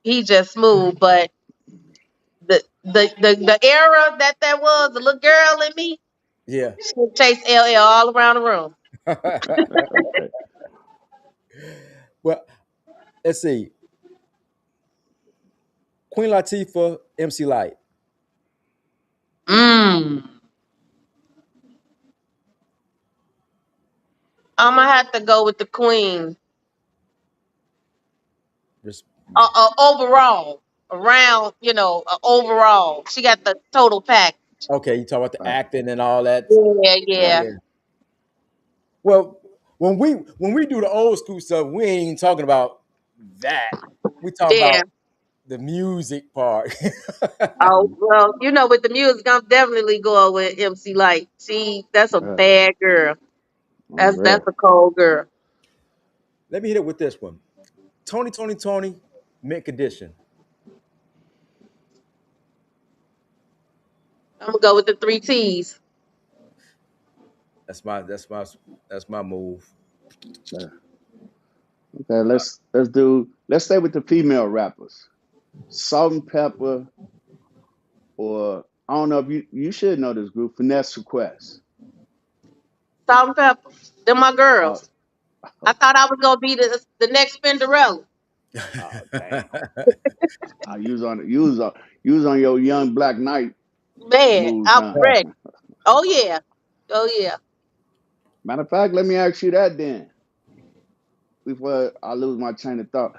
F: He just smooth. But the era that was, the little girl in me,
C: yeah.
F: she would chase LL all around the room.
D: Okay.
C: Well, let's see. Queen Latifah, MC Light.
F: Mm. I'm gonna have to go with the queen.
C: Res-
F: Overall, around, overall, she got the total pack.
C: Okay, you talk about the
D: Right.
C: acting and all that.
F: Yeah,
D: Right.
F: yeah,
C: Yeah. Well, when we do the old school stuff, we ain't even talking about that. We talking
F: yeah.
C: about the music part.
F: Oh
D: Mhm.
F: well, with the music, I'm definitely going with MC Light. That's a
D: Right.
F: bad girl.
D: On
F: That's
D: real.
F: a cold girl.
C: Let me hit it with this one. Tony, mint condition.
F: I'm gonna go with the three T's.
C: That's my that's my that's my move.
D: Yeah. Okay. Let's stay with the female rappers. Salt and Pepper, or I don't know if you should know this group, Finesse Request.
F: Salt and pepper. They're my
D: Oh,
F: girls. I thought I was gonna be the next Cinderella.
D: oh damn. You was on your young Black Knight
F: Man,
D: moves,
F: I was
D: huh?
F: ready. Oh yeah. Oh yeah.
D: Matter of fact, let me ask you that then. Before I lose my train of thought.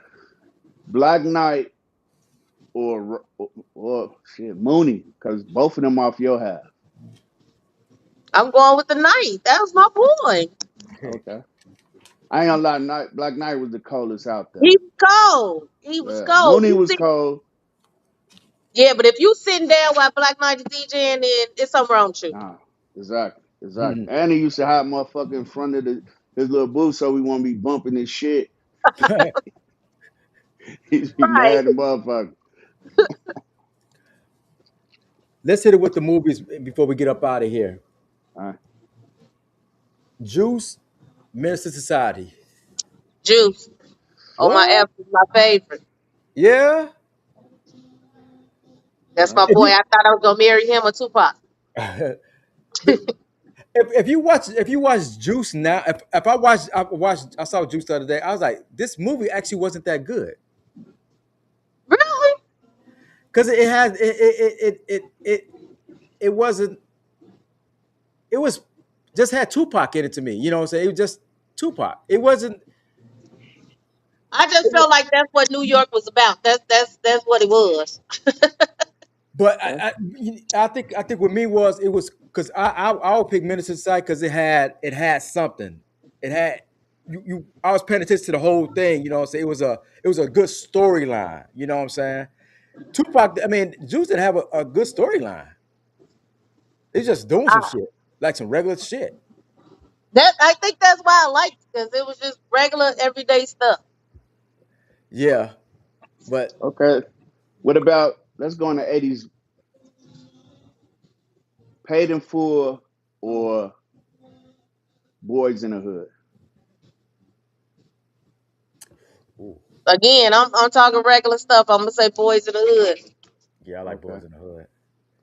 D: Black Knight or shit, Mooney, because both of them off your half.
F: I'm going with the night. That was my boy.
D: Okay. I ain't gonna lie, Black Knight was the coldest out there.
F: He was cold. He was cold.
D: Mooney
F: You
D: was
F: see,
D: cold.
F: yeah, but if you sitting down while Black Knight is DJing, then it's something wrong with you.
D: Nah, exactly. And he used to have motherfucker in front of his little booth so we won't be bumping his shit. He'd be
F: Right.
D: mad at motherfucker.
C: Let's hit it with the movies before we get up out of here.
D: All right.
C: Juice, Minister Society.
F: Juice on my
C: What?
F: F is my favorite.
C: Yeah.
F: That's my
C: If
F: boy.
C: you
F: I thought I was gonna marry him or Tupac.
C: if you watch Juice now, if I saw Juice the other day, I was like, this movie actually wasn't that good
F: Really?
C: because it has it wasn't it was just had Tupac in it to me. You know what I'm saying? It was just Tupac. It wasn't.
F: I just felt like that's what New York was about. That's what it was.
C: But
D: Okay.
C: I think with me was it was because I would pick Minister Side because it had something. It had you I was paying attention to the whole thing. You know what I'm saying? It was a good storyline. You know what I'm saying? Tupac. I mean, Juice didn't have a good storyline. It's just doing some
F: I,
C: shit like some regular shit.
F: I think that's why I liked it because it was just regular everyday stuff.
C: Yeah, but
D: Okay. What about let's go in the 80s, Paid in Full or Boys in the Hood?
C: ooh,
F: Again, I'm talking regular stuff. I'm gonna say Boys in the Hood.
C: yeah, I like
D: Okay.
C: Boys in the Hood.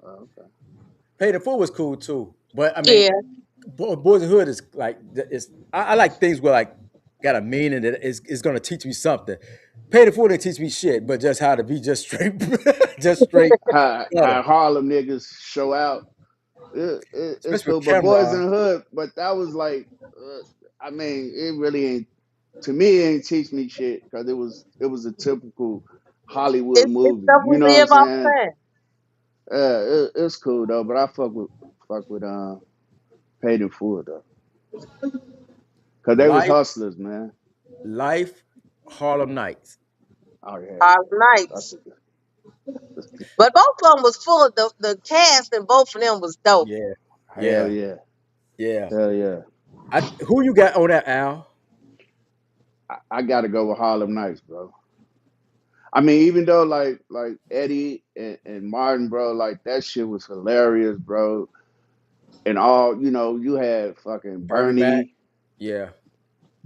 D: Okay.
C: Paid in Full was cool too, but I mean,
F: Yeah,
C: Boys in the Hood is like I like things where like got a meaning that is going to teach me something. Paid in Full didn't teach me shit, but just how to be just straight, just straight
D: How
C: gutter,
D: Harlem niggas show out. It's
C: especially
D: cool,
C: with
D: but Boys in
C: Cameron.
D: the Hood, but that was like, I mean, it really ain't. To me, it ain't teach me shit because it was a typical Hollywood
F: it's
D: movie.
F: stuff
D: You
F: we
D: know what I'm
F: live off
D: saying?
F: saying.
D: It's cool though, but I fuck with Paid in Full though, because they was
C: Life,
D: hustlers, man.
C: Life, Harlem Nights.
D: Oh yeah,
F: Our
D: that's
F: nights, but both of them was full of the cast, and both of them was dope.
C: Yeah,
D: hell
C: yeah,
D: yeah,
C: yeah.
D: hell yeah.
C: Who you got on that, Al?
D: I gotta go with Harlem Nights, bro. I mean, even though like Eddie and Martin, bro, like that shit was hilarious, bro. And all you had fucking
C: Bernie Mac.
D: Bernie.
C: Yeah,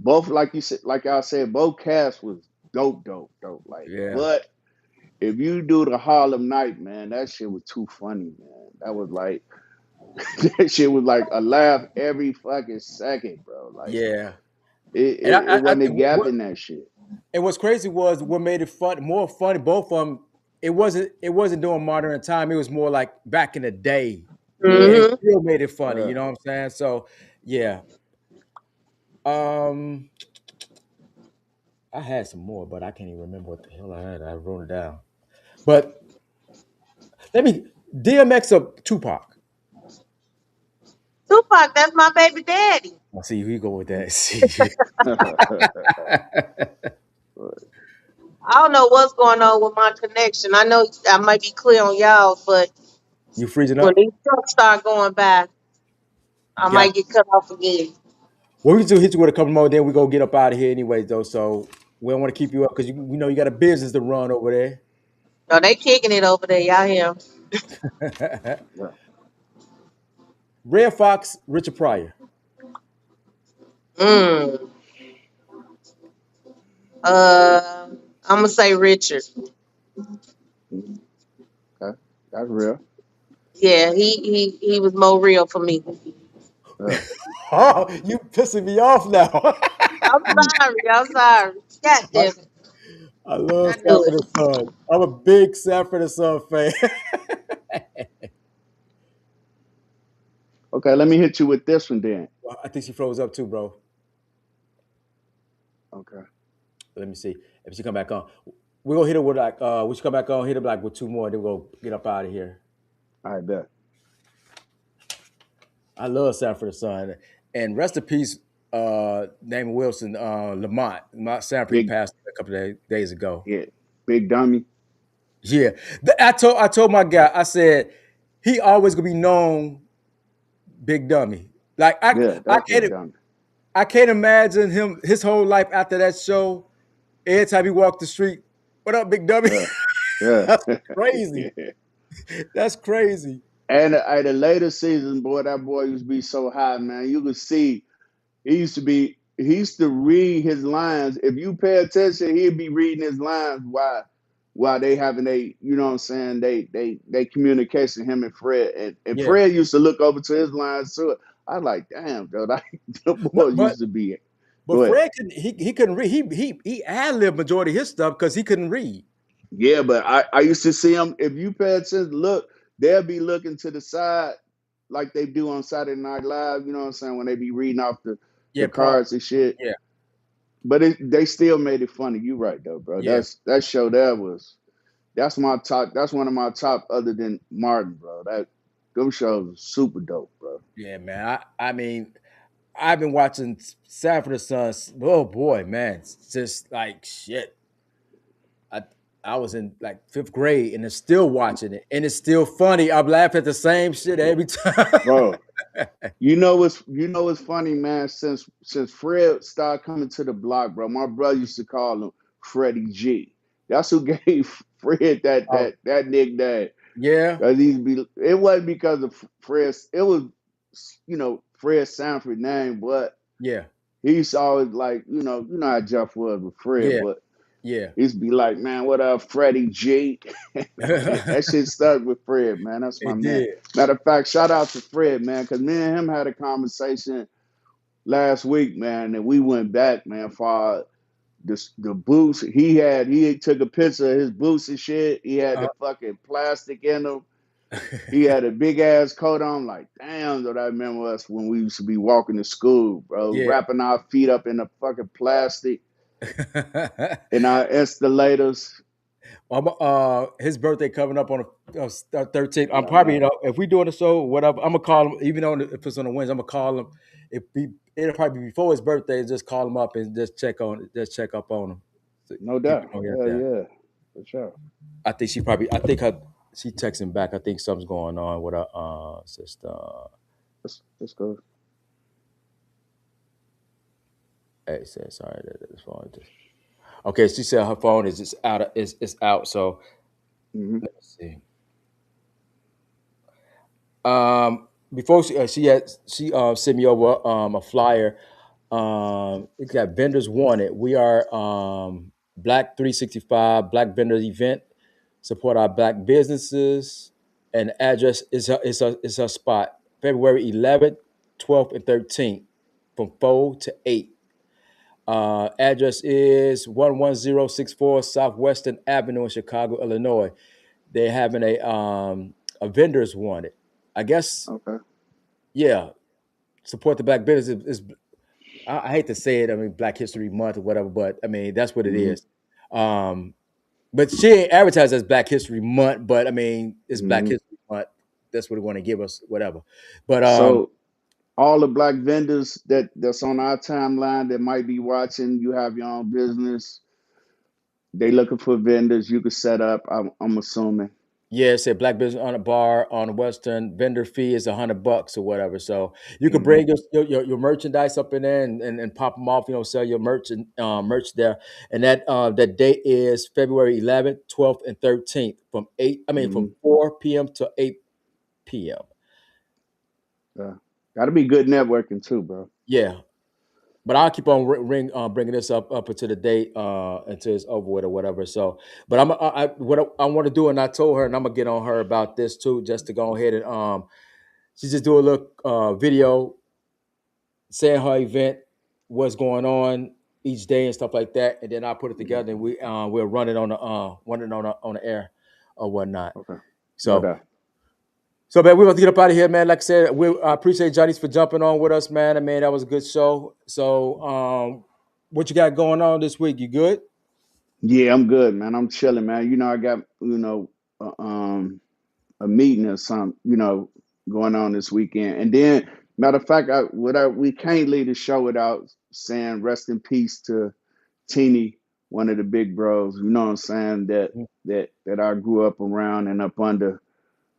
D: Both like you said, like I said, both casts was dope. Like,
C: yeah,
D: but if you do the Harlem Night, man, that shit was too funny, man. That was like that shit was like a laugh every fucking second, bro. Like
C: yeah. And
D: it
C: I
D: wasn't a
C: think
D: gap
C: what
D: in that shit.
C: and what's crazy was what made it fun, more funny. Both of them. It wasn't doing modern time. It was more like back in the day, and
D: Yeah,
C: it
F: Hmm.
C: still made it funny.
D: yeah.
C: You know what I'm saying? So yeah. Um, I had some more, but I can't even remember what the hell I had. I wrote it down. But let me DMX of Tupac.
F: Tupac, that's my baby daddy.
C: I see you go with that. See,
F: I don't know what's going on with my connection. I know I might be clear on y'all, but
C: you freezing
F: when
C: up?
F: these trucks start going by, I
C: Got
F: might get cut off again.
C: well, we just hit you with a couple more, then we go get up out of here anyways, though. So we don't want to keep you up because we know you got a business to run over
F: No, they kicking it over there. Y'all hear 'em.
C: there.
D: Yeah.
C: Red Fox, Richard Pryor.
F: Mm. Uh, I'm gonna say Richard.
D: Okay, that's real.
F: Yeah, he was more real for me.
D: Yeah.
C: Oh, you pissing me off now.
F: I'm sorry. I'm sorry. God
C: I,
F: damn it.
C: I love
F: I knew
C: Sanford
F: it.
C: and Son. I'm a big Sanford and Son fan.
D: Okay, let me hit you with this one then.
C: Well, I think she froze up too, bro.
D: Okay.
C: Let me see if she come back on. We're gonna hit her with like we should come back on, hit her like with two more, then we'll get up out of here.
D: I bet.
C: I love Sanford and Son. And rest in peace, Damon Wilson, Lamont Sanford, he
D: Big,
C: passed a couple of days ago.
D: yeah, big dummy.
C: Yeah. I told my guy, I said, he always gonna be known big dummy. Like
D: Yeah,
C: I
D: that's big
C: can't
D: dummy.
C: I can't imagine him his whole life after that show. Every time he walked the street, what up, big dummy?
D: Yeah, yeah.
C: That's crazy. That's crazy.
D: And at the later season, boy, that boy used to be so high, man. You could see he used to read his lines. If you pay attention, he'd be reading his lines while they having you know what I'm saying, they communication, him and Fred. And
C: Yeah.
D: Fred used to look over to his lines too. I like, damn, dude, the
C: No,
D: boy
C: but
D: used to be.
C: but
D: Go ahead.
C: Fred he couldn't read. He ad libbed majority of his stuff because he couldn't read.
D: Yeah, but I used to see him. If you pay attention, look, they'll be looking to the side like they do on Saturday Night Live. You know what I'm saying, when they be reading off the
C: Yeah, part.
D: cards and shit.
C: Yeah,
D: But they still made it funny. You right though, bro.
C: yeah,
D: That show there was that's my top. That's one of my top other than Martin, bro. Those shows are super dope, bro.
C: yeah, man. I mean, I've been watching Sanford and Sons. Oh boy, man, it's just like shit. I I was in like fifth grade and it's still watching it, and it's still funny. I'm laughing at the same shit every time.
D: Bro, you know what's funny, man. Since Fred started coming to the block, bro, my brother used to call him Freddie G. That's who gave Fred that
C: Oh,
D: that that nickname.
C: yeah,
D: Cause it wasn't because of Fred. It was Fred Sanford name, but
C: yeah,
D: he used to always like how Jeff was with Fred,
C: yeah,
D: but
C: yeah.
D: he used to be like, man, what up, Freddie G? That shit stuck with Fred, man. That's my
C: It
D: man.
C: did.
D: Matter of fact, shout out to Fred, man, because me and him had a conversation last week, man, and we went back, man, for the boots. He took a picture of his boots and shit. He had
C: Uh,
D: the fucking plastic in them. He had a big ass coat on. Like, damn, that I remember us when we used to be walking to school, bro,
C: yeah.
D: wrapping our feet up in the fucking plastic in our escalators.
C: His birthday coming up on the 13th. I'm
D: Yeah, I
C: probably,
D: know.
C: if we doing a show, whatever, I'm gonna call him. Even though if it's on the Wednesday, I'm gonna call him. It'll probably be before his birthday. Just call him up and just check up on him. So
D: No
C: keep
D: doubt.
C: it on out
D: Hell
C: there.
D: yeah. For sure.
C: I think she texting back. I think something's going on with her sister.
D: Let's go.
C: Hey, said sorry that this phone just. Okay, she said her phone is just out. It's out. So
D: Hmm.
C: let's see. Before she sent me over a flyer. It got vendors wanted. We are Black 365 Black Vendors event. Support our Black businesses, and the address is her spot. February 11th, 12th, and 13th, from 4 to 8. Address is 11064 Southwestern Avenue in Chicago, Illinois. They're having a vendors wanted. I guess,
D: Okay.
C: yeah, support the black business I hate to say it, I mean Black History Month or whatever, but I mean that's what it
D: Hmm.
C: is. But she ain't advertised as Black History Month, but I mean it's Black
D: Hmm.
C: History Month. That's what they want to give us, whatever. But
D: So all the black vendors that's on our timeline that might be watching, you have your own business. They looking for vendors you could set up. I'm assuming.
C: yeah, it said Black Business on a bar on the Western vendor fee is $100 or whatever. So you could
D: Hmm.
C: bring your merchandise up in there and pop them off, sell your merch there. And that date is February 11th, 12th, and 13th from
D: Hmm.
C: 4 p.m. to 8 p.m.
D: Yeah. Got to be good networking too, bro.
C: Yeah. But I'll keep on bringing this up until the date until it's over with or whatever. So, but what I want to do, and I told her, and I'm gonna get on her about this too, just to go ahead and she just do a little video. saying her event, what's going on each day and stuff like that, and then I put it together and we'll run it on the air or whatnot.
D: Okay. No
C: So
D: doubt.
C: so man, we're gonna get up out of here, man. Like I said, I appreciate Johnny's for jumping on with us, man. I mean, that was a good show. So what you got going on this week? You good?
D: Yeah, I'm good, man. I'm chilling, man. I got a meeting or something, going on this weekend. And then, matter of fact, we can't leave the show without saying rest in peace to Teeny, one of the big bros. You know what I'm saying? That I grew up around and up under,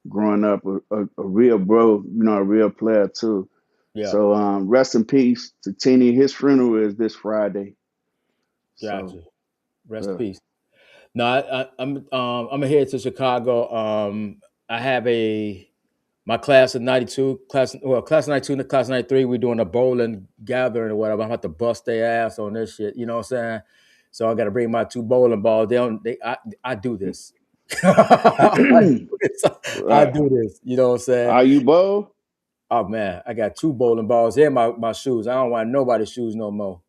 D: growing up, a real bro, a real player too.
C: Yeah,
D: So rest in peace to Teeny. His funeral is this Friday. So
C: gotcha. Rest in
D: uh,
C: peace. No, I'm headed to Chicago. I have my class of '92, class of '92 and class of '93. We're doing a bowling gathering or whatever. I'm gonna have to bust their ass on this shit. You know what I'm saying? So I got to bring my 2 bowling balls. I do this. I do this. I
D: right.
C: do this. You know what I'm saying?
D: Are you bold?
C: Oh man, I got 2 bowling balls and my shoes. I don't want nobody's shoes no more.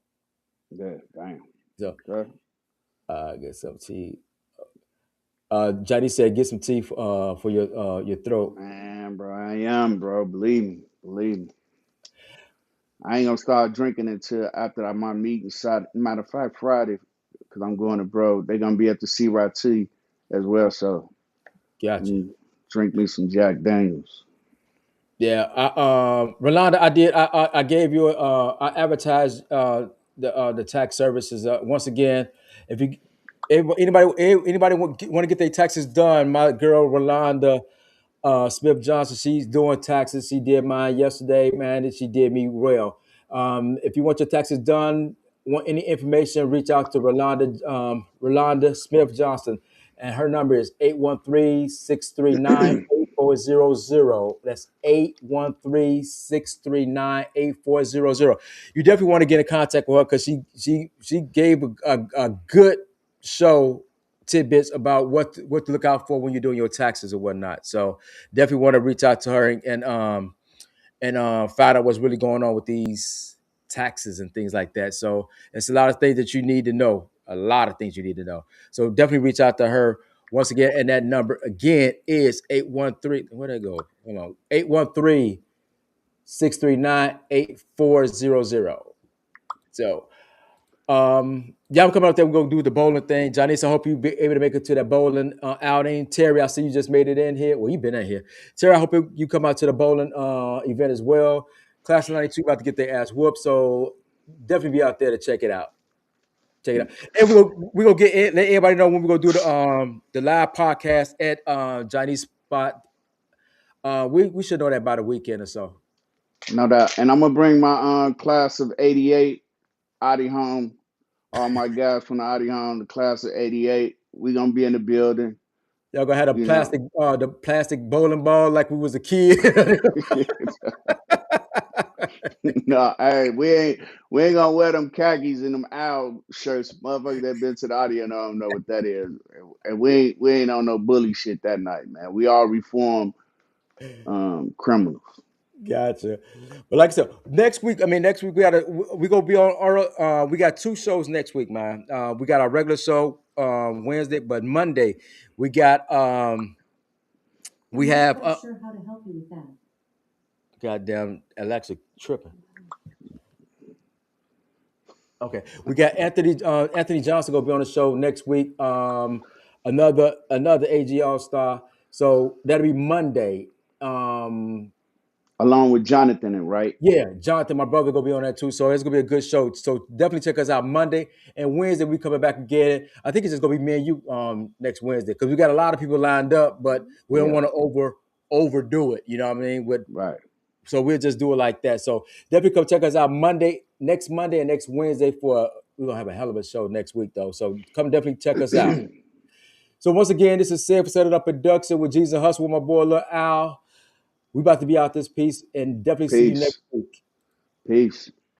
D: Yeah, damn.
C: So
D: Okay.
C: get some tea. Johnny said, "Get some tea for your throat."
D: Man, bro, I am, bro. Believe me. Believe me. I ain't gonna start drinking until after my meeting shot. Matter of fact, Friday, because I'm going to bro. They're gonna be at the CYT as well. So
C: Gotcha.
D: drink me some Jack Daniels.
C: Yeah, Rolanda, I did. I gave you. I advertised the tax services once again. If you anybody want to get their taxes done, my girl Rolanda Smith Johnson, she's doing taxes. She did mine yesterday, man, and she did me well. If you want your taxes done, want any information, reach out to Rolanda Smith Johnson, and her number is 813-639-8400. That's 813-639-8400. You definitely want to get in contact with her because she gave a good show tidbits about what to look out for when you're doing your taxes or whatnot. So definitely want to reach out to her and find out what's really going on with these taxes and things like that. So it's a lot of things that you need to know. A lot of things you need to know. So definitely reach out to her once again. And that number again is 813. Where'd I go? Hold on. 813-639-8400. So yeah, I'm coming out there. We're gonna do the bowling thing. Johnny, so I hope you be able to make it to that bowling outing. Terry, I see you just made it in here. Well, you've been in here. Terry, I hope you come out to the bowling event as well. Class of '92 about to get their ass whooped, so definitely be out there to check it out. Check it out. And we're gonna let everybody know when we're gonna do the live podcast at Johnny's spot. We should know that by the weekend or so.
D: No doubt. And I'm gonna bring my class of '88 Audi home. All my guys from the Audi home, the class of '88. We gonna be in the building.
C: Y'all gonna have
D: You know.
C: the plastic bowling ball like we was a kid.
D: No, hey, we ain't gonna wear them khakis and them owl shirts. Motherfucker that been to the audio don't know what that is. And we ain't on no bully shit that night, man. We all reformed criminals.
C: Gotcha. But like I said, next week we gonna be on our we got 2 shows next week, man. We got our regular show Wednesday, but Monday we got we have sure how to help you with that. Goddamn Alexa tripping. Okay. We got Anthony Johnson gonna be on the show next week. Another AG All Star. So that'll be Monday.
D: Along with Jonathan and right.
C: Yeah, Jonathan, my brother, gonna be on that too. So it's gonna be a good show. So definitely check us out Monday and Wednesday. We coming back again. I think it's just gonna be me and you next Wednesday because we got a lot of people lined up, but we don't
D: Yeah,
C: want to overdo it. You know what I mean?
D: right.
C: So we'll just do it like that. So definitely come check us out next Monday and next Wednesday we're gonna have a hell of a show next week though. So come definitely check us out. So once again, this is CedItUp Production with Jesus Hustle with my boy Lil Al. We about to be out this piece and definitely see you next
D: Peace.
C: week.
D: Peace.